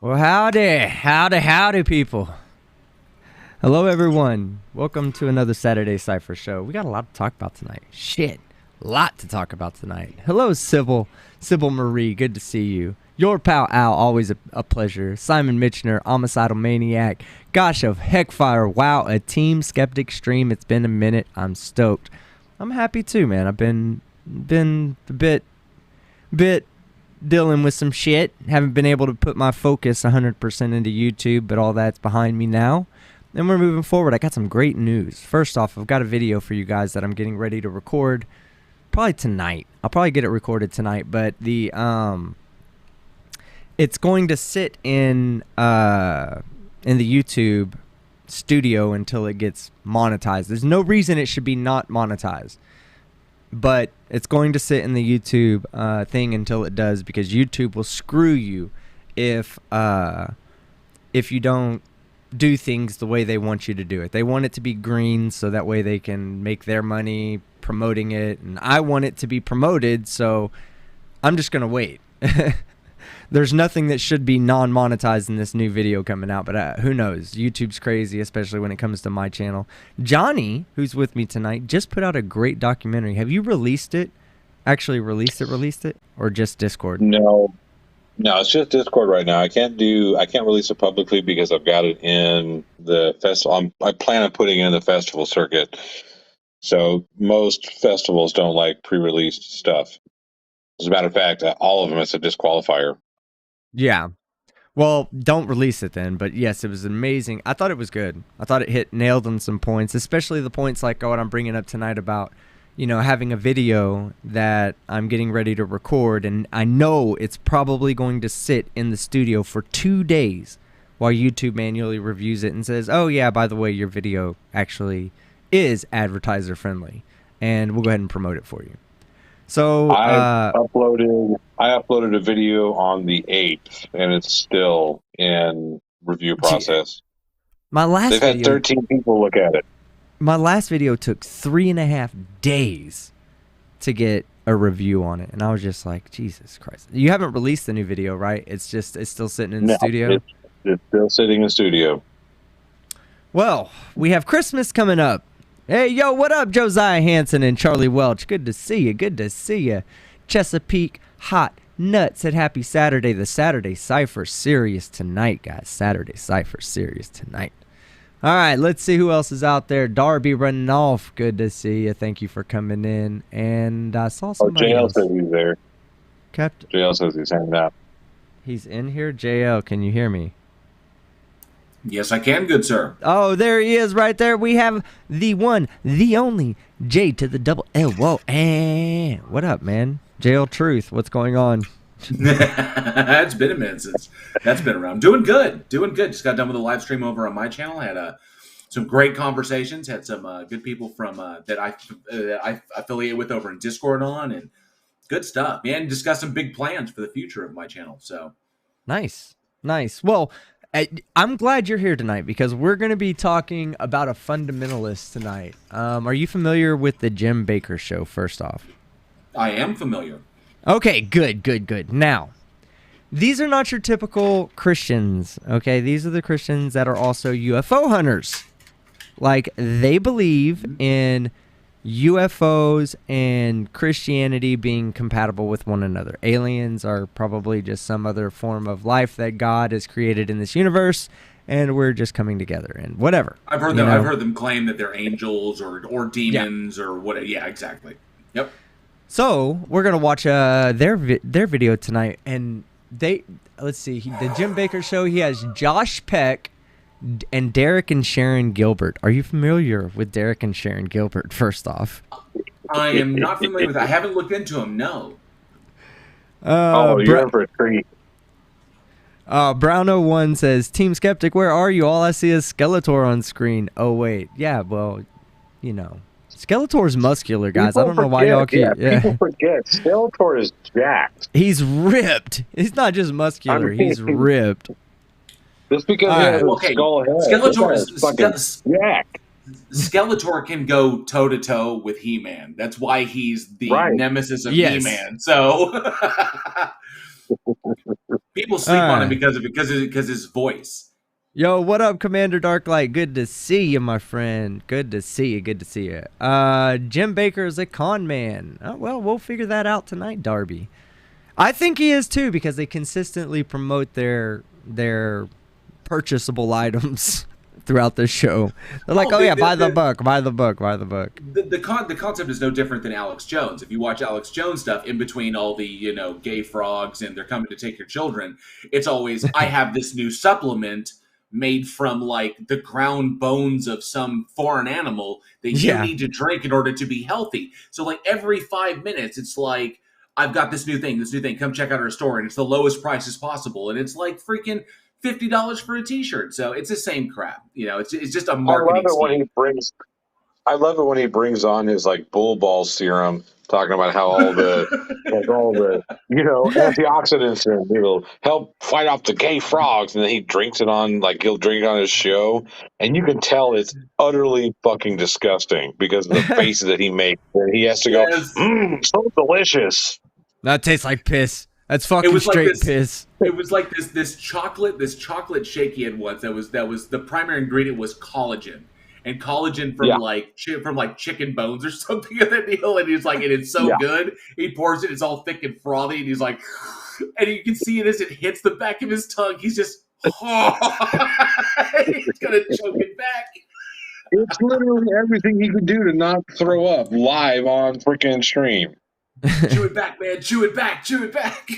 Well, howdy, people. Hello, everyone. Welcome to another Saturday Cypher show. We got a lot to talk about tonight. Shit, a lot to talk about tonight. Hello, Sybil Marie. Good to see you. Your pal Al, always a pleasure. Simon Mitchner, homicidal maniac. Gosh of Heckfire. Wow, a Team Skeptic stream. It's been a minute. I'm stoked. I'm happy too, man. I've been a bit dealing with some shit. Haven't been able to put my focus 100% into YouTube, but all that's behind me now. And we're moving forward. I got some great news. First off, I've got a video for you guys that I'm getting ready to record probably tonight. I'll probably get it recorded tonight, but it's going to sit in the YouTube studio until it gets monetized. There's no reason it should be not monetized. But it's going to sit in the YouTube thing until it does, because YouTube will screw you if you don't do things the way they want you to do it. They want it to be green so that way they can make their money promoting it, and I want it to be promoted, so I'm just going to wait. There's nothing that should be non-monetized in this new video coming out, but who knows? YouTube's crazy, especially when it comes to my channel. Johnny, who's with me tonight, just put out a great documentary. Have you released it? Actually released it? Or just Discord? No, it's just Discord right now. I can't release it publicly because I've got it in the festival. I plan on putting it in the festival circuit. So most festivals don't like pre-released stuff. As a matter of fact, all of them, it's a disqualifier. Yeah. Well, don't release it then. But yes, it was amazing. I thought it was good. I thought it nailed on some points, especially the points like what I'm bringing up tonight about, having a video that I'm getting ready to record. And I know it's probably going to sit in the studio for 2 days while YouTube manually reviews it and says, oh, yeah, by the way, your video actually is advertiser friendly. And we'll go ahead and promote it for you. So I uploaded a video on the 8th, and it's still in review process. They've had 13 people look at it. My last video took 3.5 days to get a review on it, and I was just like, Jesus Christ! You haven't released the new video, right? It's still sitting in the studio. It's still sitting in the studio. Well, we have Christmas coming up. Hey, yo, what up, Josiah Hansen and Charlie Welch? Good to see you. Chesapeake Hot Nuts said happy Saturday. The Saturday Cypher serious tonight, guys. Saturday Cypher serious tonight. All right, let's see who else is out there. Darby running off. Good to see you. Thank you for coming in. And I saw somebody else. JL says he's there. Captain. JL says he's hanging out. He's in here? JL, can you hear me? Yes, I can, good sir. Oh, there he is right there. We have the one, the only, J to the double L. Whoa, and what up, man? JL Truth, what's going on? It's been a minute since that's been around. Doing good. Just got done with a live stream over on my channel. Had some great conversations. Had some good people from that I affiliate with over in Discord on, and good stuff, man. Discussed some big plans for the future of my channel. So nice. Well, I'm glad you're here tonight because we're going to be talking about a fundamentalist tonight. Are you familiar with the Jim Bakker show, first off? I am familiar. Okay, good. Now, these are not your typical Christians, okay? These are the Christians that are also UFO hunters. Like, they believe in UFOs and Christianity being compatible with one another. Aliens are probably just some other form of life that God has created in this universe, and we're just coming together and whatever. I've heard them claim that they're angels or demons or what. Yeah, exactly. Yep. So we're gonna watch their video tonight, and let's see, the Jim Bakker show. He has Josh Peck and Derek and Sharon Gilbert. Are you familiar with Derek and Sharon Gilbert, first off? I am not familiar with that. I haven't looked into them, no. You're in for a treat. Brown01 says, Team Skeptic, where are you? All I see is Skeletor on screen. Oh, wait. Yeah, well, Skeletor's muscular, guys. I don't know why y'all keep... People forget. Skeletor is jacked. He's ripped. He's not just muscular. He's ripped. Just because he has a skull head. Skeletor can go toe-to-toe with He-Man. That's why he's the nemesis of He-Man. So... People sleep on him because his voice. Yo, what up, Commander Darklight? Good to see you, my friend. Good to see you. Good to see you. Jim Baker is a con man. Oh, well, we'll figure that out tonight, Darby. I think he is too, because they consistently promote their purchasable items throughout the show. They're like, buy the book, buy the book, buy the book. The concept is no different than Alex Jones. If you watch Alex Jones stuff, in between all the gay frogs and they're coming to take your children, it's always I have this new supplement made from like the ground bones of some foreign animal that you need to drink in order to be healthy. So like every 5 minutes, it's like, I've got this new thing, come check out our store, and it's the lowest prices possible. And it's like freaking $50 for a t-shirt. So it's the same crap. It's just a marketing scheme. I love it when he brings on his like bull ball serum, talking about how all the antioxidants and it'll help fight off the gay frogs, and then he drinks it on he'll drink it on his show, and you can tell it's utterly fucking disgusting because of the faces that he makes. And he has to go, so delicious. That tastes like piss. That's fucking straight piss. It was like this chocolate shake he had once that was the primary ingredient was collagen. And collagen from like chicken bones or something of that deal, and he's like, and it's so good. He pours it; it's all thick and frothy, and he's like, and you can see it as it hits the back of his tongue. He's just, he's gonna choke it back. It's literally everything he could do to not throw up live on freaking stream. Chew it back, man! Chew it back! Chew it back!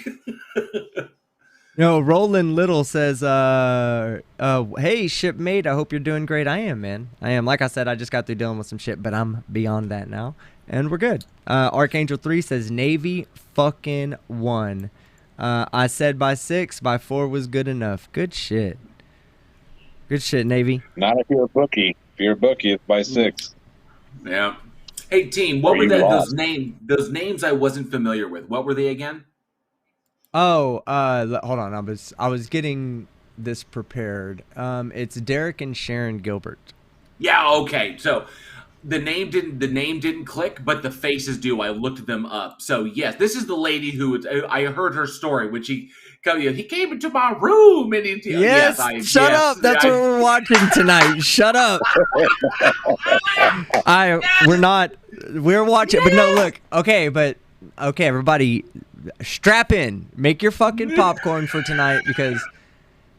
Roland Little says, hey, shipmate, I hope you're doing great. I am, man. I am. Like I said, I just got through dealing with some shit, but I'm beyond that now, and we're good. Archangel 3 says, Navy fucking won. I said by 6, by 4 was good enough. Good shit. Good shit, Navy. Not if you're a bookie. If you're a bookie, it's by 6. Yeah. Hey, team, what were those names I wasn't familiar with? What were they again? Oh, hold on. I was getting this prepared. It's Derek and Sharon Gilbert. Yeah, okay. So the name didn't click, but the faces do. I looked them up. So yes, this is the lady who I heard her story when he came into my room and shut up. That's what we're watching tonight. Shut up. We're watching, but no, look. Okay, everybody. Strap in. Make your fucking popcorn for tonight, because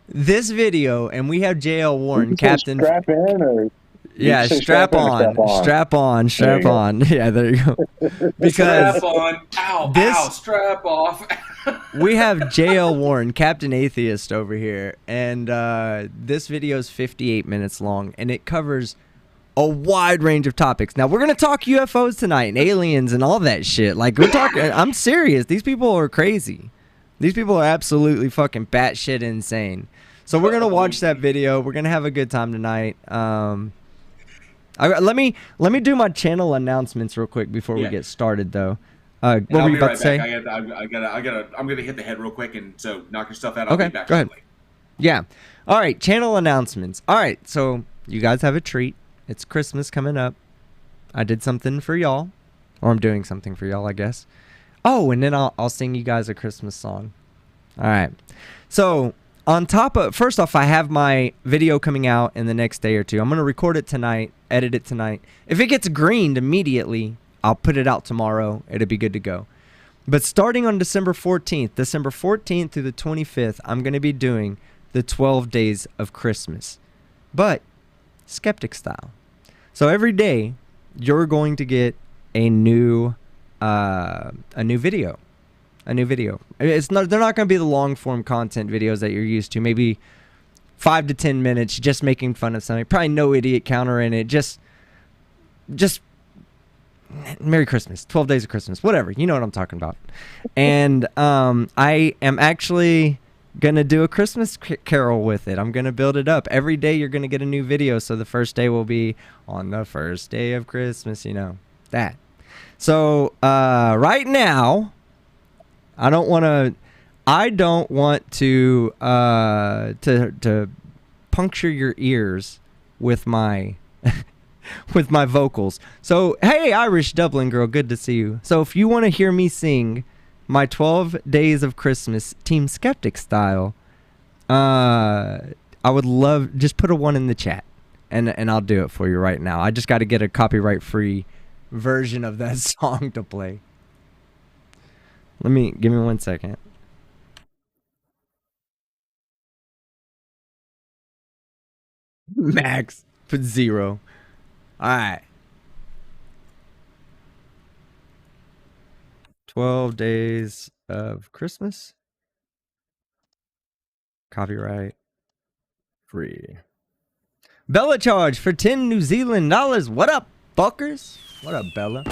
this video, and we have JL Warren, Captain. Strap in, or strap on. Yeah, there you go. Because strap on. Ow, strap off. We have JL Warren, Captain Atheist, over here, and this video is 58 minutes long, and it covers a wide range of topics. Now, we're going to talk UFOs tonight and aliens and all that shit. Like, we're talking, I'm serious. These people are crazy. These people are absolutely fucking batshit insane. So we're going to watch that video. We're going to have a good time tonight. Let me do my channel announcements real quick before we get started, though. What were you about to say? I'm going to hit the head real quick, and so knock your stuff out. I'll be back go ahead. Yeah. All right, channel announcements. All right, so you guys have a treat. It's Christmas coming up. I did something for y'all. Or I'm doing something for y'all, I guess. Oh, and then I'll sing you guys a Christmas song. All right. So, first off, I have my video coming out in the next day or two. I'm going to record it tonight, edit it tonight. If it gets greened immediately, I'll put it out tomorrow. It'll be good to go. But starting on December 14th through the 25th, I'm going to be doing the 12 days of Christmas. But skeptic style. So every day you're going to get a new video. They're not going to be the long form content videos that you're used to. Maybe 5 to 10 minutes just making fun of something. Probably no idiot counter in it. Just Merry Christmas, 12 days of Christmas, whatever. You know what I'm talking about. And I am actually gonna do a Christmas carol with it. I'm gonna build it up. Every day you're gonna get a new video. So the first day will be on the first day of Christmas, that. So right now, I don't want to puncture your ears with my with my vocals. So hey, Irish Dublin girl, good to see you. So if you want to hear me sing my 12 days of Christmas Team Skeptic style, I would love, just put a 1 in the chat, and I'll do it for you right now. I just got to get a copyright-free version of that song to play. Give me 1 second. Max, put 0. All right. 12 days of Christmas. Copyright free. Bella charge for 10 New Zealand dollars. What up, fuckers? What up, Bella?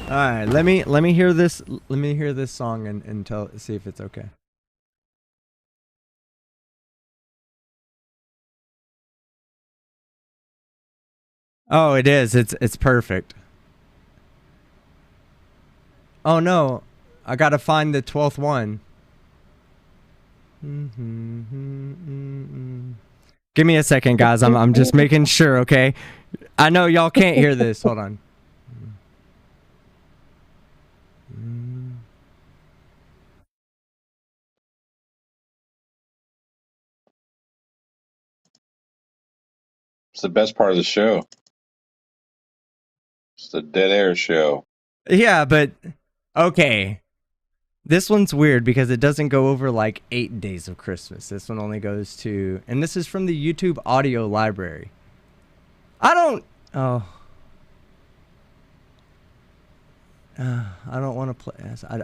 All right, let me hear this. Let me hear this song and see if it's okay. Oh, it is. It's perfect. Oh no, I gotta find the 12th one. Give me a second, guys. I'm just making sure, okay? I know y'all can't hear this. Hold on. It's the best part of the show. It's the dead air show. Yeah, but okay. This one's weird because it doesn't go over like 8 days of Christmas. This one only goes to, and this is from the YouTube audio library. I don't want to play.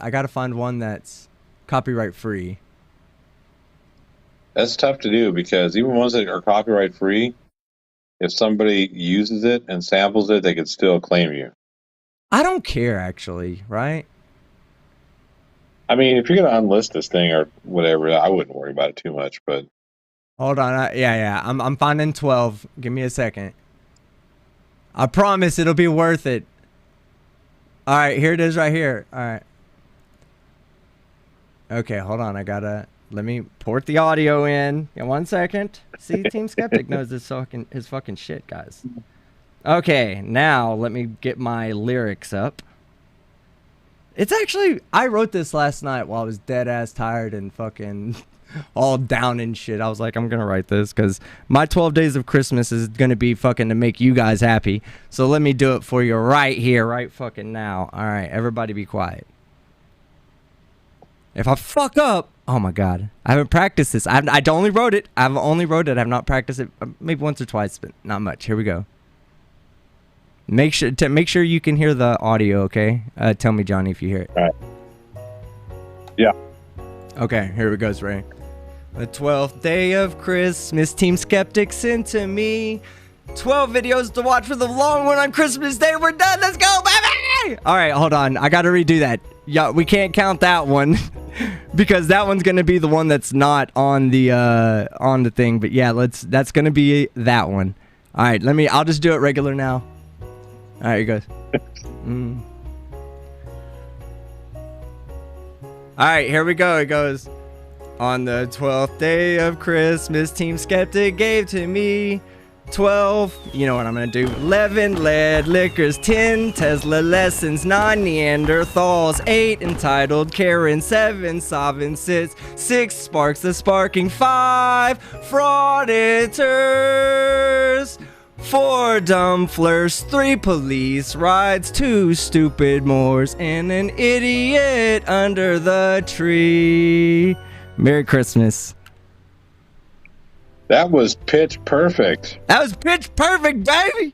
I got to find one that's copyright free. That's tough to do because even ones that are copyright free, if somebody uses it and samples it, they could still claim you. I don't care, actually, right? I mean, if you're going to unlist this thing or whatever, I wouldn't worry about it too much, but... Hold on. Yeah. I'm finding 12. Give me a second. I promise it'll be worth it. All right, here it is right here. All right. Okay, hold on. Let me port the audio in. 1 second. See, Team Skeptic knows his fucking shit, guys. Okay, now let me get my lyrics up. It's actually, I wrote this last night while I was dead ass tired and fucking all down and shit. I was like, I'm gonna write this because my 12 days of Christmas is gonna be fucking to make you guys happy. So let me do it for you right here, right fucking now. All right, everybody be quiet. If I fuck up, oh my god, I haven't practiced this. I only wrote it. I've only wrote it. I've not practiced it maybe once or twice, but not much. Here we go. Make sure you can hear the audio, okay? Tell me, Johnny, if you hear it. All right. Yeah. Okay, here it goes, Ray. The 12th day of Christmas, Team Skeptic sent to me 12 videos to watch for the long one on Christmas Day. We're done. Let's go, baby! All right, hold on. I got to redo that. Yeah, we can't count that one because that one's going to be the one that's not on the thing. But yeah, that's going to be that one. All right, I'll just do it regular now. All right, here goes. All right, here we go. It goes. On the 12th day of Christmas, Team Skeptic gave to me 12. You know what I'm going to do. 11 lead liquors, 10 Tesla lessons, 9 Neanderthals, 8 entitled Karen, 7 sovereign sits, 6 sparks the sparking, 5 frauditors, 4 dumb flirts, 3 police rides, 2 stupid Moors, and an idiot under the tree. Merry Christmas. That was pitch perfect. That was pitch perfect, baby.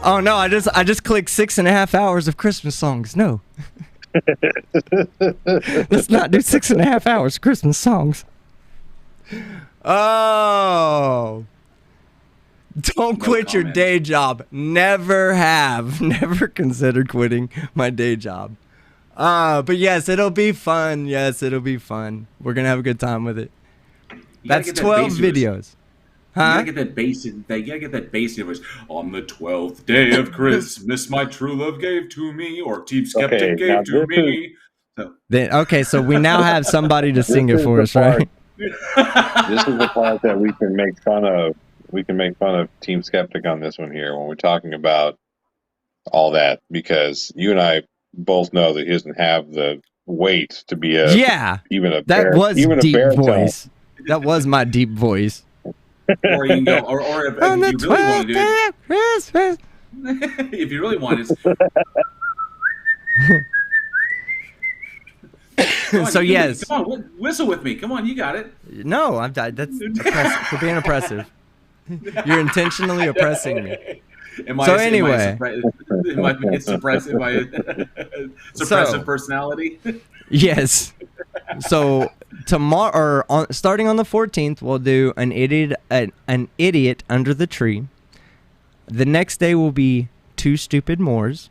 Oh no, I just clicked 6.5 hours of Christmas songs. No. Let's not do 6.5 hours of Christmas songs. Oh. Don't quit your day job. Never have. Never considered quitting my day job. But yes, it'll be fun. Yes, it'll be fun. We're going to have a good time with it. That's 12 videos. Huh? You gotta get that bass voice. On the 12th day of Christmas, my true love gave to me, or Team Skeptic gave to me. So we now have somebody to sing it for us, right? This is the part that we can make fun of. We can make fun of Team Skeptic on this one here when we're talking about all that because you and I both know that he doesn't have the weight to be even a that was deep baritone. voice. That was my deep voice. Or you can go, or if On you the really want to do 12th day it, of Christmas. if you really want it. So yes. Come on, whistle with me. Come on, you got it. No, I'm that's oppressive. For being oppressive. You're intentionally oppressing me. Anyway, am I suppressive personality? Yes. So tomorrow, or starting on the 14th, we'll do an idiot under the tree. The next day will be 2 stupid Moors.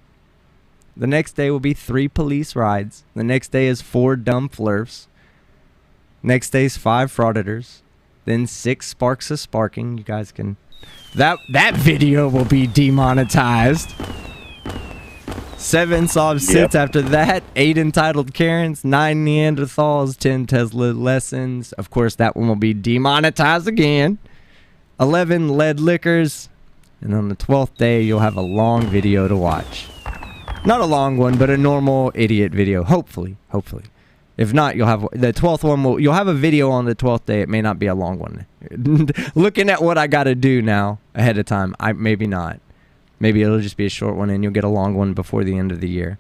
The next day will be 3 police rides. The next day is 4 dumb flirfs. Next day is 5 frauditors. Then 6 sparks of sparking. You guys can... That video will be demonetized. 7 sob sits after that. 8 entitled Karens. 9 Neanderthals. 10 Tesla lessons. Of course, that one will be demonetized again. 11 lead liquors. And on the 12th day, you'll have a long video to watch. Not a long one, but a normal idiot video. Hopefully. If not, you'll have the 12th one. You'll have a video on the 12th day. It may not be a long one. Looking at what I got to do now ahead of time, maybe not. Maybe it'll just be a short one, and you'll get a long one before the end of the year.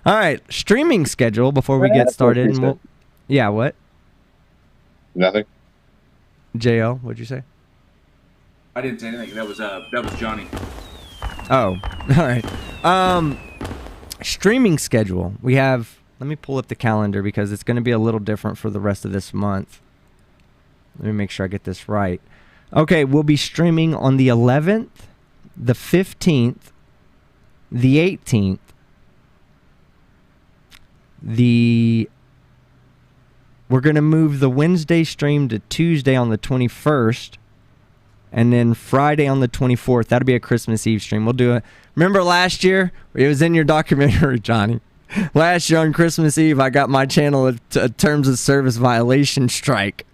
All right, streaming schedule before we get started. And yeah, what? Nothing. JL, what'd you say? I didn't say anything. That was Johnny. Oh, all right. Streaming schedule. We have. Let me pull up the calendar because it's going to be a little different for the rest of this month. Let me make sure I get this right. Okay, we'll be streaming on the 11th, the 15th, the 18th, we're going to move the Wednesday stream to Tuesday on the 21st, and then Friday on the 24th. That'll be a Christmas Eve stream. We'll do it. Remember last year? It was in your documentary, Johnny. Last year on Christmas Eve, I got my channel a terms of service violation strike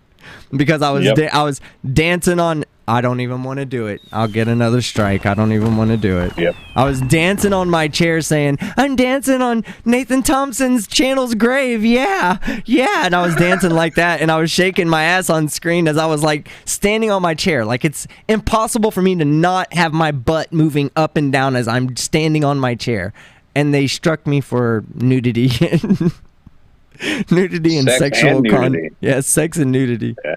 because I was I was dancing on. I don't even want to do it. I'll get another strike. I don't even want to do it. Yep. I was dancing on my chair saying, I'm dancing on Nathan Thompson's channel's grave. Yeah. And I was dancing like that, and I was shaking my ass on screen as I was like standing on my chair. Like it's impossible for me to not have my butt moving up and down as I'm standing on my chair. And they struck me for nudity. Nudity and sexual content. Yeah, sex and nudity. Yeah.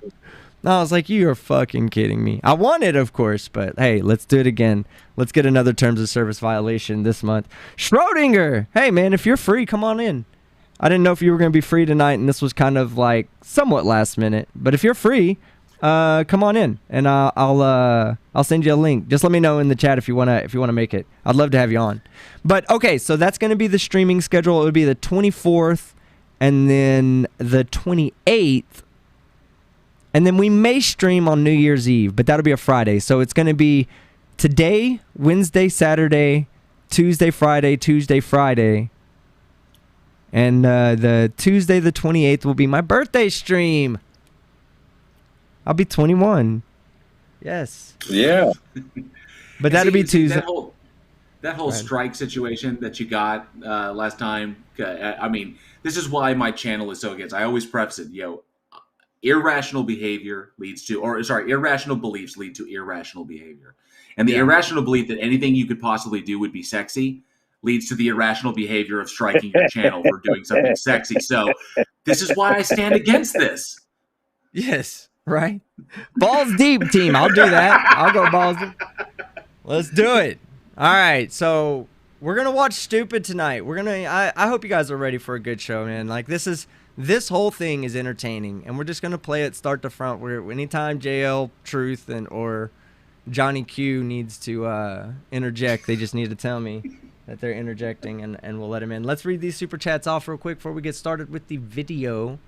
I was like, you are fucking kidding me. I wanted, of course, but hey, let's do it again. Let's get another terms of service violation this month. Schrodinger! Hey, man, if you're free, come on in. I didn't know if you were going to be free tonight, and this was kind of like somewhat last minute. But if you're free, come on in, and I'll send you a link. Just let me know in the chat if you wanna make it. I'd love to have you on. But okay, so that's going to be the streaming schedule. It would be the 24th, and then the 28th. And then we may stream on New Year's Eve, but that'll be a Friday. So it's going to be today, Wednesday, Saturday, Tuesday, Friday. And the Tuesday, the 28th, will be my birthday stream. I'll be 21. Yes. Yeah. But that'll be Tuesday. That whole strike situation that you got last time, I mean, this is why my channel is so against. I always preface it, irrational behavior irrational beliefs lead to irrational behavior. And the irrational belief that anything you could possibly do would be sexy leads to the irrational behavior of striking your channel for doing something sexy. So this is why I stand against this. Yes, right? Balls deep, team. I'll do that. I'll go balls deep. Let's do it. All right, so we're going to watch Stupid tonight. I hope you guys are ready for a good show, man. Like, this whole thing is entertaining, and we're just going to play it start to front. Where anytime JL, Truth, or Johnny Q needs to interject, they just need to tell me that they're interjecting, and we'll let them in. Let's read these super chats off real quick before we get started with the video,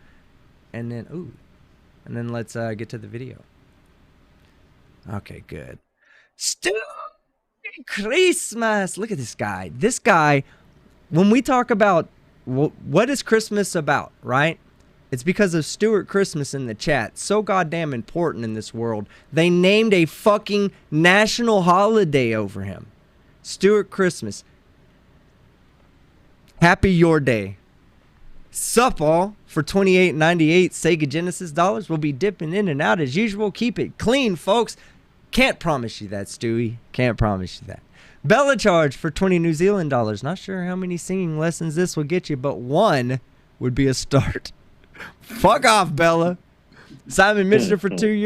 and then let's get to the video. Okay, good. Still Christmas. Look at this guy. This guy, when we talk about what is Christmas about, right? It's because of Stuart Christmas in the chat. So goddamn important in this world. They named a fucking national holiday over him. Stuart Christmas. Happy your day. Sup all for $28.98 Sega Genesis dollars. We'll be dipping in and out as usual. Keep it clean, folks. Can't promise you that, Stewie. Can't promise you that. Bella charge for 20 New Zealand dollars. Not sure how many singing lessons this will get you, but one would be a start. Fuck off, Bella. Simon Mitchell for €2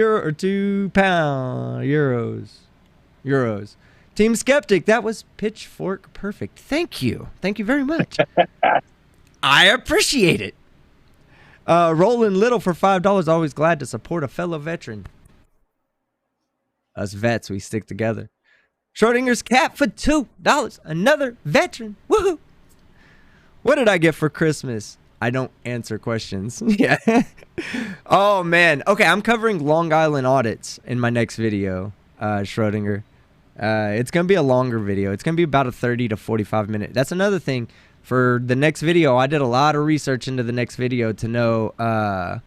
euros. Team Skeptic, that was Pitchfork Perfect. Thank you. Thank you very much. I appreciate it. Roland Little for $5. Always glad to support a fellow veteran. Us vets, we stick together. Schrodinger's cat for $2. Another veteran. Woohoo. What did I get for Christmas? I don't answer questions. Yeah. Oh, man. Okay, I'm covering Long Island audits in my next video, Schrodinger. It's going to be a longer video. It's going to be about a 30 to 45 minute. That's another thing. For the next video, I did a lot of research into the next video to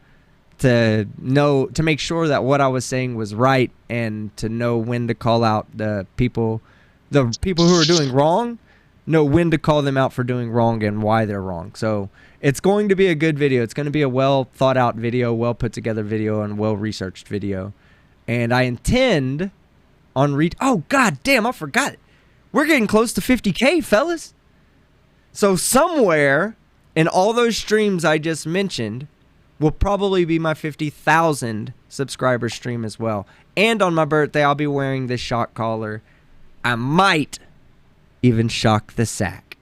make sure that what I was saying was right and to know when to call out the people who are doing wrong, know when to call them out for doing wrong and why they're wrong. So it's going to be a good video. It's going to be a well thought out video, well put together video, and well researched video. And I intend on oh, god damn, I forgot it. We're getting close to 50K, fellas. So somewhere in all those streams I just mentioned will probably be my 50,000 subscriber stream as well. And on my birthday, I'll be wearing this shock collar. I might even shock the sack.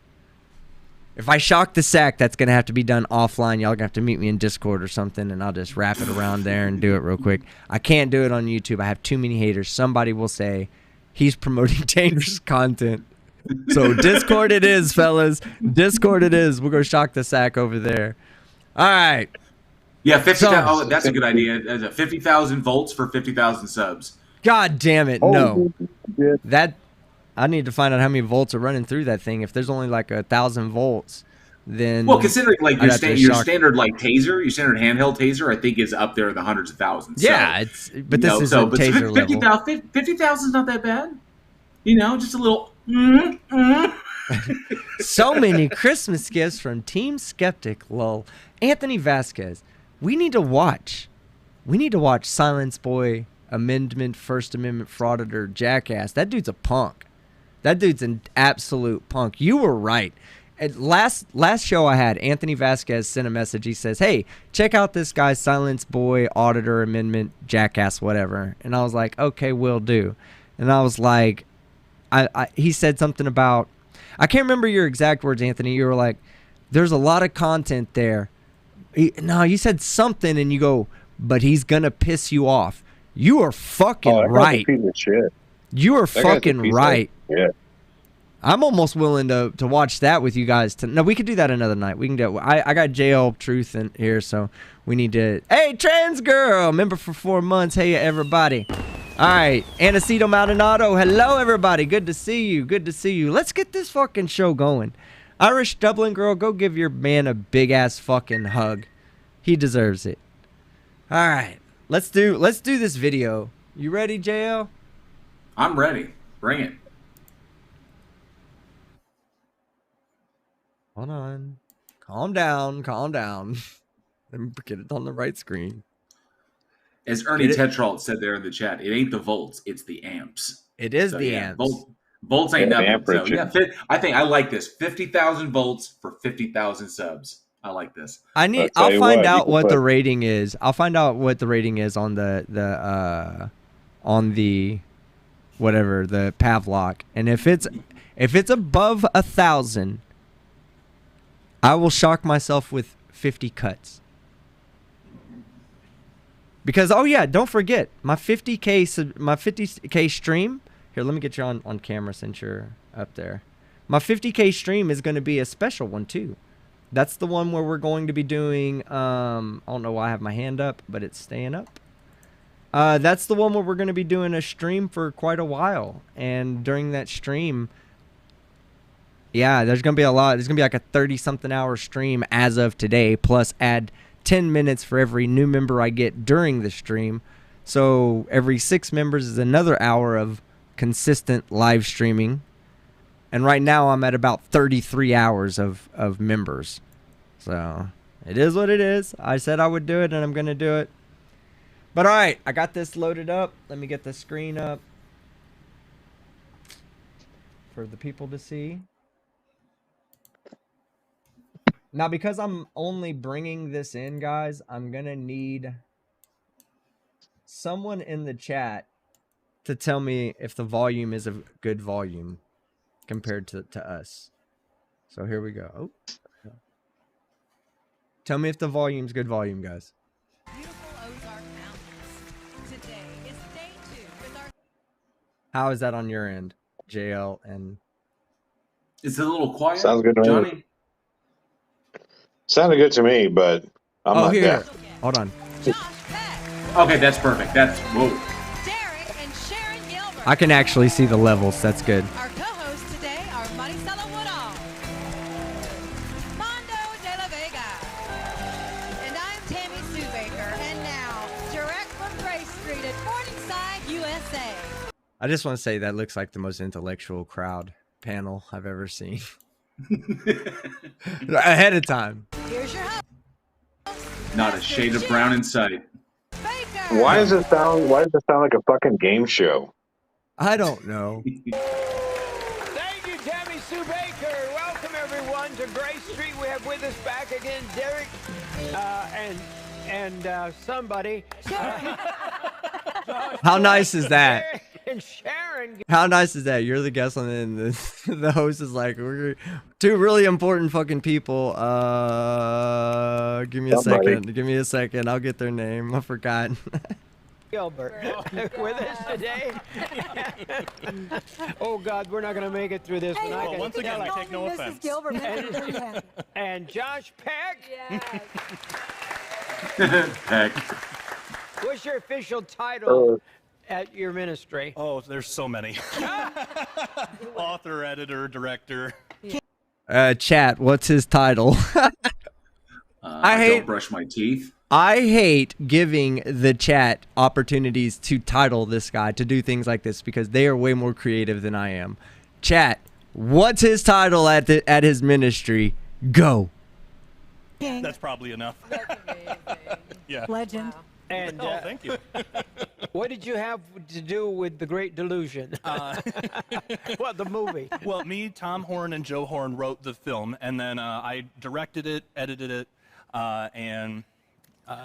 If I shock the sack, that's going to have to be done offline. Y'all going to have to meet me in Discord or something, and I'll just wrap it around there and do it real quick. I can't do it on YouTube. I have too many haters. Somebody will say he's promoting dangerous content. So Discord it is, fellas. Discord it is. We're going to shock the sack over there. All right. Yeah, 50,000. Oh, that's a good idea. 50,000 volts for 50,000 subs. God damn it, no. That I need to find out how many volts are running through that thing. If there's only like 1,000 volts, then considering like your standard like taser, your standard handheld taser, I think is up there in the hundreds of thousands. Yeah, but this is a taser level. 50,000 is not that bad. Just a little. So many Christmas gifts from Team Skeptic. Lol. Anthony Vasquez. We need to watch Silence Boy, Amendment, First Amendment Frauditor, Jackass. That dude's a punk. That dude's an absolute punk. You were right. At last show I had, Anthony Vasquez sent a message. He says, hey, check out this guy, Silence Boy, Auditor, Amendment, Jackass, whatever. And I was like, okay, will do. And I was like, he said something about, I can't remember your exact words, Anthony. You were like, there's a lot of content there. You said something and you go, but he's going to piss you off. You are fucking right. Piece of shit. You are fucking right. Yeah. I'm almost willing to watch that with you guys. No, we could do that another night. We can do it. I got JL Truth in here, so we need to. Hey, trans girl, member for 4 months. Hey, everybody. All right, Anaceto Maldonado. Hello, everybody. Good to see you. Good to see you. Let's get this fucking show going. Irish Dublin girl, go give your man a big ass fucking hug. He deserves it. All right, let's do this video. You ready, JL? I'm ready. Bring it. Hold on. Calm down. Calm down. Let me get it on the right screen. As Ernie Tetrault said there in the chat, it ain't the volts, it's the amps. It is the amps. Volts ain't nothing. So, yeah, I think I like this. 50,000 volts for 50,000 subs. I like this. I'll find out what the rating is. I'll find out what the rating is on the whatever, the Pavlok. And if it's above 1,000, I will shock myself with 50 cuts. Because, oh yeah, don't forget, my 50K stream, here, let me get you on camera since you're up there. My 50K stream is going to be a special one too. That's the one where we're going to be doing, I don't know why I have my hand up, but it's staying up. That's the one where we're going to be doing a stream for quite a while. And during that stream, yeah, there's going to be a lot. There's going to be like a 30-something hour stream as of today, plus add 10 minutes for every new member I get during the stream. So every 6 members is another hour of consistent live streaming. And right now I'm at about 33 hours of members. So it is what it is. I said I would do it, and I'm going to do it. But all right, I got this loaded up. Let me get the screen up for the people to see. Now, because I'm only bringing this in, guys, I'm going to need someone in the chat to tell me if the volume is a good volume compared to us. So here we go. Oh. Tell me if the volume's good volume, guys. How is that on your end, JL? And Is it a little quiet? Sounds good to me. Johnny? Sounded good to me, but I'm not here. deaf. Hold on. Okay, that's perfect. Whoa. I can actually see the levels. That's good. Our co-hosts today are Maricela Woodall, Mondo de la Vega, and I'm Tammy Sue Baker. And now, direct from Grace Street at Morningside, USA. I just want to say that looks like the most intellectual crowd panel I've ever seen. Ahead of time. Here's your host. Not a shade of brown in sight. Baker. Why does it sound like a fucking game show? I don't know. Thank you, Tammy Sue Baker. Welcome, everyone, to Grace Street. We have with us back again Derek and somebody. How nice is that? Derek and Sharon. How nice is that? You're the guest, and then the host is like, we're two really important fucking people. Give me a second. Give me a second. I'll get their name. I forgot. Gilbert with us today. Oh God, we're not going to make it through this one. Well, once again, I take no offense. Gilbert, and Josh Peck. yes. Heck. What's your official title at your ministry? Oh, there's so many. Author, editor, director. Chat, what's his title? I don't brush my teeth. I hate giving the chat opportunities to title this guy, to do things like this, because they are way more creative than I am. Chat, what's his title at his ministry? Go. King. That's probably enough. That's amazing. Yeah. Legend. And Oh, thank you. what did you have to do with The Great Delusion? Well, the movie. Well, me, Tom Horn, and Joe Horn wrote the film, and then I directed it, edited it, and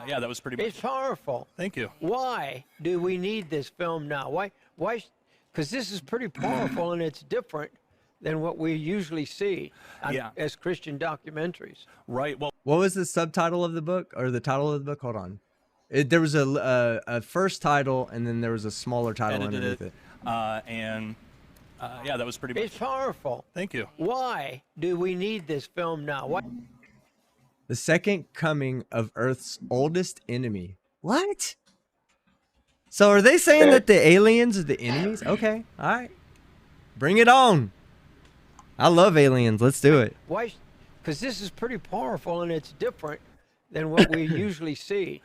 yeah, that was pretty much. It's powerful. Thank you. Why do we need this film now? Why? Because this is pretty powerful and it's different than what we usually see as Christian documentaries. Right. Well, What was the subtitle of the book, or the title of the book? Hold on. There was a first title, and then there was a smaller title underneath it. And yeah, that was pretty much. It's powerful. Thank you. Why do we need this film now? Why? The second coming of Earth's oldest enemy. What? So are they saying that the aliens are the enemies? Okay, all right. Bring it on. I love aliens. Let's do it. Why? Because this is pretty powerful and it's different than what we usually see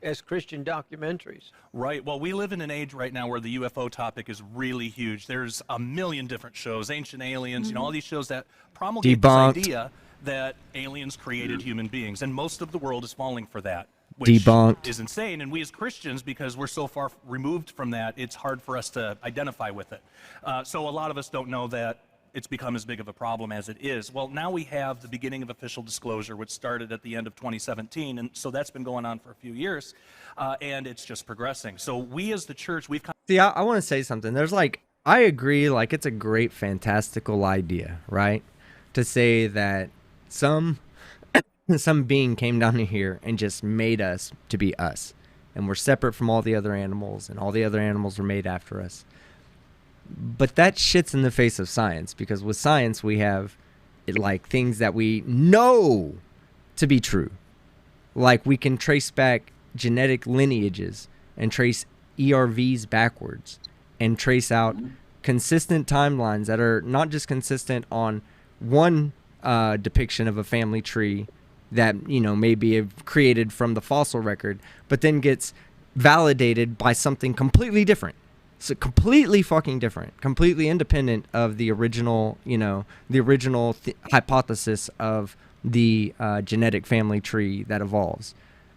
as Christian documentaries. Right. Well, we live in an age right now where the UFO topic is really huge. There's a million different shows, Ancient Aliens, you know, all these shows that promulgate Debunked. this idea that aliens created human beings, and most of the world is falling for that, which Debunked. is insane. And we as Christians, because we're so far removed from that, it's hard for us to identify with it. So a lot of us don't know that it's become as big of a problem as it is. Well, now we have the beginning of official disclosure, which started at the end of 2017, and so that's been going on for a few years, and it's just progressing. So we as the church, we've kind See, I want to say something. There's like, I agree, like it's a great, fantastical idea, right? To say that some being came down here and just made us to be us, and we're separate from all the other animals, and all the other animals were made after us. But that shits in the face of science, because with science we have like things that we know to be true. Like we can trace back genetic lineages and trace ERVs backwards and trace out consistent timelines that are not just consistent on one depiction of a family tree that, you know, may be created from the fossil record, but then gets validated by something completely different. So completely fucking different, completely independent of the original, hypothesis of the genetic family tree that evolves.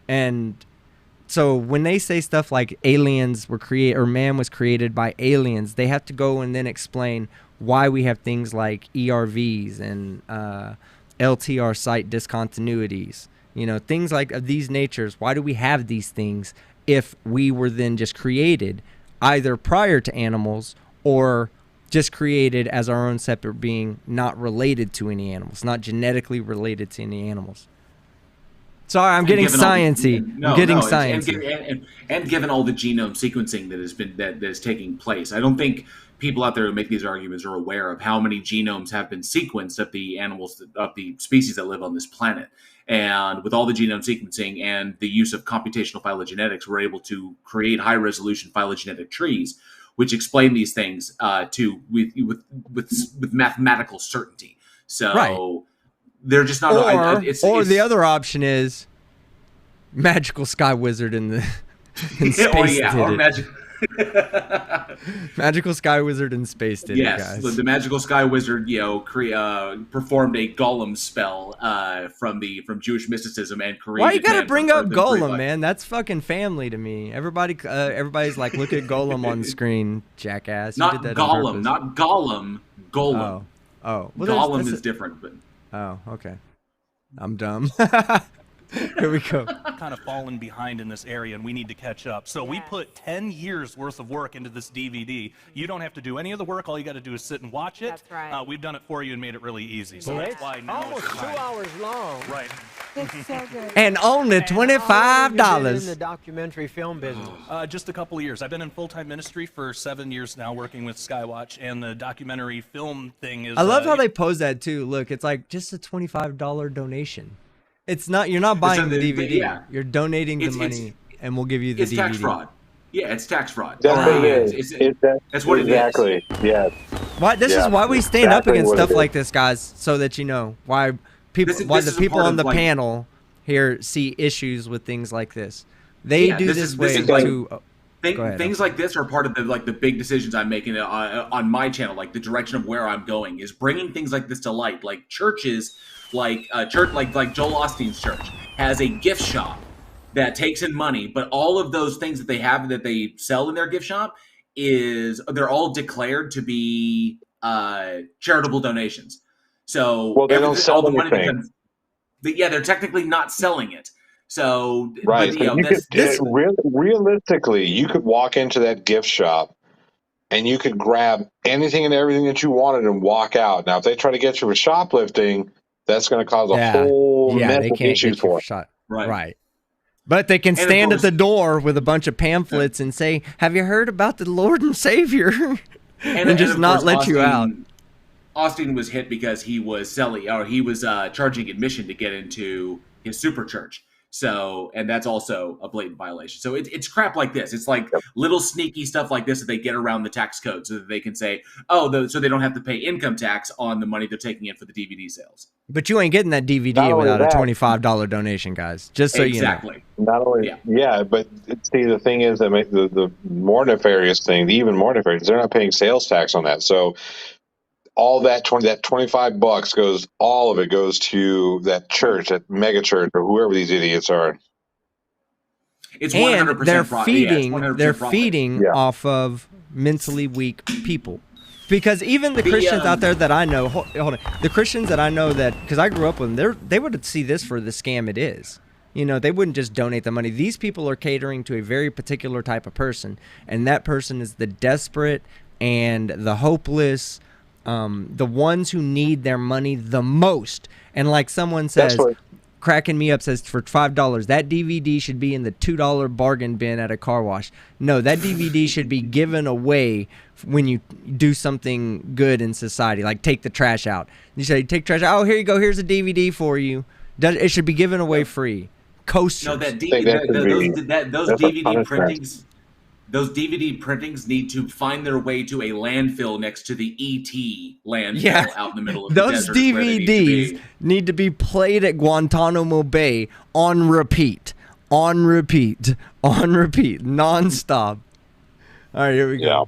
And so when they say stuff like aliens were created or man was created by aliens, they have to go and then explain why we have things like ERVs and LTR site discontinuities, things like of these natures. Why do we have these things if we were then just created either prior to animals or just created as our own separate being, not related to any animals, not genetically related to any animals? Sorry, I'm getting sciencey. And given all the genome sequencing that is taking place, I don't think people out there who make these arguments are aware of how many genomes have been sequenced of the animals, of the species that live on this planet. And with all the genome sequencing and the use of computational phylogenetics, we're able to create high-resolution phylogenetic trees, which explain these things with mathematical certainty. So. Right. They're just not. Or the other option is magical sky wizard in space. Magical sky wizard in space did it, guys. The magical sky wizard, performed a Gollum spell from Jewish mysticism and created. Why you gotta bring up Gollum, man? That's fucking family to me. Everybody's like, look at Gollum on the screen, jackass. Not Gollum, not Gollum. Golem. Oh. Well, Gollum is different, but. Oh, okay. I'm dumb. Here we go. Kind of fallen behind in this area, and we need to catch up. So we put 10 years worth of work into this DVD. You don't have to do any of the work. All you got to do is sit and watch it. That's right. We've done it for you and made it really easy. So Well, that's why now almost is the 2 time. hours long. Right. It's so good. And only How long have you been $25. in the documentary film business? Just a couple of years. I've been in full-time ministry for 7 years now, working with Skywatch, and the documentary film thing is. I love how they pose that too. Look, it's like just a $25 donation. It's not. You're not buying the DVD. Yeah. You're donating the money, and we'll give you the it's DVD. Tax fraud. Yeah, it's tax fraud. That's what it is. That's what it is. Exactly. Yeah. This is why we stand up against stuff like this, guys, so that you know why the people on the panel here see issues with things like this. They do this way to. Things like this are part of the big decisions I'm making on my channel, like the direction of where I'm going is bringing things like this to light. Like churches, like Joel Osteen's church has a gift shop that takes in money, but all of those things that they have that they sell in their gift shop they're all declared to be charitable donations. So they don't sell anything. They're technically not selling it. So right, but, realistically, you could walk into that gift shop and you could grab anything and everything that you wanted and walk out. Now, if they try to get you for shoplifting, that's going to cause a whole mess of issues for them. Right. But they can stand at the door with a bunch of pamphlets and say, "Have you heard about the Lord and Savior?" and just not let you out. Austin was hit because he was charging admission to get into his super church. So, and that's also a blatant violation. So it's crap like this. It's like little sneaky stuff like this that they get around the tax code so that they can say, so they don't have to pay income tax on the money they're taking in for the DVD sales. But you ain't getting that DVD without a $25 donation, guys. Just so you know. Not only, but see, the thing is that the more nefarious thing, the even more nefarious, they're not paying sales tax on that. So all that $25 all of it goes to that church, that mega church, or whoever these idiots are. It's 100% they're feeding off of mentally weak people. Because even the Christians out there that I know, hold on, the Christians that I know because I grew up with them, they would see this for the scam it is. They wouldn't just donate the money. These people are catering to a very particular type of person, and that person is the desperate and the hopeless, the ones who need their money the most. And like someone says, cracking me up, says for $5, that DVD should be in the $2 bargain bin at a car wash. No, that DVD should be given away when you do something good in society, like take the trash out. You say, take trash out. Oh, here you go. Here's a DVD for you. It should be given away free. Coasters. No, those DVD printings need to find their way to a landfill next to the ET landfill out in the middle of the desert. Those DVDs need to be played at Guantanamo Bay on repeat, nonstop. All right, here we go. Yeah.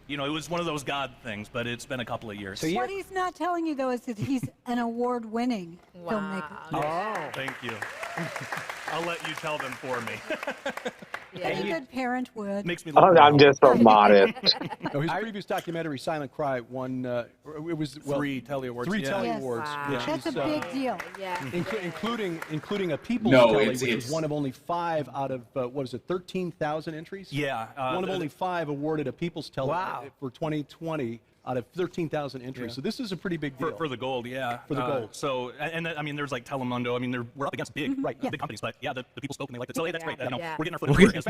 You know, it was one of those God things, but it's been a couple of years. So you- What he's not telling you, though, is that he's an award-winning filmmaker. Oh, thank you. I'll let you tell them for me. Any good parent would. Makes me look I'm just so modest. No, his previous documentary, Silent Cry, won. It was 3 Telly Awards. Three yeah. Telly Yes. Awards, Wow. which That's is, a big deal. Yeah. including a People's No, Telly, it's- which it's- is one of only 5 out of what was it, 13,000 entries? Yeah. One of only 5 awarded a People's Telly Wow. for 2020 out of 13,000 entries. Yeah. So this is a pretty big deal. For the gold, yeah. For the gold. So, and I mean, there's like Telemundo. I mean, we're up against big, Right. big companies, but yeah, the people spoke and they liked it. So hey, that's Yeah. great. You know, Yeah. we're getting our foot in the door against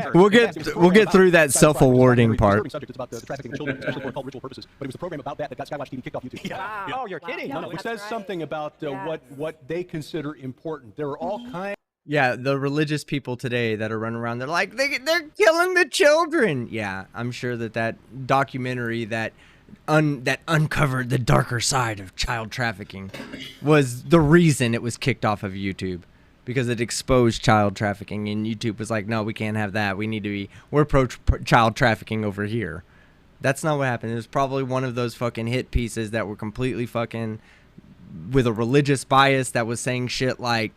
her. We'll get through that self-awarding part. Subject. It's about the trafficking of children, especially for called ritual purposes. But it was a program about that got Skywatch TV kicked off YouTube. Yeah. Wow. Yeah. Oh, you're kidding. Wow. No, it That's says right. something about Yes. what they consider important. There are all kinds. Yeah, the religious people today that are running around, they're like, they're killing the children. Yeah, I'm sure that documentary that uncovered the darker side of child trafficking was the reason it was kicked off of YouTube, because it exposed child trafficking, and YouTube was like, no, we can't have that. We're pro child trafficking over here. That's not what happened. It was probably one of those fucking hit pieces that were completely fucking with a religious bias that was saying shit like,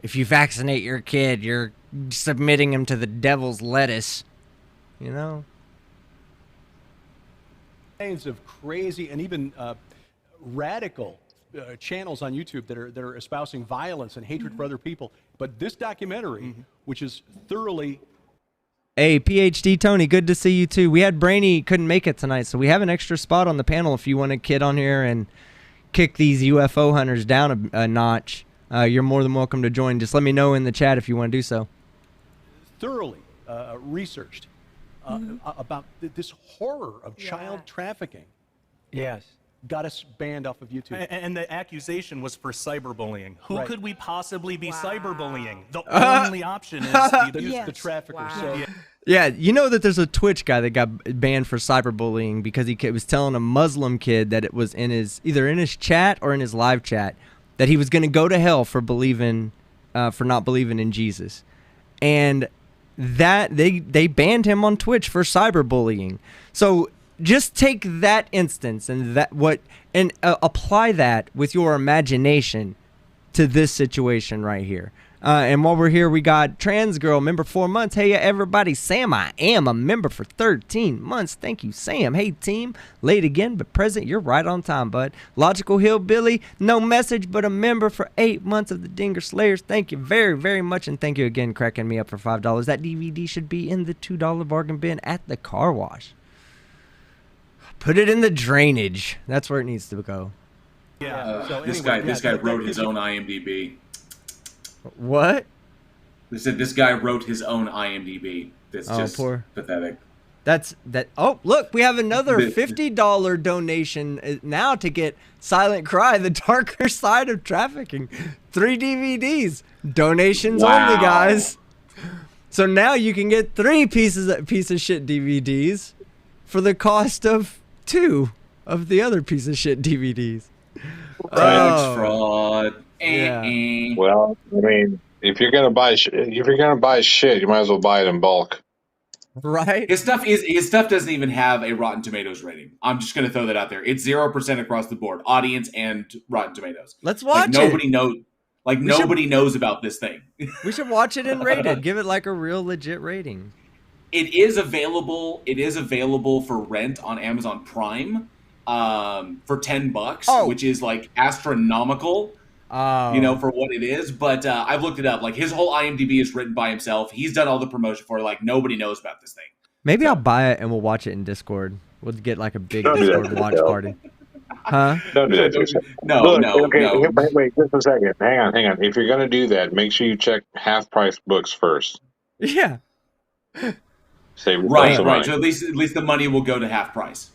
if you vaccinate your kid, you're submitting him to the devil's lettuce, you know? Kinds of crazy and even radical channels on YouTube that are espousing violence and hatred for other people. But this documentary, which is thoroughly. Hey, PhD Tony, good to see you too. We had Brainy couldn't make it tonight, so we have an extra spot on the panel if you want a kid on here and kick these UFO hunters down a notch. You're more than welcome to join. Just let me know in the chat if you want to do so. Thoroughly researched about this horror of child trafficking. Yes. Got us banned off of YouTube. And the accusation was for cyberbullying. Who Right. could we possibly be cyberbullying? The only option is The, the abuse. the traffickers. Wow. So Yeah. Yeah, you know that there's a Twitch guy that got banned for cyberbullying because he was telling a Muslim kid that it was either in his chat or in his live chat that he was going to go to hell for not believing in Jesus, and that they banned him on Twitch for cyberbullying. So just take that instance and apply that with your imagination to this situation right here. And while we're here, we got Trans Girl, member 4 months. Hey, everybody. Sam, I am a member for 13 months. Thank you, Sam. Hey, team. Late again, but present. You're right on time, bud. Logical Hillbilly, no message, but a member for 8 months of the Dinger Slayers. Thank you very, very much. And thank you again, cracking me up for $5. That DVD should be in the $2 bargain bin at the car wash. Put it in the drainage. That's where it needs to go. Yeah. So This anyway, guy yeah, wrote his own IMDb. What? They said this guy wrote his own IMDb. That's just poor. pathetic. Oh, look, we have another $50 donation now to get Silent Cry, The Darker Side of Trafficking. 3 DVDs. Donations only, guys. So now you can get 3 piece of shit DVDs for the cost of 2 of the other piece of shit DVDs. Tax fraud. Yeah. Well, I mean, if you're gonna buy shit, you might as well buy it in bulk. Right? His stuff doesn't even have a Rotten Tomatoes rating. I'm just gonna throw that out there. It's 0% across the board, audience and Rotten Tomatoes. Let's watch nobody it. Nobody knows about this thing. We should watch it and rate it. Give it like a real legit rating. It is available. It is available for rent on Amazon Prime for $10, which is like astronomical. For what it is. But I've looked it up. Like his whole IMDb is written by himself. He's done all the promotion for it. Like nobody knows about this thing. Maybe I'll buy it and we'll watch it in Discord. We'll get like a big Don't do that Discord to watch yourself. party. Huh? Don't do that to yourself. No. Wait, just a second. Hang on. If you're gonna do that, make sure you check half-price books first. Yeah. Save Right. money. So at least the money will go to half price.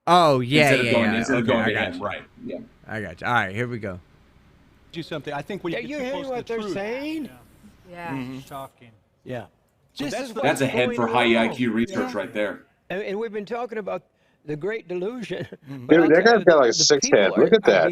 Oh, yeah, Instead of Okay, going I to got end. you. Right. Yeah. I got you. All right, here we go. Do something. I think when you Are get you too hearing close to what the they're truth, saying? Yeah. Talking. yeah. This that's is the- That's a head for high going IQ research right there. And we've been talking about the Great Delusion. Dude, that guy's got like 6 heads. Look at that.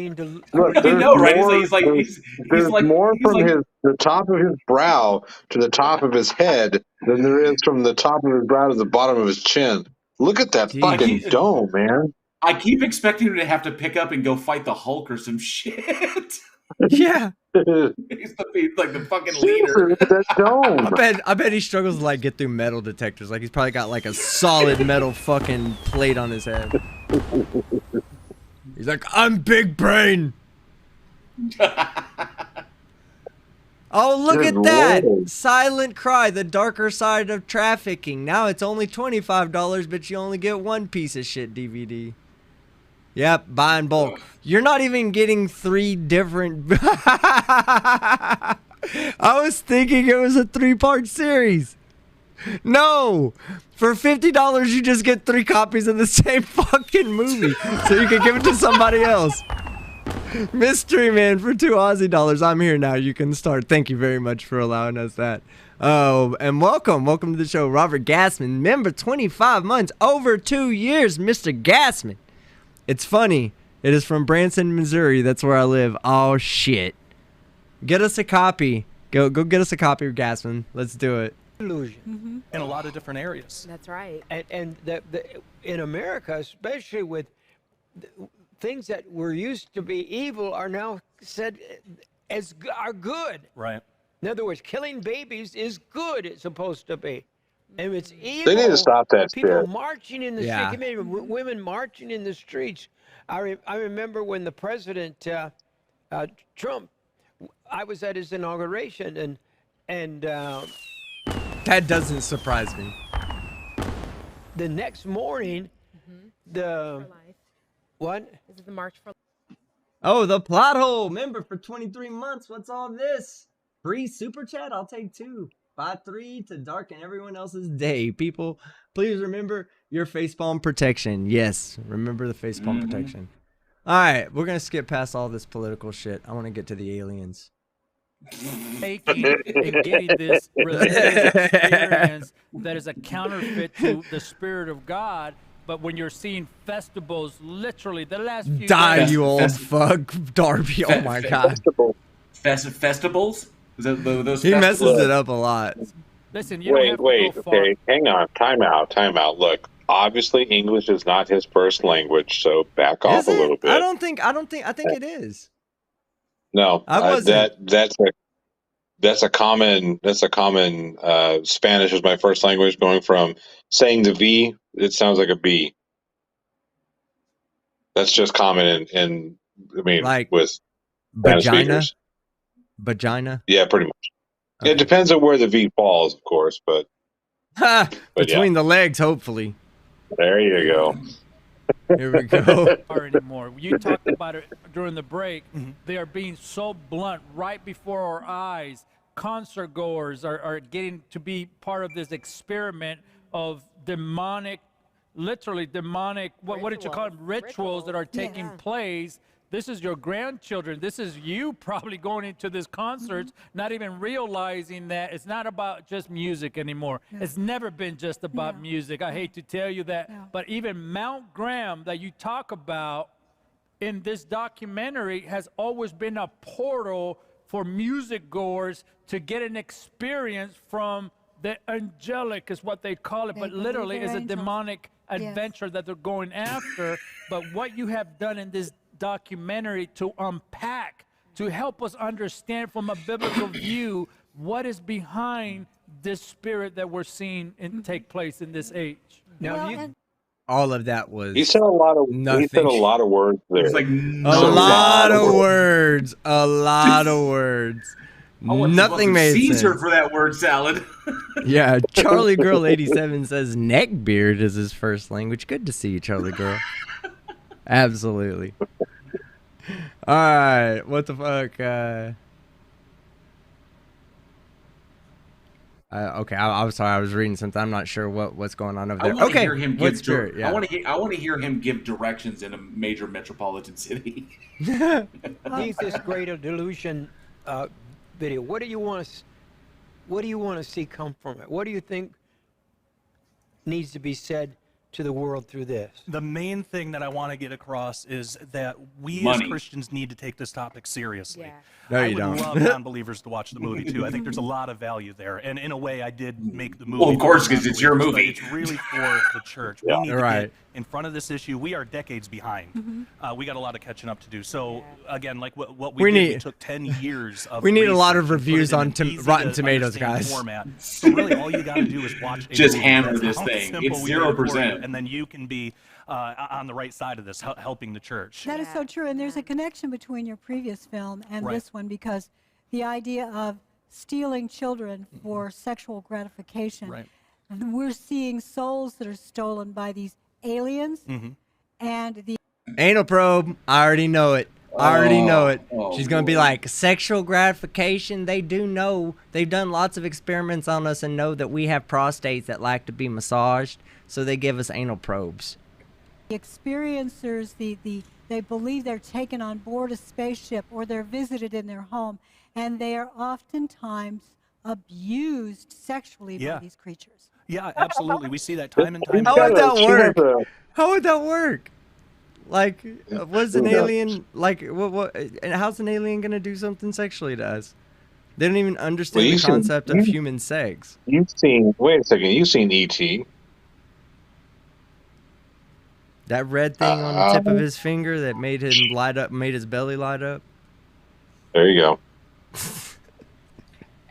Look, I know, right? He's like there's more from his the top of his brow to the top of his head than there is from the top of his brow to the bottom of his chin. Look at that fucking dome, man. I keep expecting him to have to pick up and go fight the Hulk or some shit. Yeah. He's like the fucking leader. That dome. I bet he struggles to like get through metal detectors. Like he's probably got like a solid metal fucking plate on his head. He's like, I'm big brain. Oh, look Good at that. Lord. Silent Cry, the darker side of trafficking. Now it's only $25, but you only get one piece of shit DVD. Yep, buy in bulk. You're not even getting 3 different... I was thinking it was a 3-part series. No! For $50, you just get 3 copies of the same fucking movie. So you can give it to somebody else. Mystery Man for 2 Aussie dollars. I'm here now. You can start. Thank you very much for allowing us that. Oh, and welcome to the show, Robert Gassman. Member 25 months, over 2 years, Mr. Gassman. It's funny. It is from Branson, Missouri. That's where I live. Oh, shit. Get us a copy. Go get us a copy of Gassman. Let's do it. Illusion. In a lot of different areas. That's right. And in America, especially with things that were used to be evil are now said are good. Right. In other words, killing babies is good. It's supposed to be. And it's evil. They need to stop that People shit. marching in the Yeah. streets. Women marching in the streets. I remember when the president Trump. I was at his inauguration, and That doesn't surprise me. the next morning, the For life. what? This is the March for Oh, the plot hole. Member for 23 months. What's all this? Free super chat? I'll take 2. Buy 3 to darken everyone else's day. People, please remember your facepalm protection. Yes, remember the facepalm protection. All right, we're going to skip past all this political shit. I want to get to the aliens. Taking and getting this religious experience that is a counterfeit to the Spirit of God. But when you're seeing festivals, literally the last few Die, days, you old fuck, Darby. Oh my god. Festivals? Is that those He messes festivals? it up a lot. listen, you don't have Wait, to go far. okay, hang on, time out. Look, obviously English is not his first language, so back off Is a little it? bit. I think it is. No, I wasn't. that's a common Spanish is my first language. Going from saying the V, it sounds like a B. That's just common in I mean, Like with Spanish Vagina? speakers. Vagina? Yeah, pretty much. Okay. It depends on where the V falls, of course, but Ha! But Between the legs, hopefully. there you go. Here we go. Anymore. You talked about it during the break. They are being so blunt right before our eyes. Concert goers are getting to be part of this experiment of demonic, literally demonic, what did you call them? Rituals that are taking place. This is your grandchildren. This is you probably going into this concerts, not even realizing that it's not about just music anymore. It's never been just about music. I hate to tell you that, but even Mount Graham that you talk about in this documentary has always been a portal for music goers to get an experience from the angelic is what they call it, but literally is a demonic adventure that they're going after. But what you have done in this documentary to unpack, to help us understand from a biblical view what is behind this spirit that we're seeing take place in this age. Now, All of that was He said a lot of nothing. He said a lot of words there. It's like A lot of words. A lot of words. Nothing made Caesar sense. for that word salad. Yeah, Charlie Girl 87 says neckbeard is his first language. Good to see you, Charlie Girl. Absolutely. All right, what the fuck? Okay, I was sorry. I was reading something. I'm not sure what's going on over I there. want to Okay, hear him what give. spirit? Yeah. I want to hear him give directions in a major metropolitan city. leave this greater delusion video. What do you want to see come from it? What do you think needs to be said to the world through this? The main thing that I want to get across is that we Money. as Christians need to take this topic seriously. Yeah. No, I you would don't. love non-believers to watch the movie too. I think there's a lot of value there, and in a way, I did make the movie. Well, of course, for 'cause it's your non-believers, but movie. It's really for the church. Yeah. We need to Right. get in front of this issue. We are decades behind. We got a lot of catching up to do. So again, like what we did, we took 10 years of. We need a lot of research and put it reviews in on an easy Rotten to Tomatoes, understand guys. Format. So really, all you got to do is watch. A Just movie. hammer That's this how thing. simple It's we made it for you, 0%. and then you can be on the right side of this, helping the church. That is so true, and there's a connection between your previous film and Right. this one, because the idea of stealing children for sexual gratification, Right. we're seeing souls that are stolen by these aliens, and the Anal probe. I already know it. I already know it. Oh, She's gonna be Lord. like, sexual gratification. They do know. They've done lots of experiments on us and know that we have prostates that like to be massaged, so they give us anal probes. experiencers, they believe they're taken on board a spaceship or they're visited in their home, and they are oftentimes abused sexually Yeah. by these creatures. Yeah, absolutely. We see that time and time How again. would that She has work? How would that work? Like, what's an alien like? What? And how's an alien gonna do something sexually to us? They don't even understand Well, the you should- concept of you- human sex. You've seen. Wait a second. You've seen E.T. That red thing on the tip of his finger that made him light up, made his belly light up. There you go.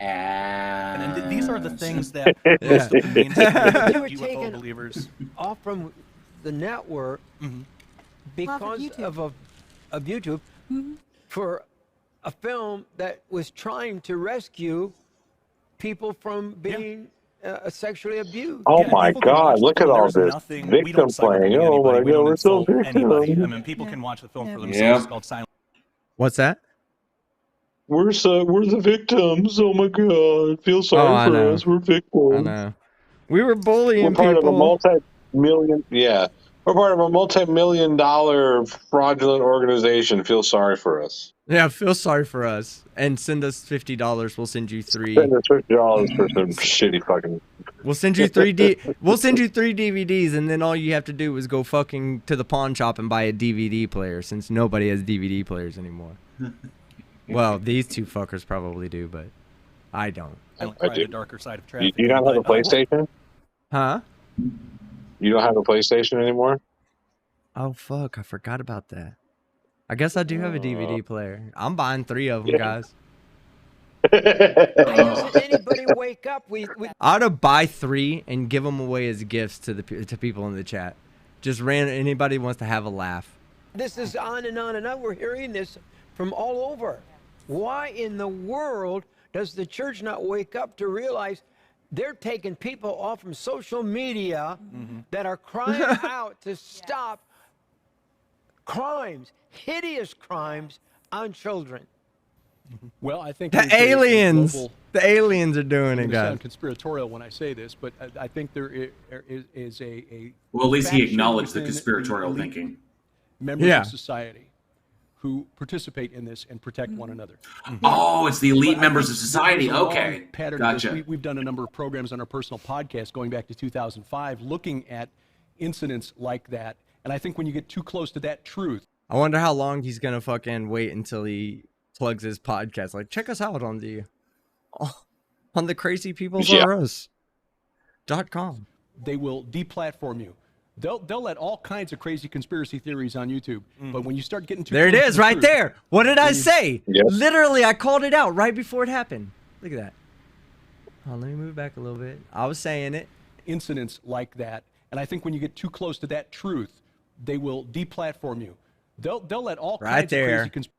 And these are the things that Yeah. most of the mainstream They were UFO taken believers. off from the network because YouTube. of YouTube for a film that was trying to rescue people from being sexually abused. Oh Yeah, my people can God! watch the Look at film. all There's this nothing- we victim don't cyberbully playing. Oh anybody. my We God! don't We're so insult anybody. victim. I mean, people can watch the film for Yeah. themselves. Yeah. It's called Silent. What's that? We're the victims. Oh my God! Feel sorry I for know. us. We're victims. I know. We were bullying We're part people. of a multi-million. Yeah, we're part of a multi-million-dollar fraudulent organization. Feel sorry for us. Yeah, feel sorry for us and send us $50. We'll send you three. Spend us $50 for some shitty fucking. We'll send you We'll send you 3 DVDs, and then all you have to do is go fucking to the pawn shop and buy a DVD player, since nobody has DVD players anymore. Well, these two fuckers probably do, but I don't. I don't I try do. the darker side of You, traffic. you don't have a PlayStation? Huh? You don't have a PlayStation anymore? Oh fuck! I forgot about that. I guess I do have a DVD player. I'm buying 3 of them, Yeah. guys. Why doesn't anybody wake up? We I ought to buy 3 and give them away as gifts to to people in the chat. Just anybody wants to have a laugh. This is on and on and on. We're hearing this from all over. Why in the world does the church not wake up to realize they're taking people off from social media that are crying out to stop crimes, hideous crimes on children? Well, I think The there's a aliens. global- The aliens are doing I'm it, going to guys. sound conspiratorial when I say this, but I think there is a Well, at least he faction acknowledged the within conspiratorial elite thinking. members Yeah. of society who participate in this and protect one another. Oh, it's the elite But I members think of society. there's a long Okay, pattern of this. gotcha. We've done a number of programs on our personal podcast going back to 2005, looking at incidents like that. And I think when you get too close to that truth, I wonder how long he's gonna fucking wait until he plugs his podcast. Like, check us out on the Crazy People's Yeah. R Us.com. they will deplatform you. They'll let all kinds of crazy conspiracy theories on YouTube, but when you start getting too There it close to is, the right truth, there. What did I say? Yep. Literally, I called it out right before it happened. Look at that. Oh, let me move back a little bit. I was saying it. incidents like that, and I think when you get too close to that truth, they will deplatform you. They'll let all Right kinds there. of crazy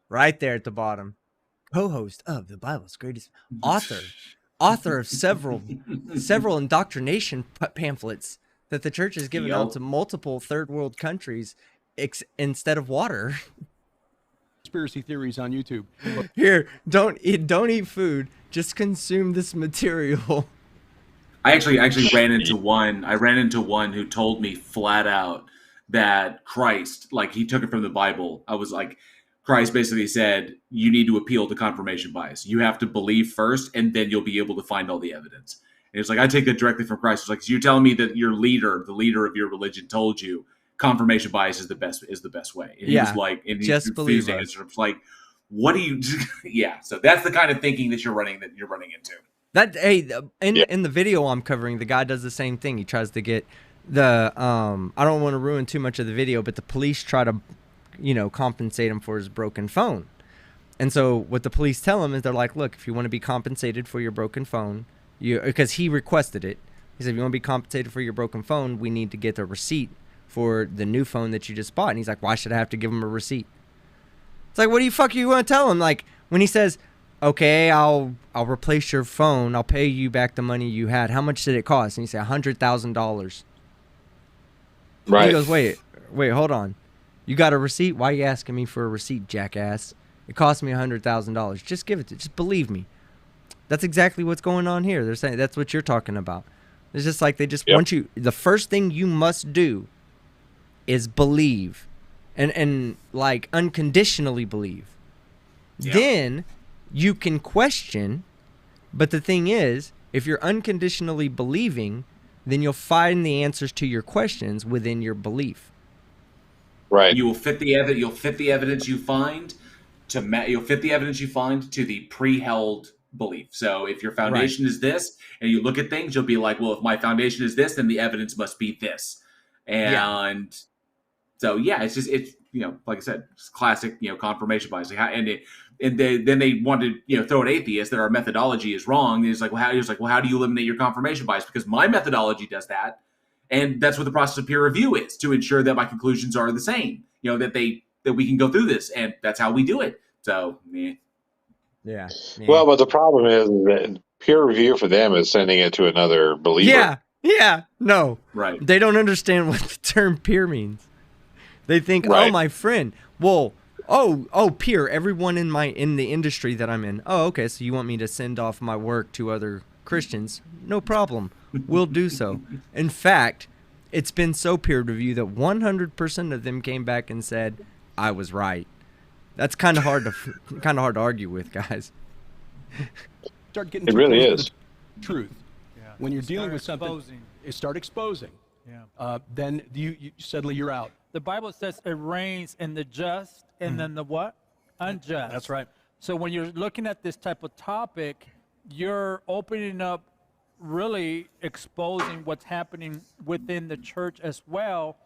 Right there at the bottom. Co-host of the Bible's Greatest author of several indoctrination pamphlets that the church has given out to multiple third world countries instead of water. conspiracy theories on YouTube. But Here, don't eat food. Just consume this material. I actually ran into one. I ran into one who told me flat out that Christ, like he took it from the Bible. I was like, Christ basically said, you need to appeal to confirmation bias. You have to believe first, and then you'll be able to find all the evidence. And it's like, I take that directly from Christ. It's like, so you're telling me that your leader, the leader of your religion, told you confirmation bias is the best way. And he was like, and just he's believe refusing. us. It's like, what do you? Yeah. So that's the kind of thinking that you're running into. That in the video I'm covering, the guy does the same thing. He tries to get the I don't want to ruin too much of the video, but the police try to, compensate him for his broken phone. And so what the police tell him is they're like, look, if you want to be compensated for your broken phone, because he requested it. He said, if you want to be compensated for your broken phone, we need to get a receipt for the new phone that you just bought. And he's like, why should I have to give him a receipt? It's like, what do you want to tell him? Like, when he says, okay, I'll replace your phone, I'll pay you back the money you had. How much did it cost? And you say $100,000. Right. He goes, wait, hold on. You got a receipt? Why are you asking me for a receipt, jackass? It cost me $100,000. Just give it to. Just believe me. That's exactly what's going on here. They're saying that's what you're talking about. It's just like they just want you. The first thing you must do is believe, and like unconditionally believe. Yeah. Then you can question, but the thing is, if you're unconditionally believing, then you'll find the answers to your questions within your belief. Right. You will fit the evidence. You'll fit the evidence you find to the pre-held belief. So if your foundation is this, and you look at things, you'll be like, well, if my foundation is this, then the evidence must be this. And so it's like I said, it's classic confirmation bias. Then they wanted to throw at atheists that our methodology is wrong. And it's like, how do you eliminate your confirmation bias? Because my methodology does that, and that's what the process of peer review is, to ensure that my conclusions are the same. That we can go through this, and that's how we do it. So, Yeah. Well, but the problem is that peer review for them is sending it to another believer. Yeah. No. Right. They don't understand what the term peer means. They think, oh, my friend. Well, peer. Everyone in the industry that I'm in. Oh, okay. So you want me to send off my work to other Christians? No problem. We'll do so. In fact, it's been so peer reviewed that 100% of them came back and said, I was right. That's kind of hard to argue with, guys. Start getting it really is the truth. Yeah. When you're dealing with something, start exposing. Yeah. Then you suddenly you're out. The Bible says it rains in the just and then the what? Unjust. That's right. So when you're looking at this type of topic, you're opening up, really exposing what's happening within the church as well,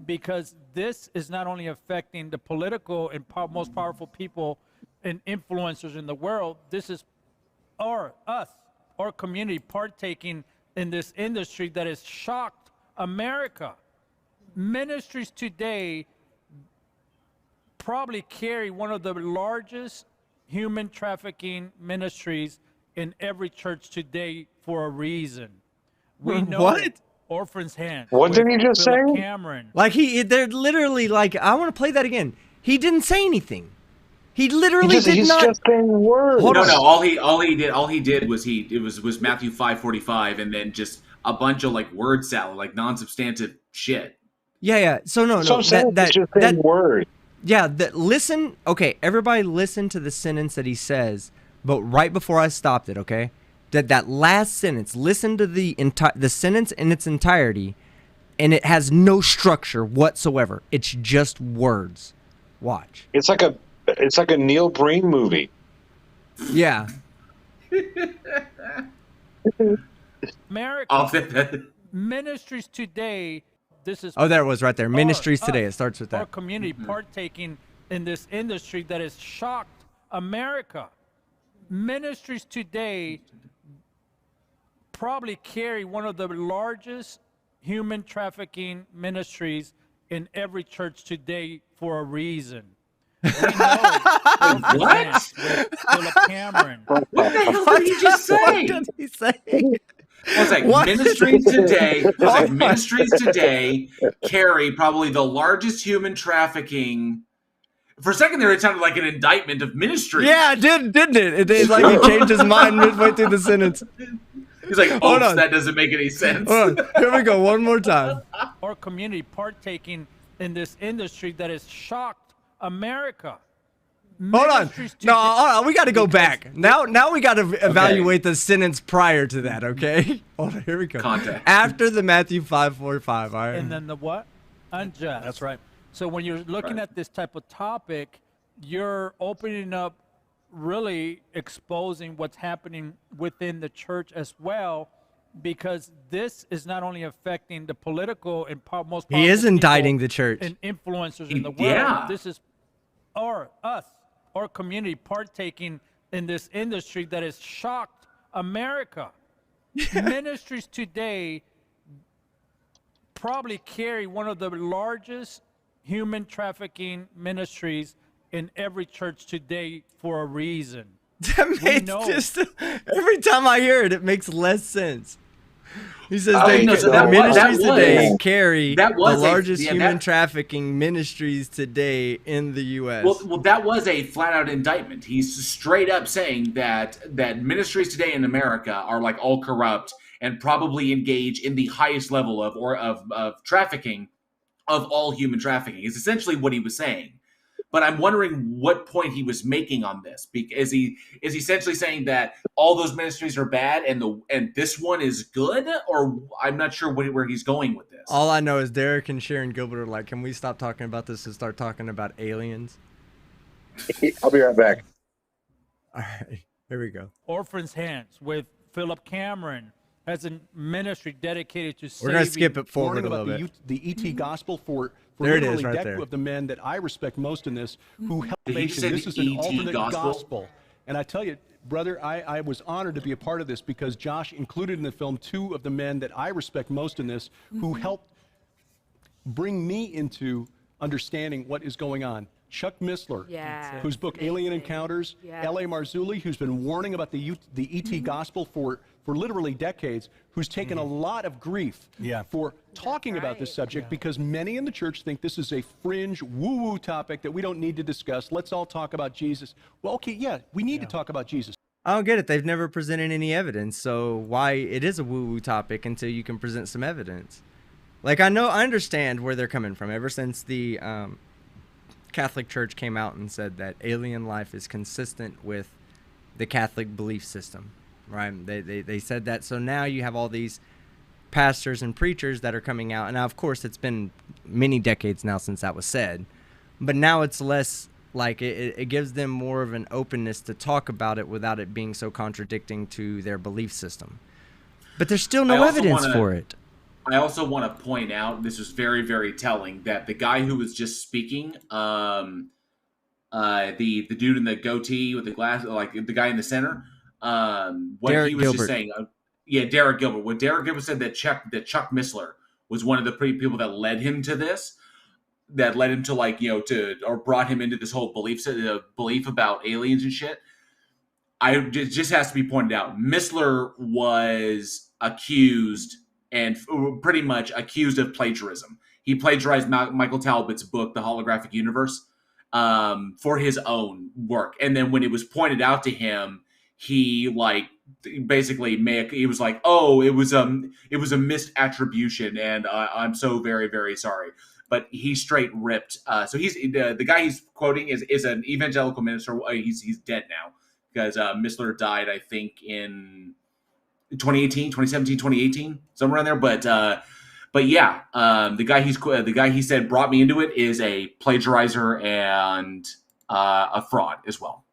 because this is not only affecting the political and most powerful people and influencers in the world. This is our community partaking in this industry that has shocked America. Ministries today probably carry one of the largest human trafficking ministries in every church today for a reason. We know what? Orphan's Hand. What did he just say? Cameron. Like they're literally like, I want to play that again. He didn't say anything. He literally did not. He's just saying words. No. All he did was Matthew 5:45, and then just a bunch of like word salad, like non-substantive shit. Yeah. So no. So I'm saying it's just saying words. Yeah. Listen. Okay. Everybody, listen to the sentence that he says. But right before I stopped it, okay, that last sentence. Listen to the sentence in its entirety, and it has no structure whatsoever. It's just words. Watch. It's like a Neil Breen movie. Yeah. America. Ministries today. This is. Oh, there it was right there. Ministries today. It starts with that. Our community partaking in this industry that has shocked America. Ministries today probably carry one of the largest human trafficking ministries in every church today for a reason. We know What? Philip Cameron. What the hell did he just say? What did he say? I was like, What? ministries today carry probably the largest human trafficking. For a second there, it sounded like an indictment of ministry. Yeah, it did, didn't it? It's like he changed his mind midway through the sentence. He's like, oops, that doesn't make any sense. Hold on. Here we go, one more time. Our community partaking in this industry that has shocked America. Hold on. Ministries No, today- hold on. We got to go back. Now we got to evaluate the sentence prior to that, okay? Hold on. Here we go. Context. After the Matthew 5:45. All right. And then the what? Unjust. That's right. So when you're looking at this type of topic, you're opening up, really exposing what's happening within the church as well, because this is not only affecting the political and most He is powerful indicting people the church. and influencers in the world. Yeah. This is our community partaking in this industry that has shocked America. Ministries today probably carry one of the largest human trafficking ministries in every church today for a reason. That makes know. just every time I hear it, it makes less sense. He says that ministries was- today carry that the was largest yeah, human that- trafficking ministries today in the U.S. Well, that was a flat-out indictment. He's straight up saying that ministries today in America are like all corrupt and probably engage in the highest level of trafficking of all human trafficking. Is essentially what he was saying. But I'm wondering what point he was making on this. Is he essentially saying that all those ministries are bad and this one is good, or I'm not sure where he's going with this. All I know is Derek and Sharon Gilbert are like, can we stop talking about this and start talking about aliens? I'll be right back. All right, here we go. Orphan's Hands with Philip Cameron has a ministry dedicated to saving. We're gonna skip it forward warning a about little bit. the ET gospel for There it is, literally right there. of the men that I respect most in this who help Did he just say salvation. This the is an ET alternate gospel? gospel. And I tell you, brother, I was honored to be a part of this because Josh included in the film two of the men that I respect most in this who helped bring me into understanding what is going on. Chuck Missler, Yeah, whose book amazing. Alien Encounters, Yeah. L.A. Marzulli, who's been warning about the ET gospel for literally decades, who's taken a lot of grief Yeah. for talking about this subject because many in the church think this is a fringe woo-woo topic that we don't need to discuss. Let's all talk about Jesus. Well, okay, yeah, we need to talk about Jesus. I don't get it. They've never presented any evidence, so why it is a woo-woo topic until you can present some evidence? Like, I understand where they're coming from. Ever since the Catholic Church came out and said that alien life is consistent with the Catholic belief system, right? They said that, so now you have all these pastors and preachers that are coming out, and now, of course, it's been many decades now since that was said, but now it's less like it gives them more of an openness to talk about it without it being so contradicting to their belief system. But there's still no evidence for it. I also want to point out, this is very, very telling, that the guy who was just speaking, the dude in the goatee with the glass, like the guy in the center, what Derek he was Gilbert. just saying, Derek Gilbert. What Derek Gilbert said that Chuck Missler was one of the people that led him to this, that led him to or brought him into this whole belief about aliens and shit. It just has to be pointed out. Missler was accused and pretty much accused of plagiarism. He plagiarized Michael Talbot's book, The Holographic Universe, for his own work. And then when it was pointed out to him, he basically he was like, "Oh, it was a misattribution, and I'm so very, very sorry." But he straight ripped. So he's the guy he's quoting is an evangelical minister. He's dead now because Missler died, I think, in 2017, 2018, somewhere around there. But yeah, the guy he said brought me into it is a plagiarizer and a fraud as well.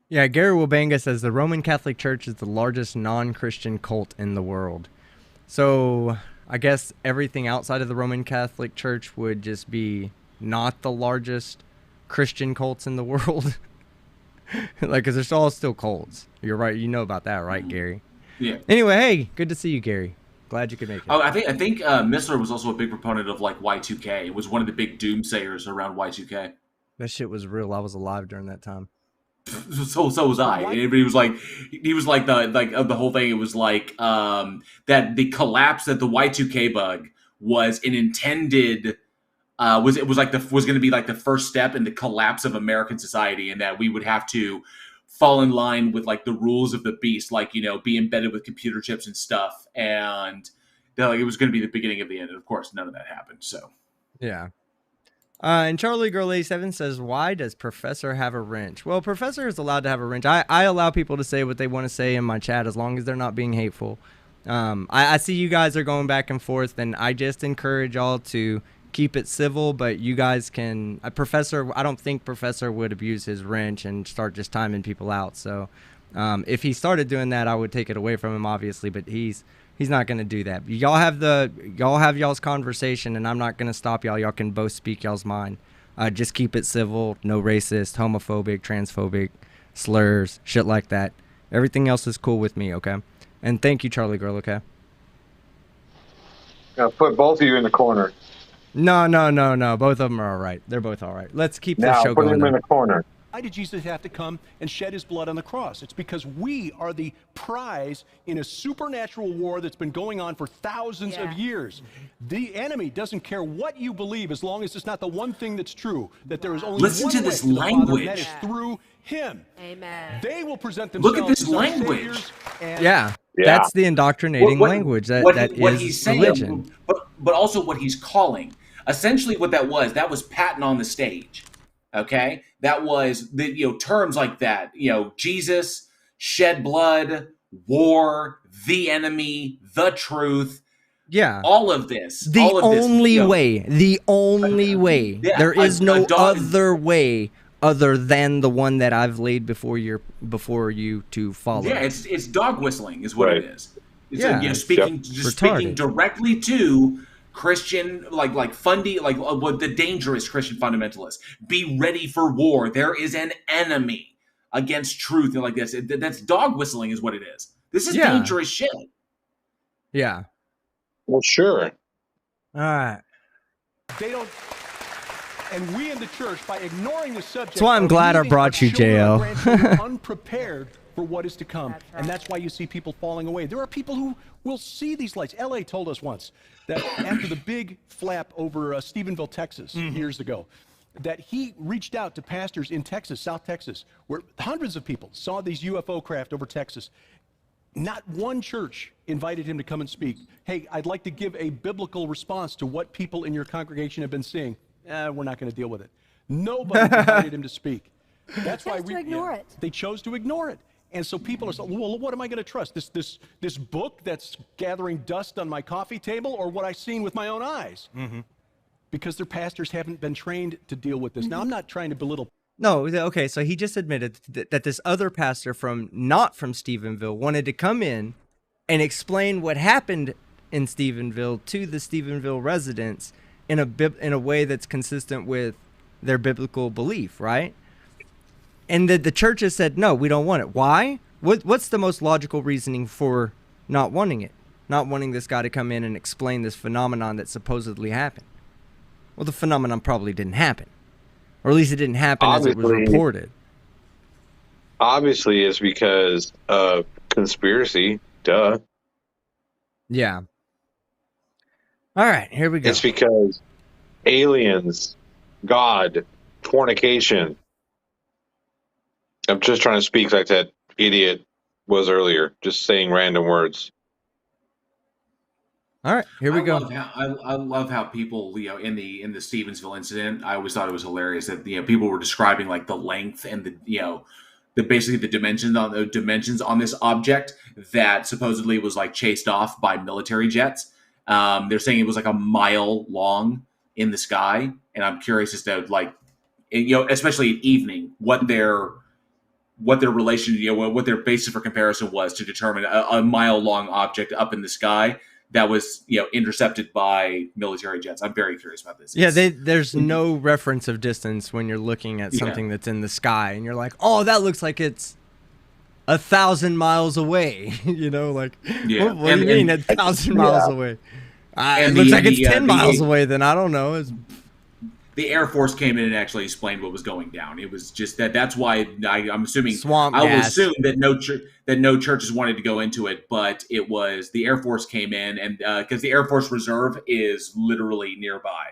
Yeah, Gary Wabanga says the Roman Catholic Church is the largest non-Christian cult in the world. So I guess everything outside of the Roman Catholic Church would just be not the largest Christian cults in the world. Because they're all still cults. You're right. You know about that, right, Gary? Yeah. Anyway, hey, good to see you, Gary. Glad you could make it. Oh, I think Missler was also a big proponent of Y2K. It was one of the big doomsayers around Y2K. That shit was real. I was alive during that time. So was I. And he was like the whole thing. It was like that the collapse that the Y2K bug was an intended was going to be like the first step in the collapse of American society, and that we would have to fall in line with like the rules of the beast, be embedded with computer chips and stuff, and it was going to be the beginning of the end. And of course, none of that happened. So yeah. And Charlie Girl 87 says, why does Professor have a wrench? Well, Professor is allowed to have a wrench. I allow people to say what they want to say in my chat as long as they're not being hateful. I see you guys are going back and forth, and I just encourage y'all to keep it civil, but you guys can... Professor, I don't think Professor would abuse his wrench and start just timing people out. So if he started doing that, I would take it away from him, obviously, but he's not going to do that. Y'all have y'all's conversation, and I'm not going to stop y'all. Y'all can both speak y'all's mind. Just keep it civil, no racist, homophobic, transphobic, slurs, shit like that. Everything else is cool with me, okay? And thank you, Charlie Girl, okay? I'll put both of you in the corner. No. Both of them are all right. They're both all right. Let's keep this show put going. them in the corner. Why did Jesus have to come and shed his blood on the cross? It's because we are the prize in a supernatural war that's been going on for thousands of years. The enemy doesn't care what you believe as long as it's not the one thing that's true, that there is only Listen one to way this to the Father, language. and that is through him. Amen. They will present themselves Look at this as our language. saviors and Yeah, that's the indoctrinating language. That what is he's saying, religion. but also what he's calling. Essentially, what that was Patton on the stage. Okay, that was the terms like that. Jesus, shed blood, war, the enemy, the truth. Yeah, all of this. The only way. Yeah, There is no other way other than the one that I've laid before you to follow. Yeah, it's dog whistling is what it is. It's, speaking directly to Christian, like the dangerous Christian fundamentalists. Be ready for war. There is an enemy against truth, and like this. That's dog whistling, is what it is. This is dangerous shit. Yeah. Well, sure. All right. they don't. And we in the church, by ignoring the subject, that's why I'm glad I brought you, JL. unprepared for what is to come. And that's why you see people falling away. There are people who will see these lights. L.A. told us once that after the big flap over Stephenville, Texas, years ago, that he reached out to pastors in Texas, South Texas, where hundreds of people saw these UFO craft over Texas. Not one church invited him to come and speak. Hey, I'd like to give a biblical response to what people in your congregation have been seeing. We're not going to deal with it. Nobody invited him to speak. That's why we ignore it. They chose to ignore it. And so people are saying, well, what am I going to trust? This book that's gathering dust on my coffee table, or what I've seen with my own eyes? Because their pastors haven't been trained to deal with this. Now, I'm not trying to belittle. No, okay, so he just admitted that this other pastor not from Stephenville wanted to come in and explain what happened in Stephenville to the Stephenville residents in a way that's consistent with their biblical belief, right? And the church has said, no, we don't want it. Why? What's the most logical reasoning for not wanting it? Not wanting this guy to come in and explain this phenomenon that supposedly happened? Well, the phenomenon probably didn't happen. Or at least it didn't happen as it was reported. Obviously, it's because of conspiracy. Duh. Yeah. All right, here we go. It's because aliens, God, fornication. I'm just trying to speak like that idiot was earlier, just saying random words. All right, here we go. I love how people, in the Stevensville incident, I always thought it was hilarious that people were describing like the length and basically the dimensions on this object that supposedly was like chased off by military jets. They're saying it was like a mile long in the sky, and I'm curious as to especially at evening, what their relation, what their basis for comparison was to determine a mile long object up in the sky that was intercepted by military jets. I'm very curious about this. Yeah, there's no reference of distance when you're looking at something that's in the sky, and you're like, oh, that looks like it's 1,000 miles away. What do you mean 1,000 miles away? It looks like it's 10 miles away. Then I don't know. The Air Force came in and actually explained what was going down. It was just that's why I'm assuming swamp I will gas. assume that no churches wanted to go into it, but it was the Air Force came in, and because the Air Force Reserve is literally nearby,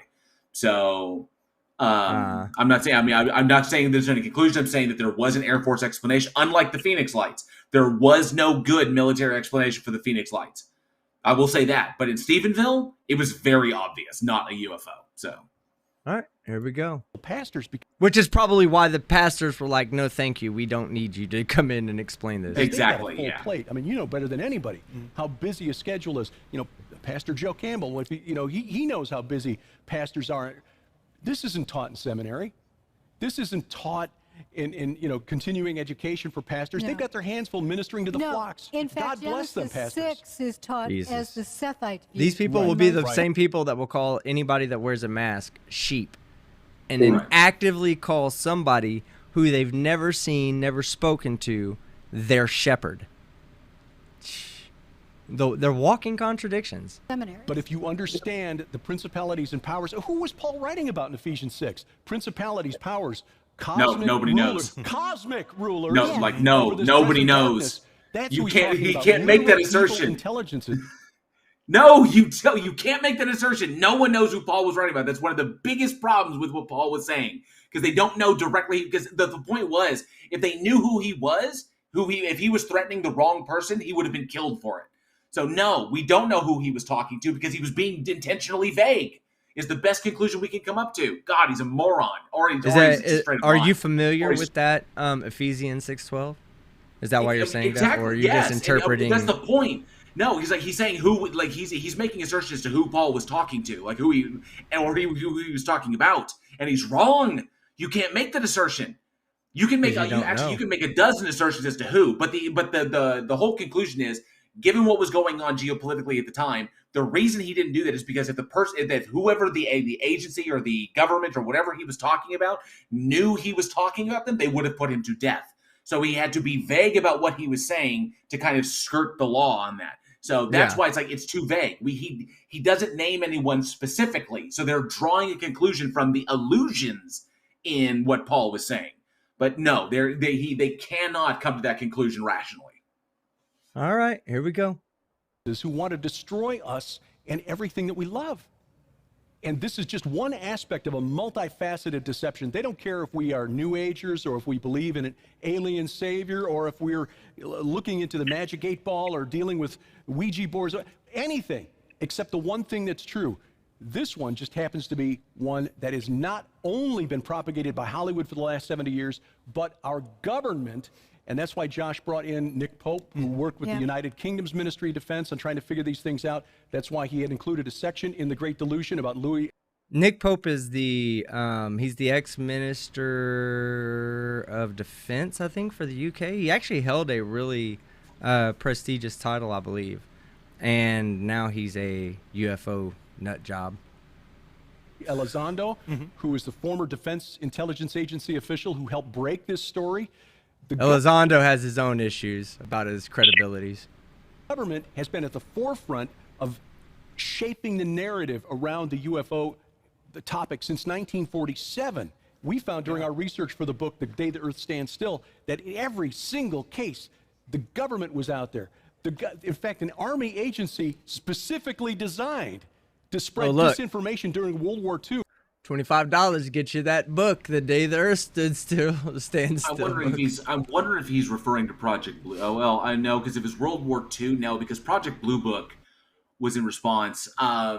so I'm not saying. I'm not saying there's any conclusion. I'm saying that there was an Air Force explanation, unlike the Phoenix Lights. There was no good military explanation for the Phoenix Lights. I will say that, but in Stephenville, it was very obvious, not a UFO. So. All right, Here we go. pastors. Which is probably why the pastors were like, no, thank you. We don't need you to come in and explain this. Exactly. They got a full plate. I mean, you know better than anybody how busy a schedule is. You know, Pastor Joe Campbell, if he knows how busy pastors are. This isn't taught in seminary. This isn't taught in continuing education for pastors. No. They've got their hands full ministering to the flocks. In fact, God bless them, Genesis pastors. 6 is taught Jesus. as the Sethite view. These people will be the same people that will call anybody that wears a mask sheep, and then actively call somebody who they've never seen, never spoken to, their shepherd. They're walking contradictions. Seminary. But if you understand the principalities and powers, who was Paul writing about in Ephesians 6? Principalities, powers, cosmic nobody rulers, knows. Cosmic rulers. No, nobody knows. That's You who he's can't- talking he about. can't make that Literal evil assertion. Intelligences. No, you can't make that assertion. No one knows who Paul was writing about. That's one of the biggest problems with what Paul was saying, because they don't know directly. Because the point was, if they knew who he was, if he was threatening the wrong person, he would have been killed for it. So no, we don't know who he was talking to because he was being intentionally vague. Is the best conclusion we can come up to. God, he's a moron. Are you familiar with that Ephesians 6:12? Is that why you're saying that, or are you just interpreting? That's the point. No, he's saying who, like he's making assertions as to who Paul was talking to, like who he was talking about, and he's wrong. You can't make that assertion. You can make you can make a dozen assertions as to who, but the whole conclusion is, given what was going on geopolitically at the time, the reason he didn't do that is because if whoever the agency or the government or whatever he was talking about knew he was talking about them, they would have put him to death. So he had to be vague about what he was saying to kind of skirt the law on that. So that's why it's too vague. He doesn't name anyone specifically. So they're drawing a conclusion from the allusions in what Paul was saying. But no, they cannot come to that conclusion rationally. All right, here we go. Who want to destroy us and everything that we love. And this is just one aspect of a multifaceted deception. They don't care if we are New Agers or if we believe in an alien savior or if we're looking into the magic 8-ball or dealing with Ouija boards, anything except the one thing that's true. This one just happens to be one that has not only been propagated by Hollywood for the last 70 years, but our government. And that's why Josh brought in Nick Pope, who worked with the United Kingdom's Ministry of Defense on trying to figure these things out. That's why he had included a section in The Great Delusion about Louis. Nick Pope is he's the ex-minister of defense, I think, for the UK. He actually held a really prestigious title, I believe. And now he's a UFO nut job. Elizondo, who is the former Defense Intelligence Agency official who helped break this story. Elizondo has his own issues about his credibilities. Government has been at the forefront of shaping the narrative around the UFO topic since 1947. We found during our research for the book, The Day the Earth Stands Still, that in every single case, the government was out there. In fact, an Army agency specifically designed to spread disinformation during World War II. $25 gets you that book, The Day the Earth Stands Still. I'm wondering if he's referring to Project Blue. Oh well, I know, because if it's World War II, no, because Project Blue Book was in response. I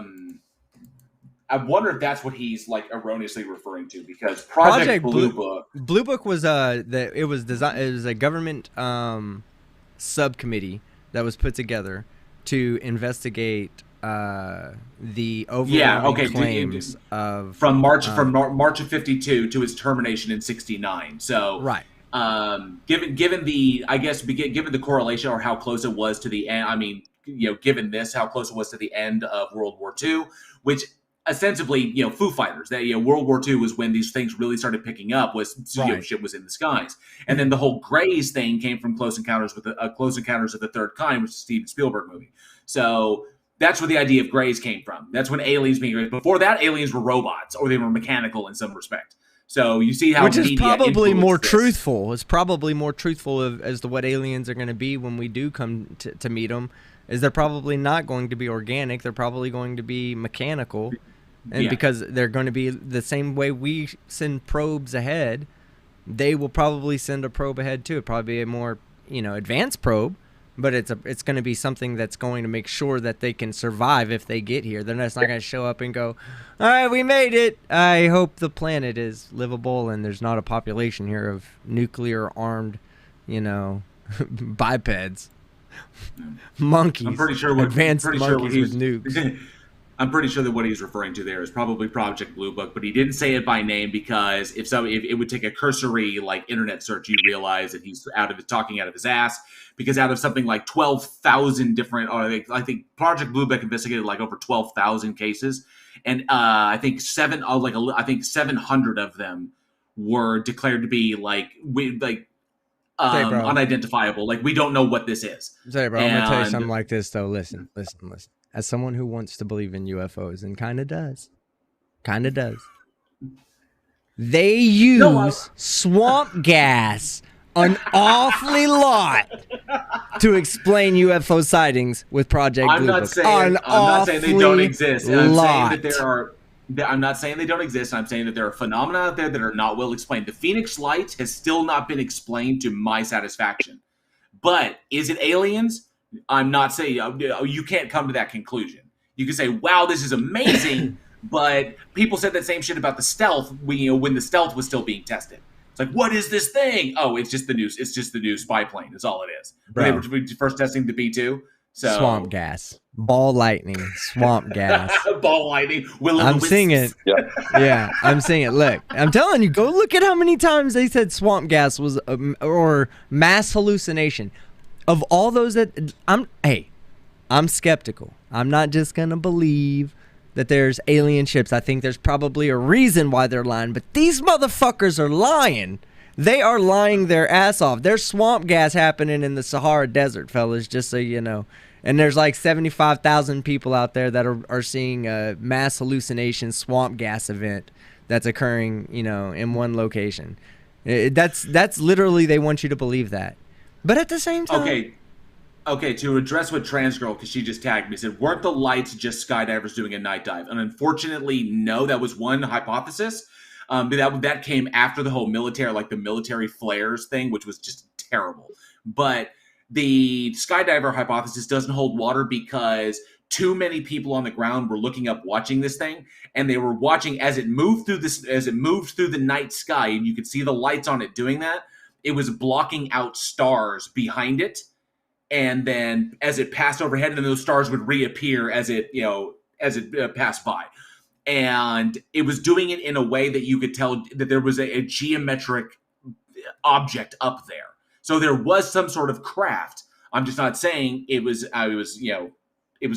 wonder if that's what he's like erroneously referring to, because Project Blue Book. Blue Book was it was a government subcommittee that was put together to investigate the overwhelming claims of from March of 52 to his termination in 69. So given the correlation or how close it was to the end, I mean, given this, how close it was to the end of World War II, which ostensibly, Foo Fighters, that World War II was when these things really started picking up, was shit was in the skies. And then the whole Greys thing came from Close Encounters of the Third Kind, which is a Steven Spielberg movie. So that's where the idea of Greys came from. That's when aliens being. Before that, aliens were robots, or they were mechanical in some respect. So you see how, which is probably more truthful. It's probably more truthful as to what aliens are going to be when we do come to meet them. Is they're probably not going to be organic. They're probably going to be mechanical, and because they're going to be the same way we send probes ahead, they will probably send a probe ahead too. It'd probably be a more advanced probe, but it's going to be something that's going to make sure that they can survive if they get here. They're just not going to show up and go, all right, we made it. I hope the planet is livable and there's not a population here of nuclear armed, bipeds, monkeys. I'm pretty sure advanced monkeys with nukes. I'm pretty sure that what he's referring to there is probably Project Blue Book, but he didn't say it by name because if it would take a cursory internet search, you realize that he's talking out of his ass. Because out of something like 12,000 different, I think Project Blue Book investigated over 12,000 cases, and I think 700 of them were declared to be unidentifiable. We don't know what this is. Say, bro, I'm gonna tell you something like this though. Listen. As someone who wants to believe in UFOs and kind of does, they use swamp gas an awfully lot to explain UFO sightings with Project Blue Book. I'm not saying they don't exist. I'm saying that there are. I'm not saying they don't exist. I'm saying that there are phenomena out there that are not well explained. The Phoenix Lights has still not been explained to my satisfaction. But is it aliens? I'm not saying you can't come to that conclusion. You can say, "Wow, this is amazing," but people said that same shit about the stealth. When the stealth was still being tested, it's like, "What is this thing?" Oh, it's just the new. It's just the new spy plane. That's all it is. They were first testing the B-2. So swamp gas, ball lightning, swamp gas, ball lightning. I'm seeing it. Yeah, I'm seeing it. Look, I'm telling you, go look at how many times they said swamp gas was or mass hallucination. Of all those I'm skeptical. I'm not just going to believe that there's alien ships. I think there's probably a reason why they're lying, but these motherfuckers are lying. They are lying their ass off. There's swamp gas happening in the Sahara Desert, fellas, just so you know. And there's 75,000 people out there that are seeing a mass hallucination swamp gas event that's occurring, in one location. That's literally, they want you to believe that. But at the same time... Okay, to address what Trans Girl, because she just tagged me, said, weren't the lights just skydivers doing a night dive? And unfortunately, no, that was one hypothesis. But that came after the whole military, the military flares thing, which was just terrible. But the skydiver hypothesis doesn't hold water because too many people on the ground were looking up, watching this thing, and they were watching as it moved through the night sky, and you could see the lights on it doing that. It was blocking out stars behind it, and then as it passed overhead, and those stars would reappear as it passed by. And it was doing it in a way that you could tell that there was a geometric object up there. So there was some sort of craft. I'm just not saying it was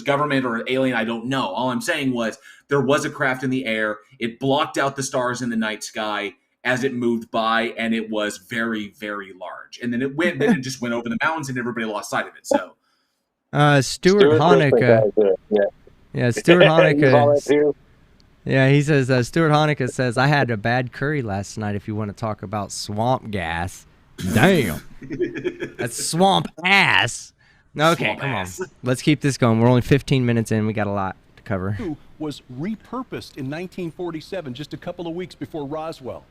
government or alien. I don't know. All I'm saying was there was a craft in the air. It blocked out the stars in the night sky as it moved by, and it was very, very large. And then it just went over the mountains, and everybody lost sight of it. So, Stuart Hanukkah. Yeah, Stuart Hanukkah. Yeah, he says, Stuart Hanukkah says, I had a bad curry last night if you want to talk about swamp gas. Damn. That's swamp ass. Okay, swamp come ass. On. Let's keep this going. We're only 15 minutes in. We got a lot to cover. Was repurposed in 1947, just a couple of weeks before Roswell,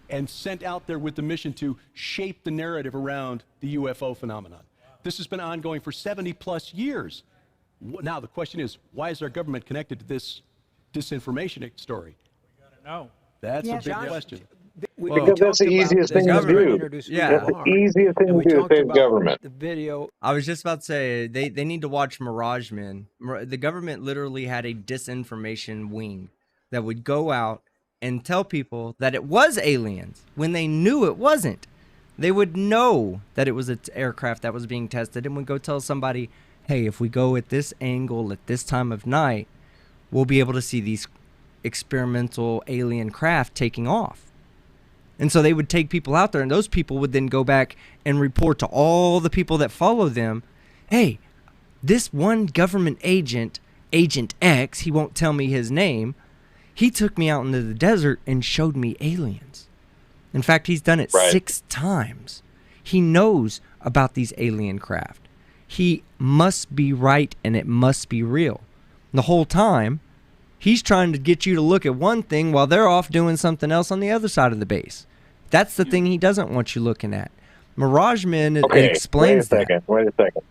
and sent out there with the mission to shape the narrative around the UFO phenomenon. This has been ongoing for 70-plus years. Now, the question is, why is our government connected to this disinformation story? We got to know. That's a big question. Because that's the easiest thing to do. Yeah, that's the easiest thing to do to save government. The video. I was just about to say they need to watch Mirage Men. The government literally had a disinformation wing that would go out and tell people that it was aliens when they knew it wasn't. They would know that it was an aircraft that was being tested and would go tell somebody, hey, if we go at this angle at this time of night, we'll be able to see these experimental alien craft taking off. And so they would take people out there, and those people would then go back and report to all the people that follow them, hey, this one government agent, Agent X, he won't tell me his name, he took me out into the desert and showed me aliens. In fact, he's done it 6 times. He knows about these alien craft. He must be right, and it must be real. The whole time, he's trying to get you to look at one thing while they're off doing something else on the other side of the base. That's the thing he doesn't want you looking at. Mirage Men, it Okay, explains that. Wait a second.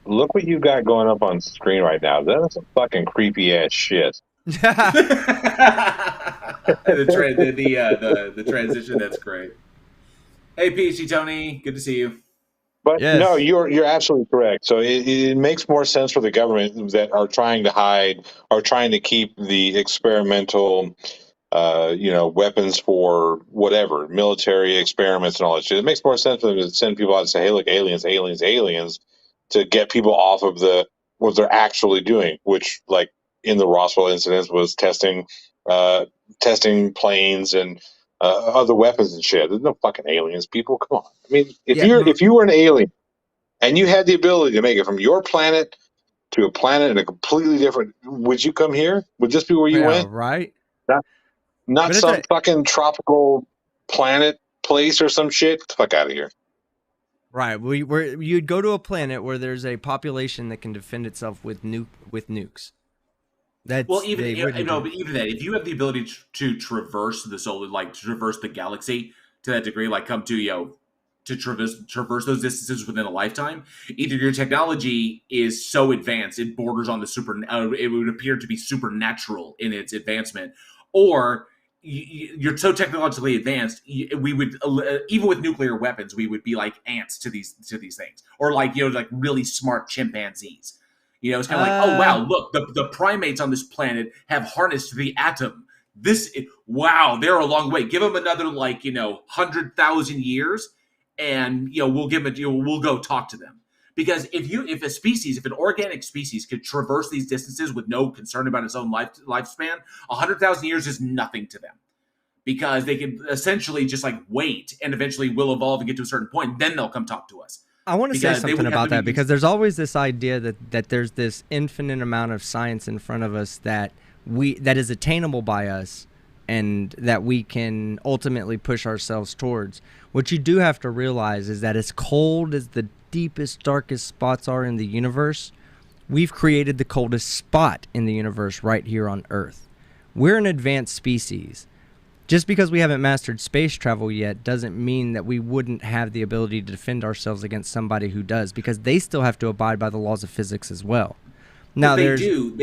Look what you got going up on screen right now. That is some fucking creepy ass shit. The transition, that's great. Hey, Peachy Tony, good to see you. But Yes. no, you're absolutely correct. So it makes more sense for the government that are trying to hide or trying to keep the experimental, weapons for whatever military experiments and all that shit. It makes more sense for them to send people out and say, "Hey, look, aliens, aliens, aliens," to get people off of what they're actually doing, which, like in the Roswell incidents, was testing planes and other weapons and shit. There's no fucking aliens, people. Come on. I mean, if Yeah, if you were an alien and you had the ability to make it from your planet to a planet in a completely different, would you come here? Would this be where you yeah, went? right. Not But it's some fucking tropical planet place or some shit. Get the fuck out of here. right. You'd go to a planet where there's a population that can defend itself with nukes. That's Well, even they wouldn't but do. even that, if you have the ability to traverse the solar, like traverse the galaxy to that degree, like come to to traverse those distances within a lifetime, either your technology is so advanced it borders on the it would appear to be supernatural in its advancement, or you're so technologically advanced, we would even with nuclear weapons, we would be like ants to these things, or like like really smart chimpanzees. It's kind of like, oh wow, look, the primates on this planet have harnessed the atom. Wow, they're a long way. Give them another 100,000 years, and we'll give it. We'll go talk to them. Because if an organic species could traverse these distances with no concern about its own lifespan, 100,000 years is nothing to them. Because they can essentially just wait, and eventually will evolve and get to a certain point, and then they'll come talk to us. I want to say something about that because there's always this idea that there's this infinite amount of science in front of us that is attainable by us and that we can ultimately push ourselves towards. What you do have to realize is that as cold as the deepest, darkest spots are in the universe, we've created the coldest spot in the universe right here on Earth. We're an advanced species. Just because we haven't mastered space travel yet doesn't mean that we wouldn't have the ability to defend ourselves against somebody who does, because they still have to abide by the laws of physics as well. Now they do,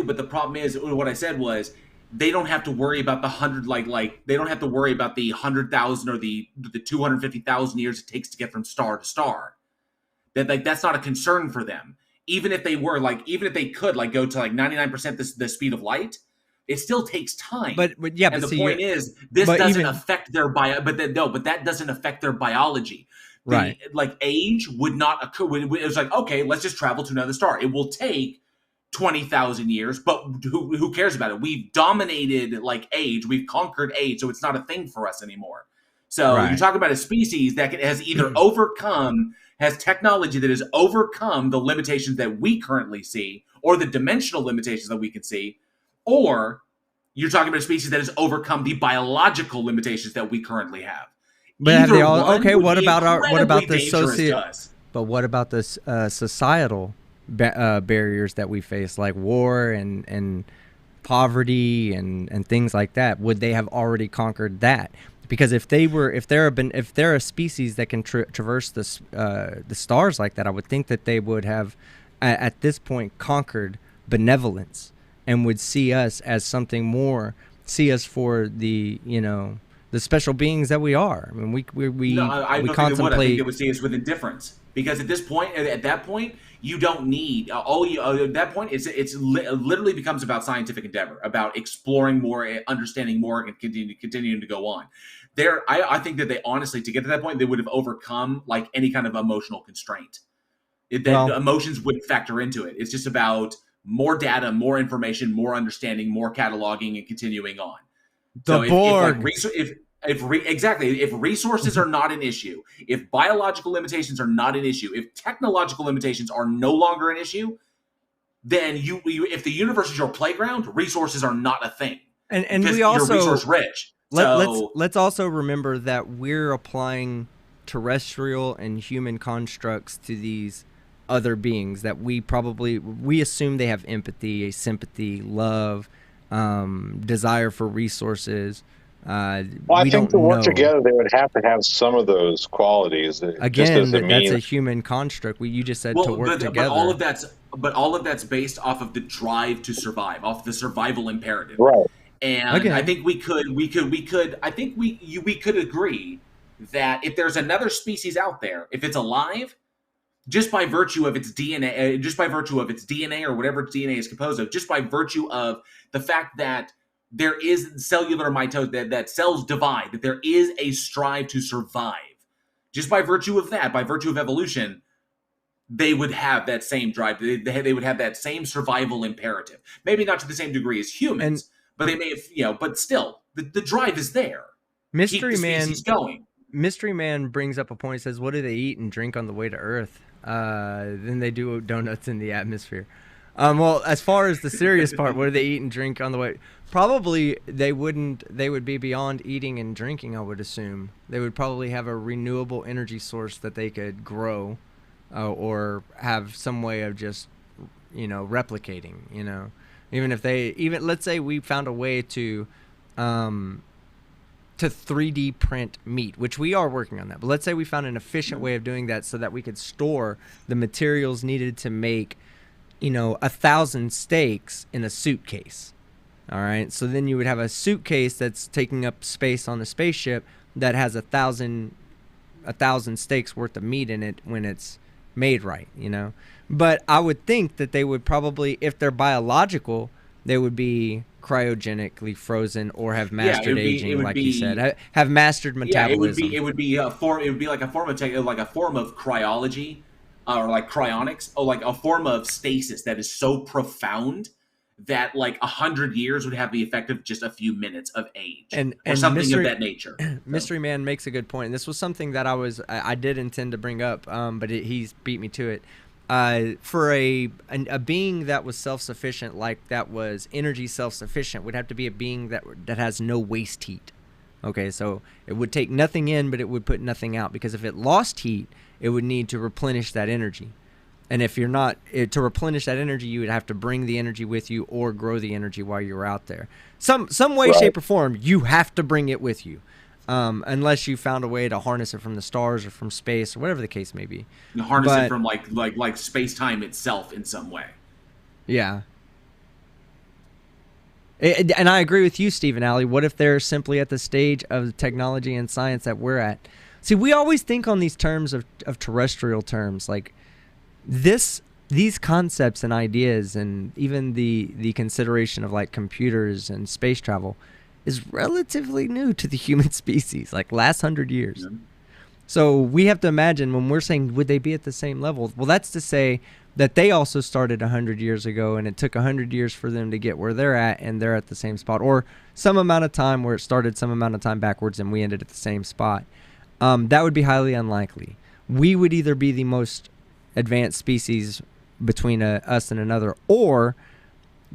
but the problem is, what I said was, they don't have to worry about the they don't have to worry about the 100,000 or the 250,000 years it takes to get from star to star. That's not a concern for them. Even if they were even if they could go to 99% the speed of light, it still takes time. But the point is, this doesn't affect their but that doesn't affect their biology. Right. Age would not occur. It was okay, let's just travel to another star. It will take 20,000 years, but who cares about it? We've dominated age. We've conquered age, so it's not a thing for us anymore. So You're talking about a species that has either has technology that has overcome the limitations that we currently see, or the dimensional limitations that we can see, or you're talking about a species that has overcome the biological limitations that we currently have. But have they all, okay, what about the societal barriers that we face, like war and poverty and things like that? Would they have already conquered that? Because if they're a species that can traverse the stars like that, I would think that they would have at this point conquered benevolence and would see us as something more, see us for the the special beings that we are. I mean, we contemplate. I think they would see us with indifference, because at that point, you don't need at that point, it literally becomes about scientific endeavor, about exploring more, understanding more, and continuing to go on. I think that they honestly, to get to that point, they would have overcome any kind of emotional constraint. Emotions wouldn't factor into it. It's just about more data, more information, more understanding, more cataloging, and continuing on. If resources are not an issue, if biological limitations are not an issue, if technological limitations are no longer an issue, then if the universe is your playground, resources are not a thing. And we also, you're resource rich. Let's also remember that we're applying terrestrial and human constructs to these other beings that we assume they have empathy, sympathy, love, desire for resources. Well, We I think don't to work know. together, they would have to have some of those qualities. Just Again, as a that's mean. a human construct. You just said to Well, work but all together. of that's based off of the drive to survive, off the survival imperative. Right. And I think we could agree that if there's another species out there, if it's alive, just by virtue of its DNA or whatever its DNA is composed of, just by virtue of the fact that there is cellular mitosis, that cells divide, that there is a strive to survive, just by virtue of that, by virtue of evolution, they would have that same drive. They would have that same survival imperative. Maybe not to the same degree as humans, but they may have, but still, the drive is there. Keep the species going. Mystery Man brings up a point. He says, what do they eat and drink on the way to Earth? Then they do donuts in the atmosphere. Well, as far as the serious part, what do they eat and drink on the way? Probably they would be beyond eating and drinking, I would assume. They would probably have a renewable energy source that they could grow or have some way of just, replicating, Even if let's say we found a way to 3D print meat, which we are working on that. But let's say we found an efficient way of doing that so that we could store the materials needed to make, 1,000 steaks in a suitcase. All right. So then you would have a suitcase that's taking up space on a spaceship that has 1,000 steaks worth of meat in it when it's made right, But I would think that they would probably, if they're biological, they would be cryogenically frozen or have mastered aging, you said, have mastered metabolism. Yeah, it would be like a form of cryology, or like cryonics, or like a form of stasis that is so profound that like 100 years would have the effect of just a few minutes of age, or something of that nature. Mystery Man makes a good point, and this was something that I did intend to bring up, but he's beat me to it. For a being that was self-sufficient, like that was energy self-sufficient, would have to be a being that has no waste heat. Okay, so it would take nothing in, but it would put nothing out, because if it lost heat, it would need to replenish that energy. And if you're not to replenish that energy, you would have to bring the energy with you or grow the energy while you're out there. Some way, right. shape, or form, you have to bring it with you. Unless you found a way to harness it from the stars or from space or whatever the case may be. Harness it from like space-time itself in some way. Yeah. And I agree with you, Stephen Alley. What if they're simply at the stage of technology and science that we're at? See, we always think on these terms of terrestrial terms, like these concepts and ideas, and even the consideration of like computers and space travel is relatively new to the human species, like last 100 years. Yeah. So we have to imagine, when we're saying, would they be at the same level? Well, that's to say that they also started 100 years ago, and it took 100 years for them to get where they're at, and they're at the same spot, or some amount of time where it started, some amount of time backwards, and we ended at the same spot. That would be highly unlikely. We would either be the most advanced species between us and another, or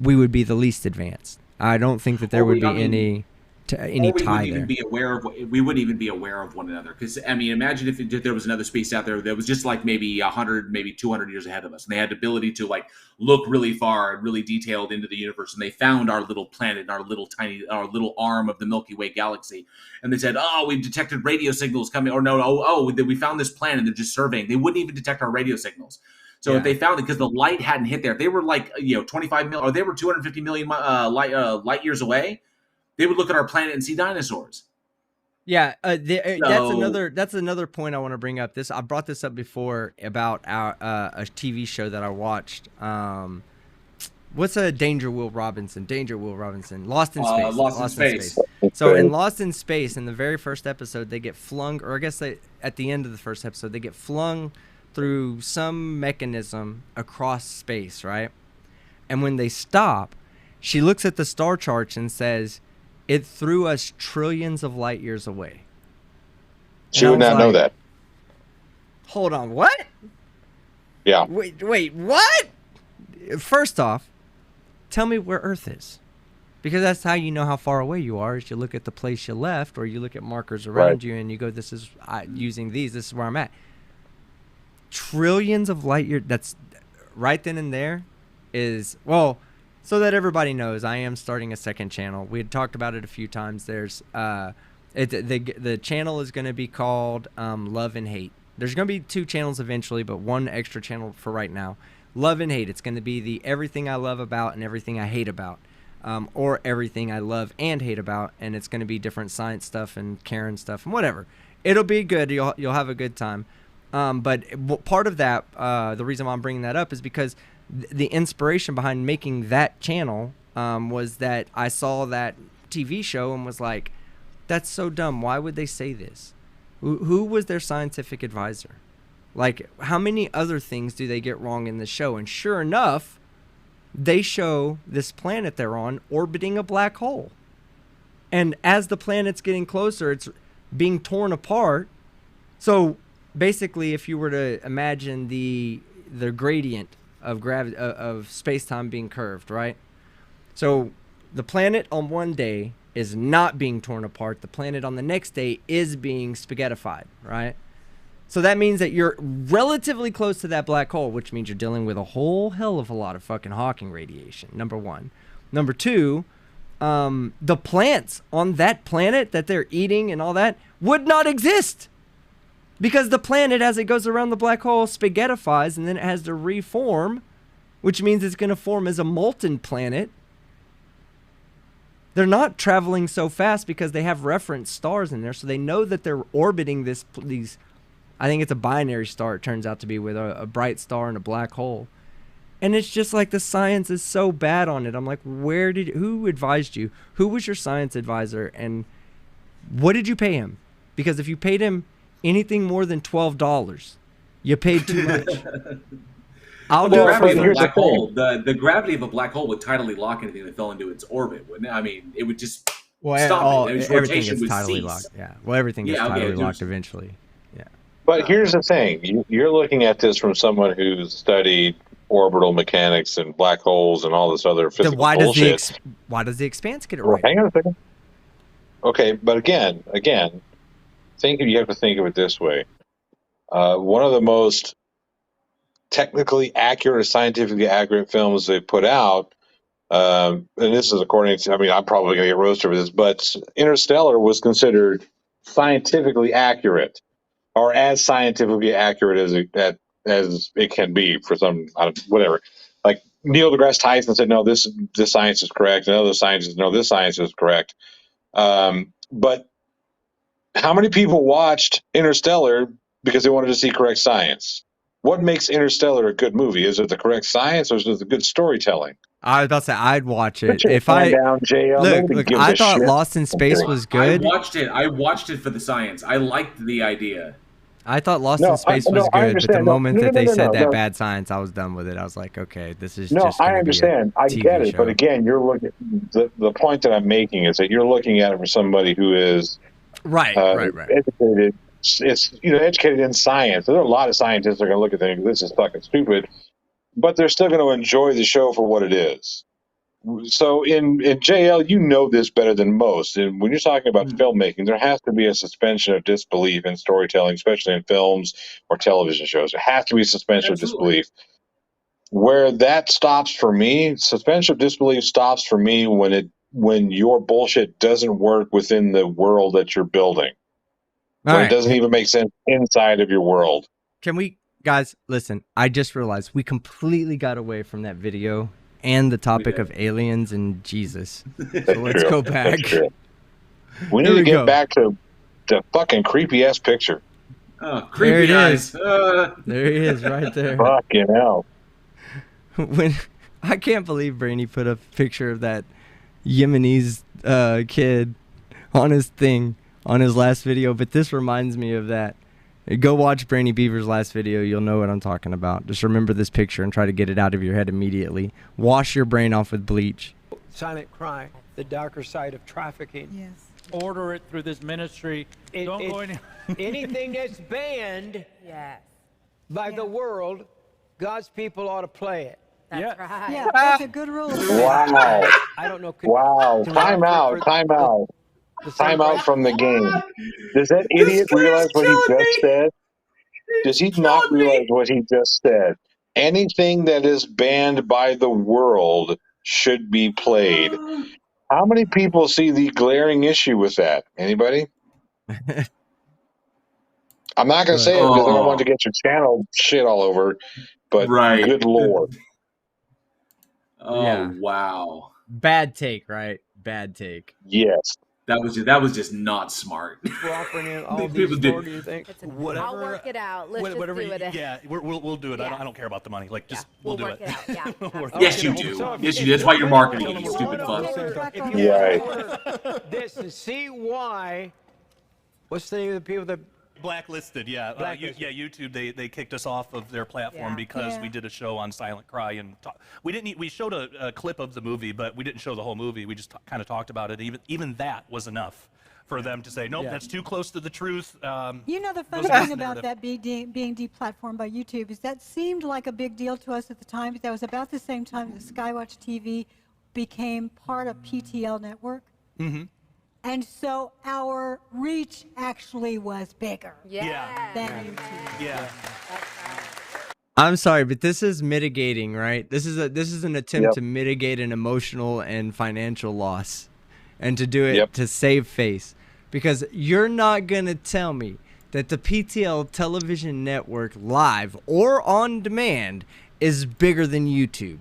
we would be the least advanced. I don't think that there would be any tie there. We wouldn't even be aware of one another, because imagine if there was another species out there that was just like maybe 100, maybe 200 years ahead of us, and they had the ability to like look really far and really detailed into the universe, and they found our little planet, our little arm of the Milky Way galaxy, and they said, "Oh, we've detected radio signals coming," or we found this planet, and they're just surveying. They wouldn't even detect our radio signals. So if they found it, because the light hadn't hit there, they were like 25 million, or they were 250 million light years away. They would look at our planet and see dinosaurs. Yeah, that's another point I want to bring up. I brought this up before about a TV show that I watched. What's Danger Will Robinson? Lost in Space. Lost in Space. So in Lost in Space, in the very first episode, they get flung, or I guess at the end of the first episode, they get flung through some mechanism across space, right? And when they stop, she looks at the star charts and says, "It threw us trillions of light years away." She would not know that. Hold on, what? Yeah. Wait, what? First off, tell me where Earth is. Because that's how you know how far away you are, is you look at the place you left, or you look at markers around you and you go, this is where I'm at. Trillions of light years, that's right then and there is, well, so that everybody knows, I am starting a second channel. We had talked about it a few times. There's the channel is going to be called Love and Hate. There's going to be 2 channels eventually, but 1 extra channel for right now. Love and Hate. It's going to be the everything I love about and everything I hate about, or everything I love and hate about, and it's going to be different science stuff and Karen stuff and whatever. It'll be good. You'll have a good time. But part of that, the reason why I'm bringing that up is because the inspiration behind making that channel was that I saw that TV show and was like, that's so dumb. Why would they say this? Who was their scientific advisor? Like, how many other things do they get wrong in the show? And sure enough, they show this planet they're on orbiting a black hole. And as the planet's getting closer, it's being torn apart. So basically, if you were to imagine the gradient of gravity of space-time being curved, right? So the planet on one day is not being torn apart. The planet on the next day is being spaghettified, right? So that means that you're relatively close to that black hole, which means you're dealing with a whole hell of a lot of fucking Hawking radiation, number 1. Number 2, the plants on that planet that they're eating and all that would not exist. Because the planet, as it goes around the black hole, spaghettifies, and then it has to reform, which means it's going to form as a molten planet. They're not traveling so fast because they have reference stars in there, so they know that they're orbiting these. I think it's a binary star, it turns out to be, with a bright star and a black hole. And it's just like the science is so bad on it. I'm like, who advised you? Who was your science advisor? And what did you pay him? Because if you paid him anything more than $12, you paid too much. I'll do it for Gravity of a you. black hole. The gravity of a black hole would tidally lock anything that fell into its orbit, wouldn't it? I mean, it would just stop it. Its Everything rotation gets would tidally cease. locked. Yeah. Well, everything gets tidally locked eventually. Yeah. But here's the thing: you're looking at this from someone who's studied orbital mechanics and black holes and all this other physical Then why bullshit. why does the Expanse get it Well, right? hang on a second. Okay, but again, you have to think of it this way. One of the most technically accurate, scientifically accurate films they put out, and this is according to, I mean, I'm probably going to get roasted for this, but Interstellar was considered scientifically accurate, or as scientifically accurate as it can be for some, whatever. Like Neil deGrasse Tyson said, no, this science is correct, and other scientists, no, this science is correct. But how many people watched Interstellar because they wanted to see correct science? What makes Interstellar a good movie? Is it the correct science, or is it the good storytelling? I was about to say I'd watch it Put your hand down, JL. Nobody look. gives I a thought shit. Lost in Space was good. I watched it for the science. I liked the idea. I thought Lost in Space was I good, but the understand. moment that they said that no. bad science, I was done with it. I was like, okay, this is No, just. I understand. I get it, but again, you're looking. The point that I'm making is that you're looking at it from somebody who is right. educated. It's educated in science. There are a lot of scientists that are going to look at things. This is fucking stupid, but they're still going to enjoy the show for what it is. So in JL, you know this better than most. And when you're talking about filmmaking, there has to be a suspension of disbelief in storytelling, especially in films or television shows. There has to be a suspension of disbelief. Where that stops for me, suspension of disbelief stops for me when your bullshit doesn't work within the world that you're building. When it doesn't even make sense inside of your world. Can we, guys, listen, I just realized we completely got away from that video and the topic of aliens and Jesus. So let's go back. We need to get back to the fucking creepy ass picture. Oh, creepy eyes. There he is, right there. Fucking hell. I can't believe Brainy put a picture of that Yemenis kid on his thing on his last video, but this reminds me of that. Go watch Brainy Beaver's last video. You'll know what I'm talking about. Just remember this picture and try to get it out of your head immediately. Wash your brain off with bleach. Silent crime, the darker side of trafficking. Yes. Order it through this ministry. Don't go any. Anything that's banned by the world, God's people ought to play it. That's right. Yeah, that's a good rule. Wow. I don't know. Wow. Time out. Time out from the game. Does that idiot realize what he just said? Does he not realize what he just said? Anything that is banned by the world should be played. How many people see the glaring issue with that? Anybody? I'm not going to say it because I don't want to get your channel shit all over, but Right. good Lord. Oh, Yeah. wow. Bad take, right? Bad take. Yes. That was just not smart. We're offering in all These these people did- for, do you think? Whatever. I'll work it out. Let's whatever. just do it. Yeah, we'll do it. Yeah. I don't care about the money. Like, just We'll do work it. it out. Yeah. We'll work it Yes, out. you do. So Yes, you do. That's why you're marketing it, you If stupid you fuck. wanna If order- you Right. order this and see why, what's the name of the people that Blacklisted, yeah. Blacklisted. YouTube, they kicked us off of their platform Yeah. because Yeah. we did a show on Silent Cry and we showed a clip of the movie, but we didn't show the whole movie. We just kind of talked about it. Even that was enough for them to say, nope, Yeah. that's too close to the truth. You know, the funny Goes against thing the about narrative. that being deplatformed by YouTube is that seemed like a big deal to us at the time, but that was about the same time that Skywatch TV became part of PTL Network. Mm-hmm. And so our reach actually was bigger Yeah. than YouTube. Yeah. I'm sorry, but this is mitigating, right? This is an attempt Yep. to mitigate an emotional and financial loss, and to do it Yep. to save face, because you're not gonna tell me that the PTL television network live or on demand is bigger than YouTube.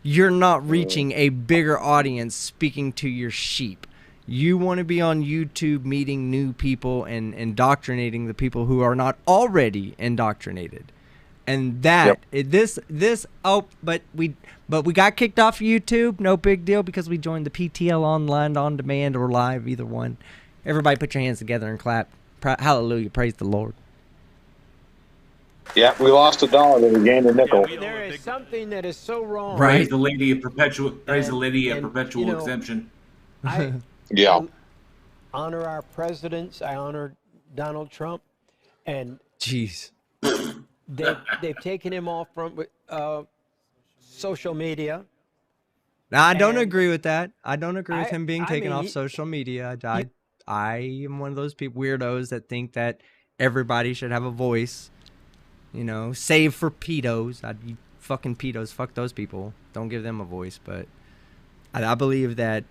You're not reaching a bigger audience speaking to your sheep. You want to be on YouTube meeting new people and indoctrinating the people who are not already indoctrinated. And that but we got kicked off YouTube. No big deal because we joined the PTL online on demand or live, either one. Everybody put your hands together and clap. Hallelujah. Praise the Lord. Yeah, we lost $1, but we gained a nickel. we- there is something that is so wrong. Right. Praise the lady of perpetual And, you know, exemption. I Yeah. honor our presidents. I honor Donald Trump, and Jeez. they've taken him off from social media. Now, I don't And agree with that. I don't agree with I- him being I taken mean, off he- social media. I am one of those weirdos that think that everybody should have a voice. You know, save for pedos. You fucking pedos. Fuck those people. Don't give them a voice. But I believe that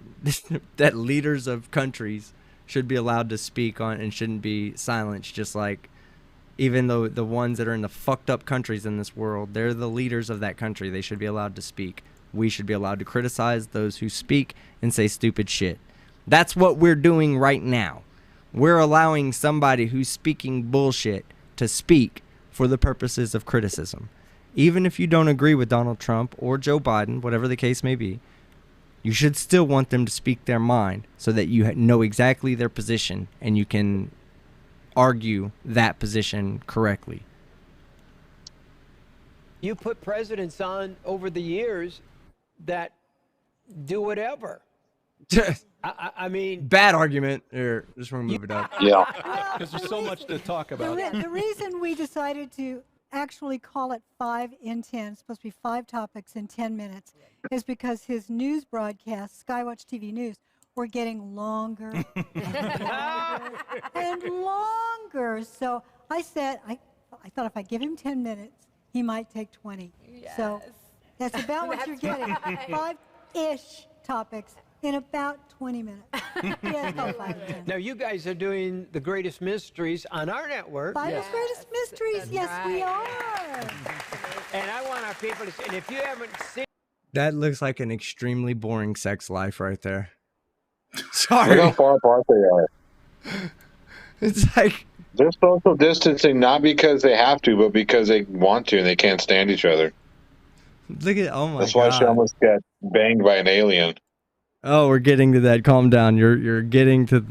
that leaders of countries should be allowed to speak on and shouldn't be silenced. Just like even though the ones that are in the fucked up countries in this world, they're the leaders of that country. They should be allowed to speak. We should be allowed to criticize those who speak and say stupid shit. That's what we're doing right now. We're allowing somebody who's speaking bullshit to speak for the purposes of criticism. Even if you don't agree with Donald Trump or Joe Biden, whatever the case may be, you should still want them to speak their mind so that you know exactly their position and you can argue that position correctly. You put presidents on over the years that do whatever. I mean, Bad argument. Here, just want to move it up. Yeah. Because there's so much to talk about. The reason we decided to actually call it 5 in 10, it's supposed to be 5 topics in 10 minutes, is because his news broadcasts, Skywatch TV News, were getting longer and longer. So I said, I thought if I give him 10 minutes, he might take 20. So that's about what you're getting. 5-ish topics in about 20 minutes. Yeah, about 5 to 10. now you guys are doing the greatest mysteries on our network, Bible's Greatest Mysteries, yes, we are. and I want our people to see. And if you haven't seen, That looks like an extremely boring sex life right there. Look how Sorry. far apart they are. It's like, They're social distancing not because they have to, but because they want to and they can't stand each other. look at, oh my That's why she God. almost got banged by an alien. Oh, we're getting to that. Calm down. You're getting to.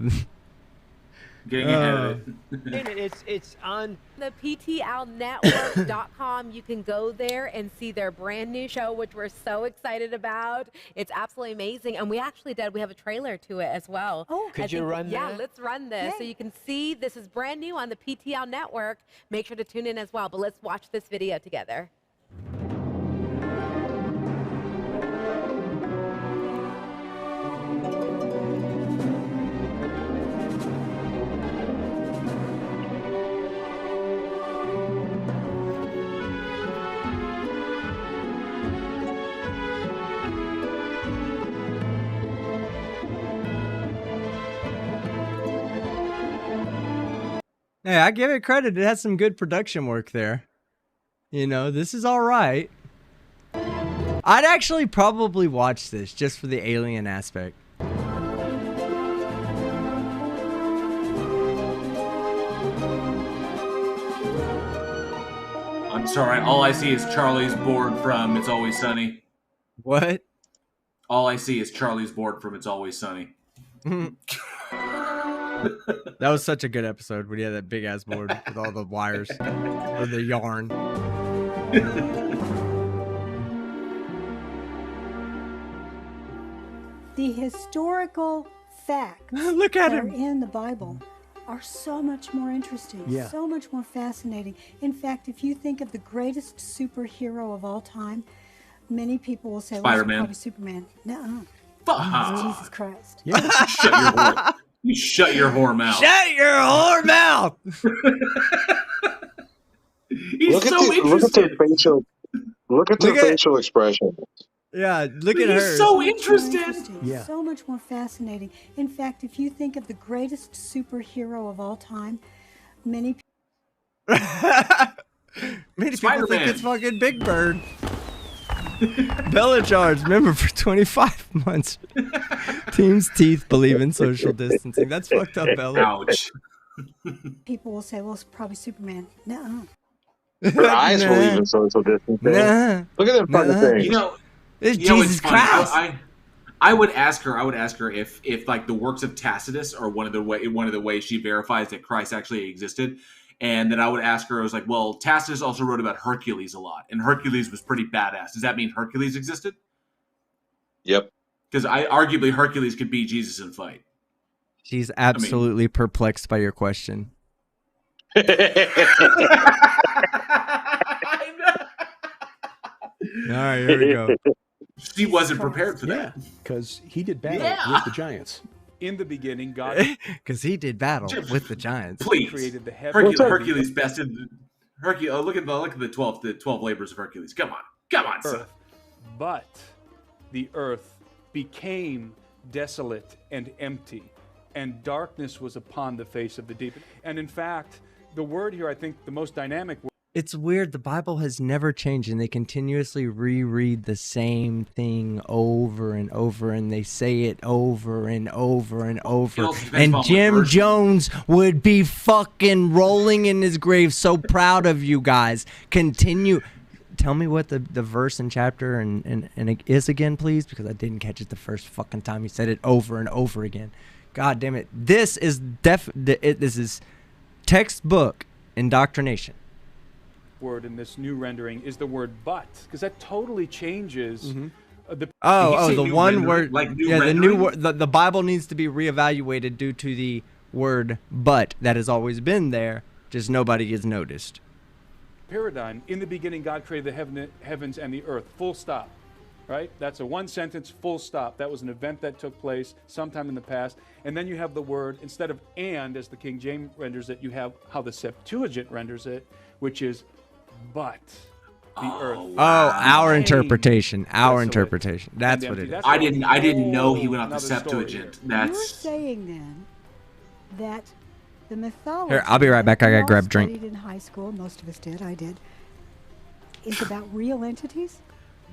Getting ahead of it. it's on. The PTLnetwork.com. You can go there and see their brand new show, which we're so excited about. It's absolutely amazing. And we actually we have a trailer to it as well. Oh, Could you run Yeah, that? let's run this. So Yay. you can see this is brand new on the PTL Network. Make sure to tune in as well. But let's watch this video together. Hey, I give it credit. It has some good production work there. You know, this is all right. I'd actually probably watch this just for the alien aspect. I'm sorry. All I see is Charlie's board from It's Always Sunny. What? All I see is Charlie's board from It's Always Sunny. That was such a good episode when he had that big ass board with all the wires or the yarn. The historical facts Look at that him. are in the Bible are so much more interesting, so much more fascinating. In fact, if you think of the greatest superhero of all time, many people will say, well, it's Spider-Man. probably Superman. Nuh-uh. Fuck. Jesus Christ. Yeah. Shut your whore. You shut your whore mouth. Shut your whore mouth! He's Look at so interested. Look at their facial expression. Yeah, look at He's her. so Much more interested. Yeah. So much more fascinating. In fact, if you think of the greatest superhero of all time, many Many people Spider-Man. think it's fucking Big Bird. Bella Charge, member for 25 months. Team's teeth believe in social distancing. That's fucked up, Bella. Ouch. people will say, well, it's probably Superman. Nuh-uh. Her eyes believe in social distancing. Nah. Look at them fucking things. You know, It's you know, Jesus it's funny. Christ. I would ask her if like the works of Tacitus are one of the ways she verifies that Christ actually existed. And then I would ask her, I was like, well, Tacitus also wrote about Hercules a lot, and Hercules was pretty badass. Does that mean Hercules existed? Yep. Because arguably Hercules could beat Jesus in a fight. She's absolutely perplexed by your question. I All right, here we go. She wasn't prepared for Yeah, that. because he did battle Yeah. with the giants. In the beginning, God Because he did battle with the Giants. Please, created the heavens. Hercules bested Hercules. Look at the 12 labors of Hercules. Come on, son. Earth. But the earth became desolate and empty, and darkness was upon the face of the deep. And in fact, the word here, I think the most dynamic word. It's weird. The Bible has never changed, and they continuously reread the same thing over and over, and they say it over and over and over. also depends And on what Jim version. Jones would be fucking rolling in his grave, so proud of you guys. Continue. Tell me what the verse and chapter and it is again, please, because I didn't catch it the first fucking time. He said it over and over again. God damn it. This is this is textbook indoctrination. Word in this new rendering is the word but, because that totally changes the Did you Oh, say the new one rendering? word. Like new yeah, the new rendering? word. The Bible needs to be reevaluated due to the word "but" that has always been there. Just nobody has noticed. paradigm. In the beginning, God created the heavens and the earth. Full stop. Right? That's a one sentence, full stop. That was an event that took place sometime in the past. And then you have the word, instead of and, as the King James renders it, you have how the Septuagint renders it, which is but the earth. Oh, our Became interpretation. Our desolate interpretation. That's and what it empty. is. That's I a didn't know he whole went off the nother story Septuagint. here. You're That's saying then that the mythology Here, I'll be right back. I that we gotta all grab a drink. studied in high school, most of us did, I did, is about real entities?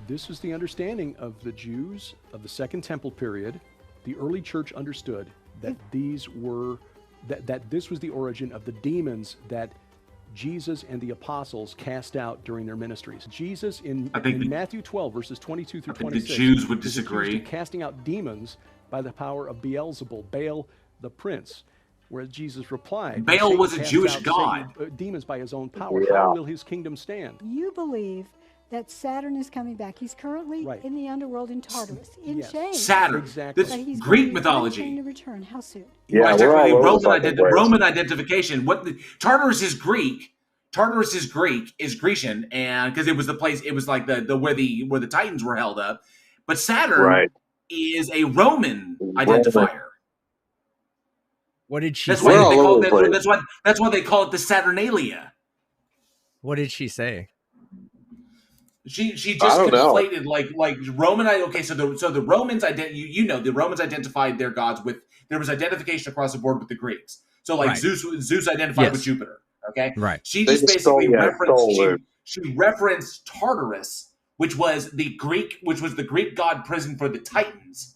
This was the understanding of the Jews of the Second Temple period. The early church understood that these were that this was the origin of the demons that Jesus and the apostles cast out during their ministries. Jesus in Matthew 12 verses 22 through I think 26. the Jews would is accused disagree. of casting out demons by the power of Beelzebul, Baal the prince. Whereas Jesus replied, Baal "Satan was a casts Jewish out god. demons by his own power. Yeah. How will his kingdom stand?" You believe that Saturn is coming back. He's currently Right. in the underworld in Tartarus, in Yes. chains. Saturn. Exactly. This But he's Greek going mythology. to return. How soon? Yeah, Well, we're all technically, over the fucking place. Roman identification. Tartarus is Greek. Tartarus is Greek, is Grecian, and because it was the place, it was like the where the Titans were held up. But Saturn Right. is a Roman identifier. What did she That's say? why We're all they call over the it. place. That's why they call it the Saturnalia. What did she say? She just I don't know. conflated like Roman. Okay, so the Romans the Romans identified their gods with, there was identification across the board with the Greeks. So like Right. Zeus identified Yes. with Jupiter. Okay. Right. She They just just basically stole- yeah, referenced. stole She referenced Tartarus, which was the Greek god prison for the Titans.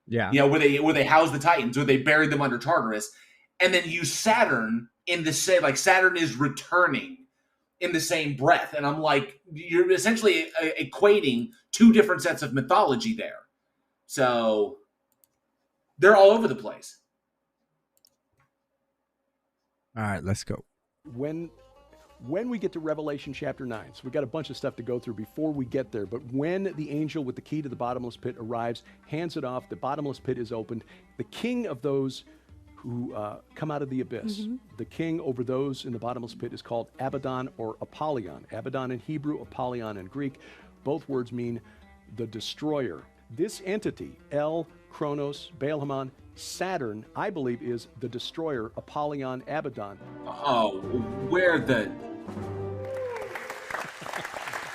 Yeah. You know, where they house the Titans, where they buried them under Tartarus, and then use Saturn in the same, like Saturn is returning in the same breath. And I'm like, you're essentially equating two different sets of mythology there. So they're all over the place. All right, let's go. When we get to Revelation chapter 9, so we got a bunch of stuff to go through before we get there, but when the angel with the key to the bottomless pit arrives, hands it off, the bottomless pit is opened, the king of those who come out of the abyss, the king over those in the bottomless pit is called Abaddon or Apollyon. Abaddon in Hebrew, Apollyon in Greek. Both words mean the destroyer. This entity, El, Kronos, Baal-Hamon, Saturn, I believe, is the destroyer, Apollyon, Abaddon. Oh,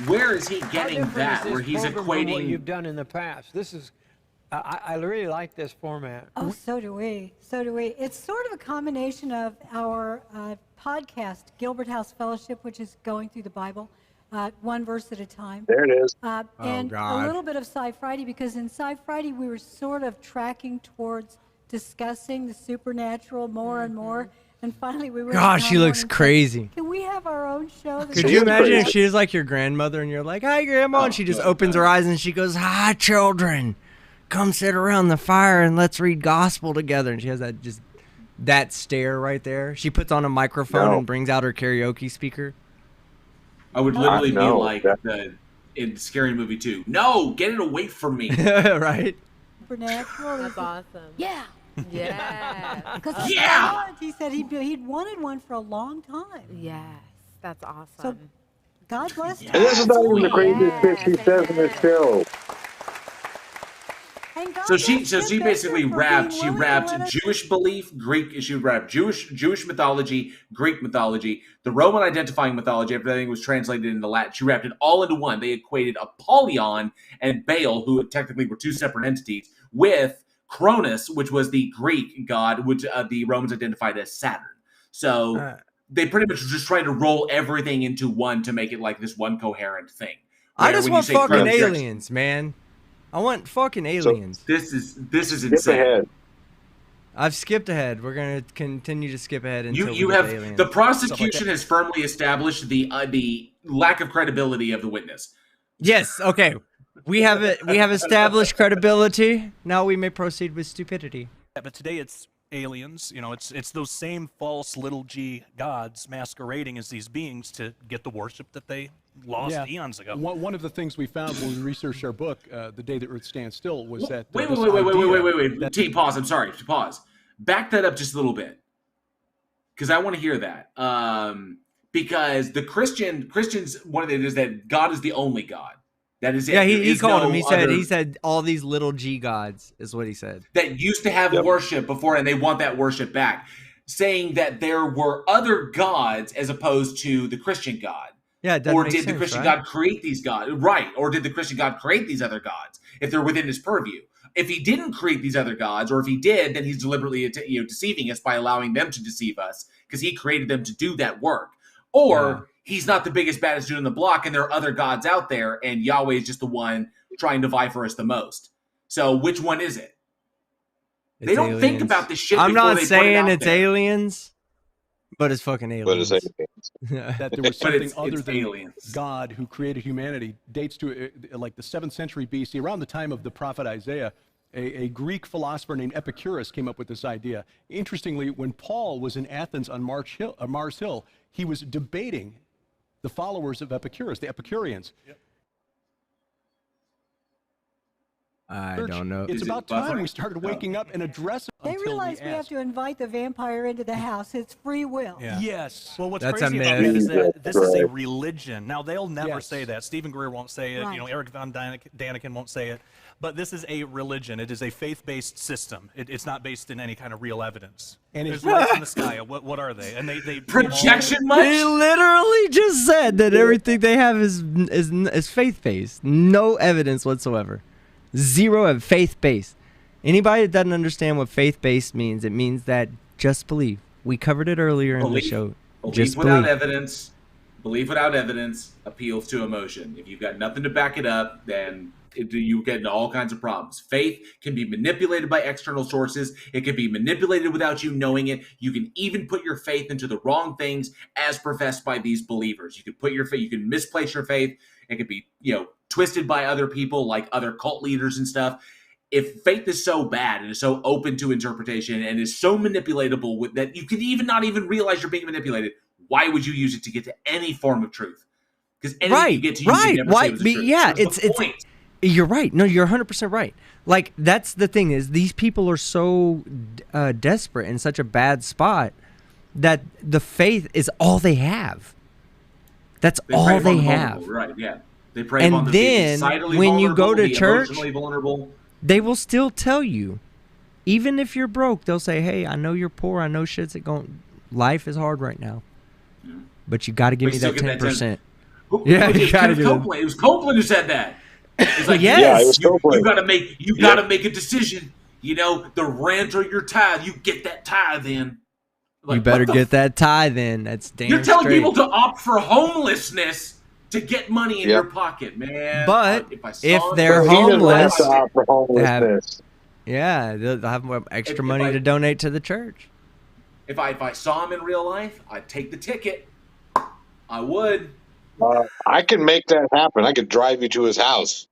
where is he How getting different that? is this Where he's program from what equating. you've done in the past. This is, I really like this format. Oh, so do we. So do we. It's sort of a combination of our podcast, Gilbert House Fellowship, which is going through the Bible, one verse at a time. There it is. And God. a little bit of Sci Friday, because in Sci Friday we were sort of tracking towards discussing the supernatural more and more. And finally we were. Gosh, she looks crazy. Can we have our own show? Could you imagine if she was like your grandmother and you're like, hi, Grandma, and she just opens her eyes and she goes, hi, children, come sit around the fire and let's read gospel together. And she has that stare right there. She puts on a microphone and brings out her karaoke speaker. I would literally be like in Scary Movie 2. No, get it away from me. Right? Supernatural. That's awesome. Yeah. Yeah. Because he said he'd wanted one for a long time. Yes, that's awesome. So God bless you. And this is not even the craziest shit she says in this show. And God So she bless Tim basically Baker for wrapped being she willing to wrapped let us- Jewish belief, Greek she wrapped Jewish mythology, Greek mythology, the Roman identifying mythology, everything was translated into Latin. She wrapped it all into one. They equated Apollyon and Baal, who technically were two separate entities, with Cronus, which was the Greek god, which the Romans identified as Saturn. So they pretty much were just trying to roll everything into one to make it like this one coherent thing. I Where just when you want say fucking Cronus, you're- aliens, man. I want fucking aliens. This is Skip insane. ahead. I've skipped ahead. We're gonna continue to skip ahead until You we get have to aliens. the prosecution has firmly established the lack of credibility of the witness. Yes. Okay. We have it. We have established credibility. Now we may proceed with stupidity. Yeah, but today it's aliens. You know, it's those same false little g gods masquerading as these beings to get the worship that they lost eons ago. One of the things we found when we researched our book, The Day the Earth Stands Still, was that Wait. this idea T, pause. I'm sorry. Pause. Back that up just a little bit, because I want to hear that. Because the Christians, one of it is that God is the only God. That is it. Yeah, There he is called no him. He other- said all these little g gods is what he said. that used to have worship before, and they want that worship back, saying that there were other gods as opposed to the Christian God. Yeah, it doesn't Or make did the sense, Christian right? God create these gods? Right. Or did the Christian God create these other gods if they're within his purview? If he didn't create these other gods, or if he did, then he's deliberately deceiving us by allowing them to deceive us because he created them to do that work. Or he's not the biggest, baddest dude on the block, and there are other gods out there, and Yahweh is just the one trying to vie for us the most. So which one is it? They don't think about this shit. I'm before not they put it saying out it's there. aliens, but it's fucking aliens. But it's aliens. that there was But something it's other than aliens. God who created humanity dates to like the 7th century BC, around the time of the prophet Isaiah. A Greek philosopher named Epicurus came up with this idea. Interestingly, when Paul was in Athens on Mars Hill, he was debating the followers of Epicurus, the Epicureans. I don't know. It's Is it about time buffering? we started waking up and addressing. They realize we have to invite the vampire into the house. It's free will. Yeah. Yes. Well, what's That's a crazy about myth. that is that this is a Right. religion. Now, they'll never Yes. say that. Stephen Greer won't say it. Right. You know, Eric Von Daniken won't say it. But this is a religion. It is a faith-based system. It's not based in any kind of real evidence. And There's it's- lights in the sky. What are they? And they Projection They much? literally just said that everything they have is faith-based. No evidence whatsoever. Zero of faith-based. Anybody that doesn't understand what faith-based means, it means that just believe. We covered it earlier in the Belief- show. Belief Just without believe. evidence. Belief without evidence appeals to emotion. If you've got nothing to back it up, then you get into all kinds of problems. Faith can be manipulated by external sources. It can be manipulated without you knowing it. You can even put your faith into the wrong things as professed by these believers. You can put your faith, you can misplace your faith. It could be, twisted by other people like other cult leaders and stuff. If faith is so bad and is so open to interpretation and is so manipulatable with that you can even not even realize you're being manipulated, why would you use it to get to any form of truth? Because anything you get to, you can never say was the truth. Yeah, What's the point? You're right. No, you're 100% right. Like, that's the thing is these people are so desperate in such a bad spot that the faith is all they have. That's all they have. Right, yeah. They prey and upon the then societally when you go vulnerable, to the church, emotionally vulnerable. they will still tell you, even if you're broke, they'll say, hey, I know you're poor. I know life is hard right now. Yeah. But you got to give me that 10%. Yeah, it was Copeland who said that. It's like, yes, you got to make a decision. The rent or your tithe. You get that tithe in. Like, you better get that tithe in. That's damn You're telling straight. people to opt for homelessness to get money in your pocket, man. But if they're homeless, they'll have extra money to donate to the church. If I saw him in real life, I'd take the ticket. I would. I can make that happen. I could drive you to his house.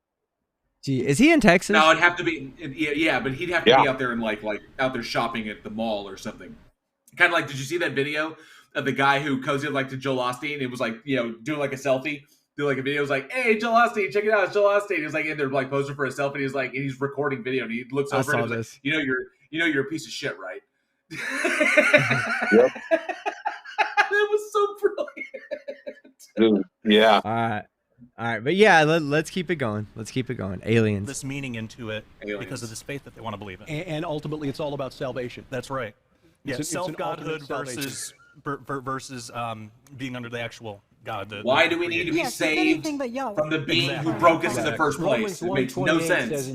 Gee, is he in Texas? No, it'd have to be. Yeah, but he'd have to be out there and like out there shopping at the mall or something. Kind of like, did you see that video of the guy who cozied like to Joel Osteen? It was like, doing like a selfie, do like a video. It was like, hey, Joel Osteen, check it out, it's Joel Osteen. He was like in there like posing for a selfie. And he's recording video and he looks over and he's like, you're a piece of shit, right? Yep. That was so brilliant. Yeah. All right, but yeah, let's keep it going. Aliens. This meaning into it because of this faith that they want to believe in. And ultimately, it's all about salvation. That's right. Yeah, self-godhood versus being under the actual God. Why do we need to be saved from the being who broke us in the first place? It makes no sense.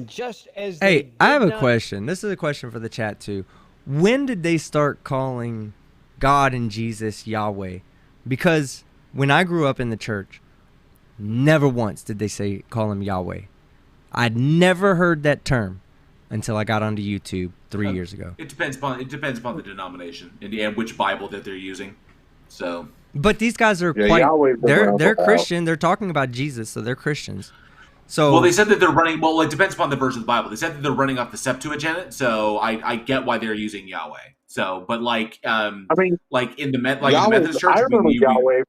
Hey, I have a question. This is a question for the chat too. When did they start calling God and Jesus Yahweh? Because when I grew up in the church, never once did they call him Yahweh. I'd never heard that term until I got onto YouTube 3 years ago. It depends upon the denomination and which Bible that they're using. So, but these guys are they're Christian. They're talking about Jesus, so they're Christians. So, well, they said that they're running. Well, it depends upon the verse of the Bible. They said that they're running off the Septuagint, so I get why they're using Yahweh. So, but like in the Methodist Church, I remember Yahweh.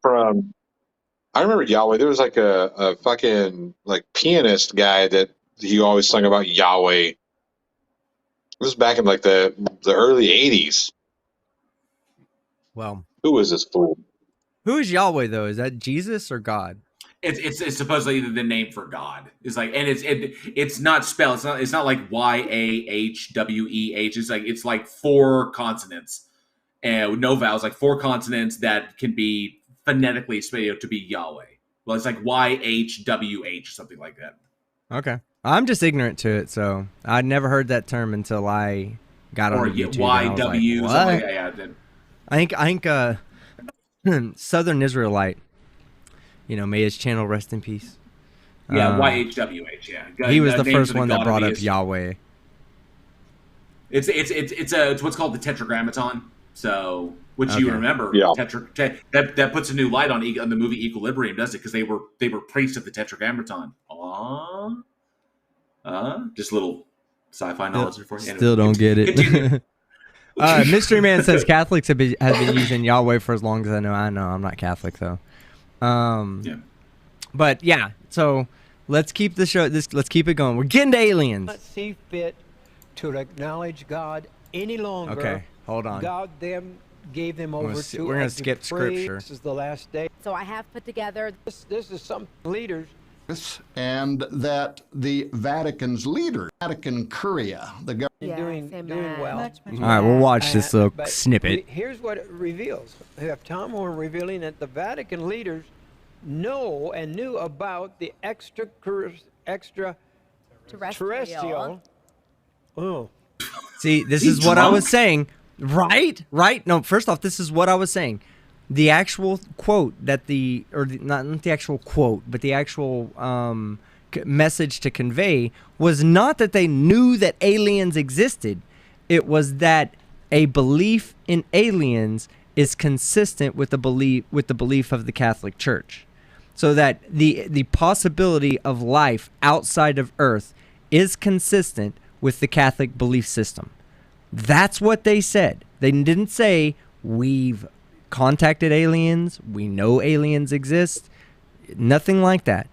There was like a fucking like pianist guy that he always sung about Yahweh. This was back in like the early 80s. Well, who was this fool? Who is Yahweh though? Is that Jesus or God? It's supposedly the name for God. It's like, and it's not spelled. It's not like YAHWEH. It's like 4 consonants and no vowels. Like 4 consonants that can be phonetically spelled to be Yahweh. Well, it's like YHWH or something like that. Okay, I'm just ignorant to it, so I'd never heard that term until I got on YouTube. YW. Like, what? I think Southern Israelite. May his channel rest in peace. Yeah, YHWH. Yeah, he was the first one that brought up Yahweh. It's what's called the Tetragrammaton. So, which you remember, that puts a new light on the movie Equilibrium, does it? Because they were priests of the Tetragrammaton. Just a little sci-fi knowledge for you. Still don't get it. Mystery Man says Catholics have been using Yahweh for as long as I know. I'm not Catholic though. But yeah, so let's keep the show. Let's keep it going. We're getting to aliens. Not see fit to acknowledge God any longer. Okay, hold on. God gave them over to. We're gonna skip scripture. This is the last day. So I have put together. This is some leaders. And that the Vatican's leader, Vatican Curia, the government doing well. All right, we'll watch this little snippet. Here's what it reveals. We have Tom Horn revealing that the Vatican leaders knew about the extraterrestrial. Oh. See, this is what I was saying. Right? No, first off, this is what I was saying. The actual quote that not the actual quote, but the actual message to convey was not that they knew that aliens existed. It was that a belief in aliens is consistent with the belief of the Catholic Church. So that the possibility of life outside of Earth is consistent with the Catholic belief system. That's what they said. They didn't say, we've contacted aliens, we know aliens exist. Nothing like that.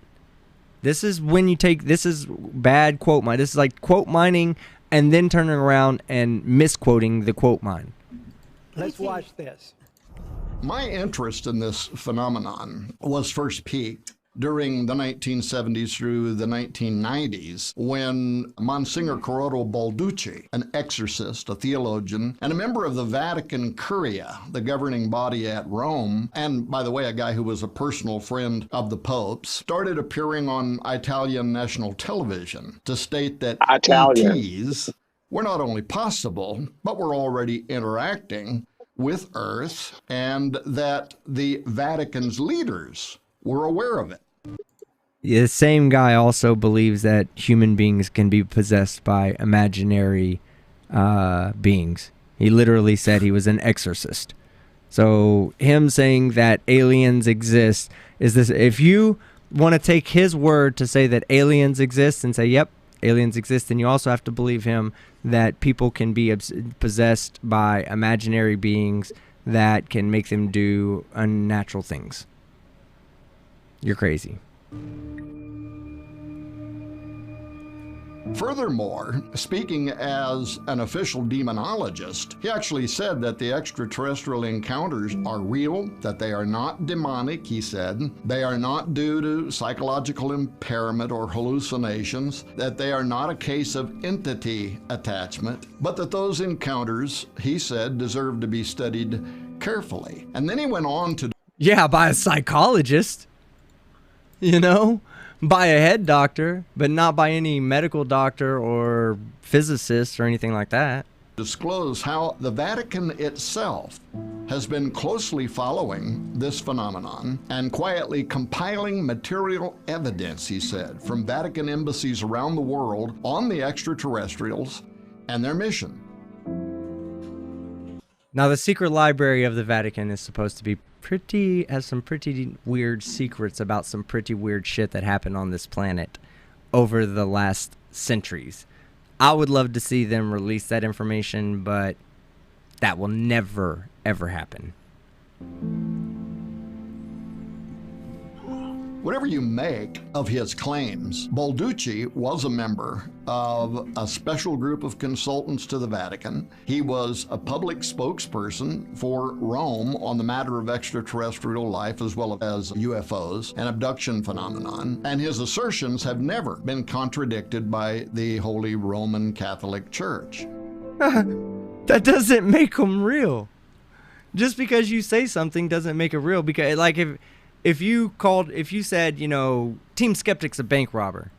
This is this is bad quote mining. This is like quote mining and then turning around and misquoting the quote mine. Let's watch this. My interest in this phenomenon was first piqued during the 1970s through the 1990s when Monsignor Corrado Balducci, an exorcist, a theologian, and a member of the Vatican Curia, the governing body at Rome, and by the way, a guy who was a personal friend of the Pope's, started appearing on Italian national television to state that ETs were not only possible, but were already interacting with Earth, and that the Vatican's leaders were aware of it. The same guy also believes that human beings can be possessed by imaginary beings. He literally said he was an exorcist. So him saying that aliens exist is this. If you want to take his word to say that aliens exist and say, yep, aliens exist, then you also have to believe him that people can be possessed by imaginary beings that can make them do unnatural things. You're crazy. Furthermore, speaking as an official demonologist, he actually said that the extraterrestrial encounters are real, that they are not demonic, he said. They are not due to psychological impairment or hallucinations, that they are not a case of entity attachment, but that those encounters, he said, deserve to be studied carefully. And then he went on to... Yeah, by a psychologist. You know? By a head doctor, but not by any medical doctor or physicist or anything like that. Disclose how the Vatican itself has been closely following this phenomenon and quietly compiling material evidence, he said, from Vatican embassies around the world on the extraterrestrials and their mission. Now, the secret library of the Vatican is supposed to be has some pretty weird secrets about some pretty weird shit that happened on this planet over the last centuries. I would love to see them release that information, but that will never, ever happen. Whatever you make of his claims, Balducci was a member of a special group of consultants to the Vatican. He was a public spokesperson for Rome on the matter of extraterrestrial life as well as UFOs and abduction phenomenon, and his assertions have never been contradicted by the Holy Roman Catholic Church. That doesn't make them real. Just because you say something doesn't make it real. Because, like, if you said, you know, Team Skeptic's a bank robber,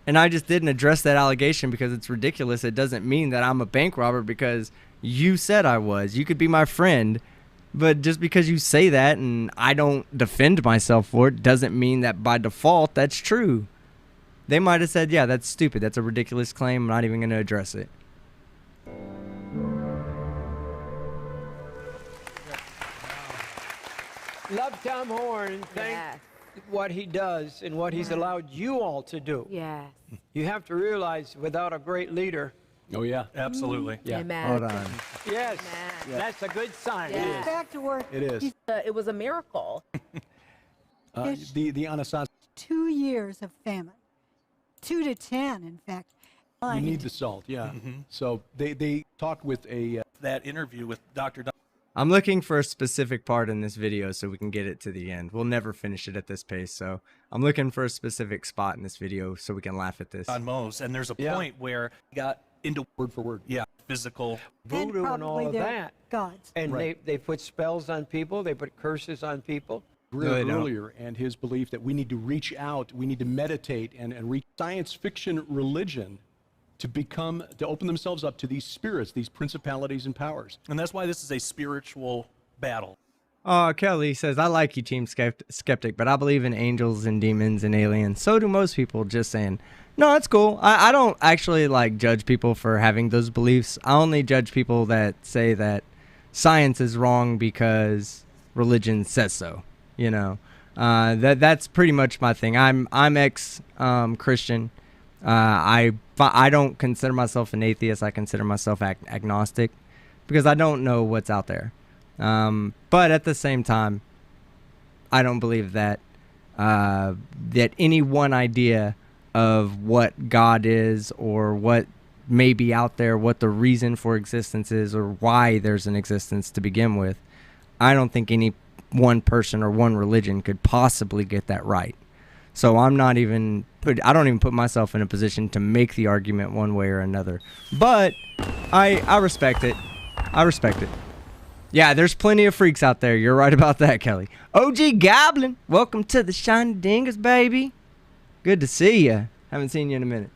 and I just didn't address that allegation because it's ridiculous, it doesn't mean that I'm a bank robber because you said I was. You could be my friend, but just because you say that and I don't defend myself for it doesn't mean that by default that's true. They might have said, yeah, that's stupid. That's a ridiculous claim. I'm not even going to address it. Love Tom Horn. Thank what he does and what he's allowed you all to do. Yes. You have to realize without a great leader. Oh, yeah. Absolutely. Yeah. Amen. Hold on. Yes. Amen. That's a good sign. Yeah. Back to work. It is. It was a miracle. The Anasazi, 2 years of famine. 2 to 10, in fact. you need the salt, yeah. So they talked with a... That interview with Dr. I'm looking for a specific part in this video so we can get it to the end. We'll never finish it at this pace, so I'm looking for a specific spot in this video so we can laugh at this. Don Mose, and there's a point where he got into word for word. Yeah, physical voodoo and all of that. Gods. And they put spells on people. They put curses on people. Earlier, and his belief that we need to reach out, we need to meditate and reach science fiction religion to open themselves up to these spirits, these principalities and powers. And that's why this is a spiritual battle. Kelly says, I like you, Team Skeptic, but I believe in angels and demons and aliens. So do most people. Just saying. No, that's cool. I don't actually like judge people for having those beliefs. I only judge people that say that science is wrong because religion says so. You know, that's pretty much my thing. I'm Christian. I don't consider myself an atheist. I consider myself agnostic because I don't know what's out there. But at the same time, I don't believe that that any one idea of what God is or what may be out there, what the reason for existence is, or why there's an existence to begin with, I don't think any one person or one religion could possibly get that right. So I don't even put myself in a position to make the argument one way or another. But I respect it. I respect it. Yeah, there's plenty of freaks out there. You're right about that, Kelly. OG Goblin, welcome to the Shiny Dingus, baby. Good to see you. Haven't seen you in a minute.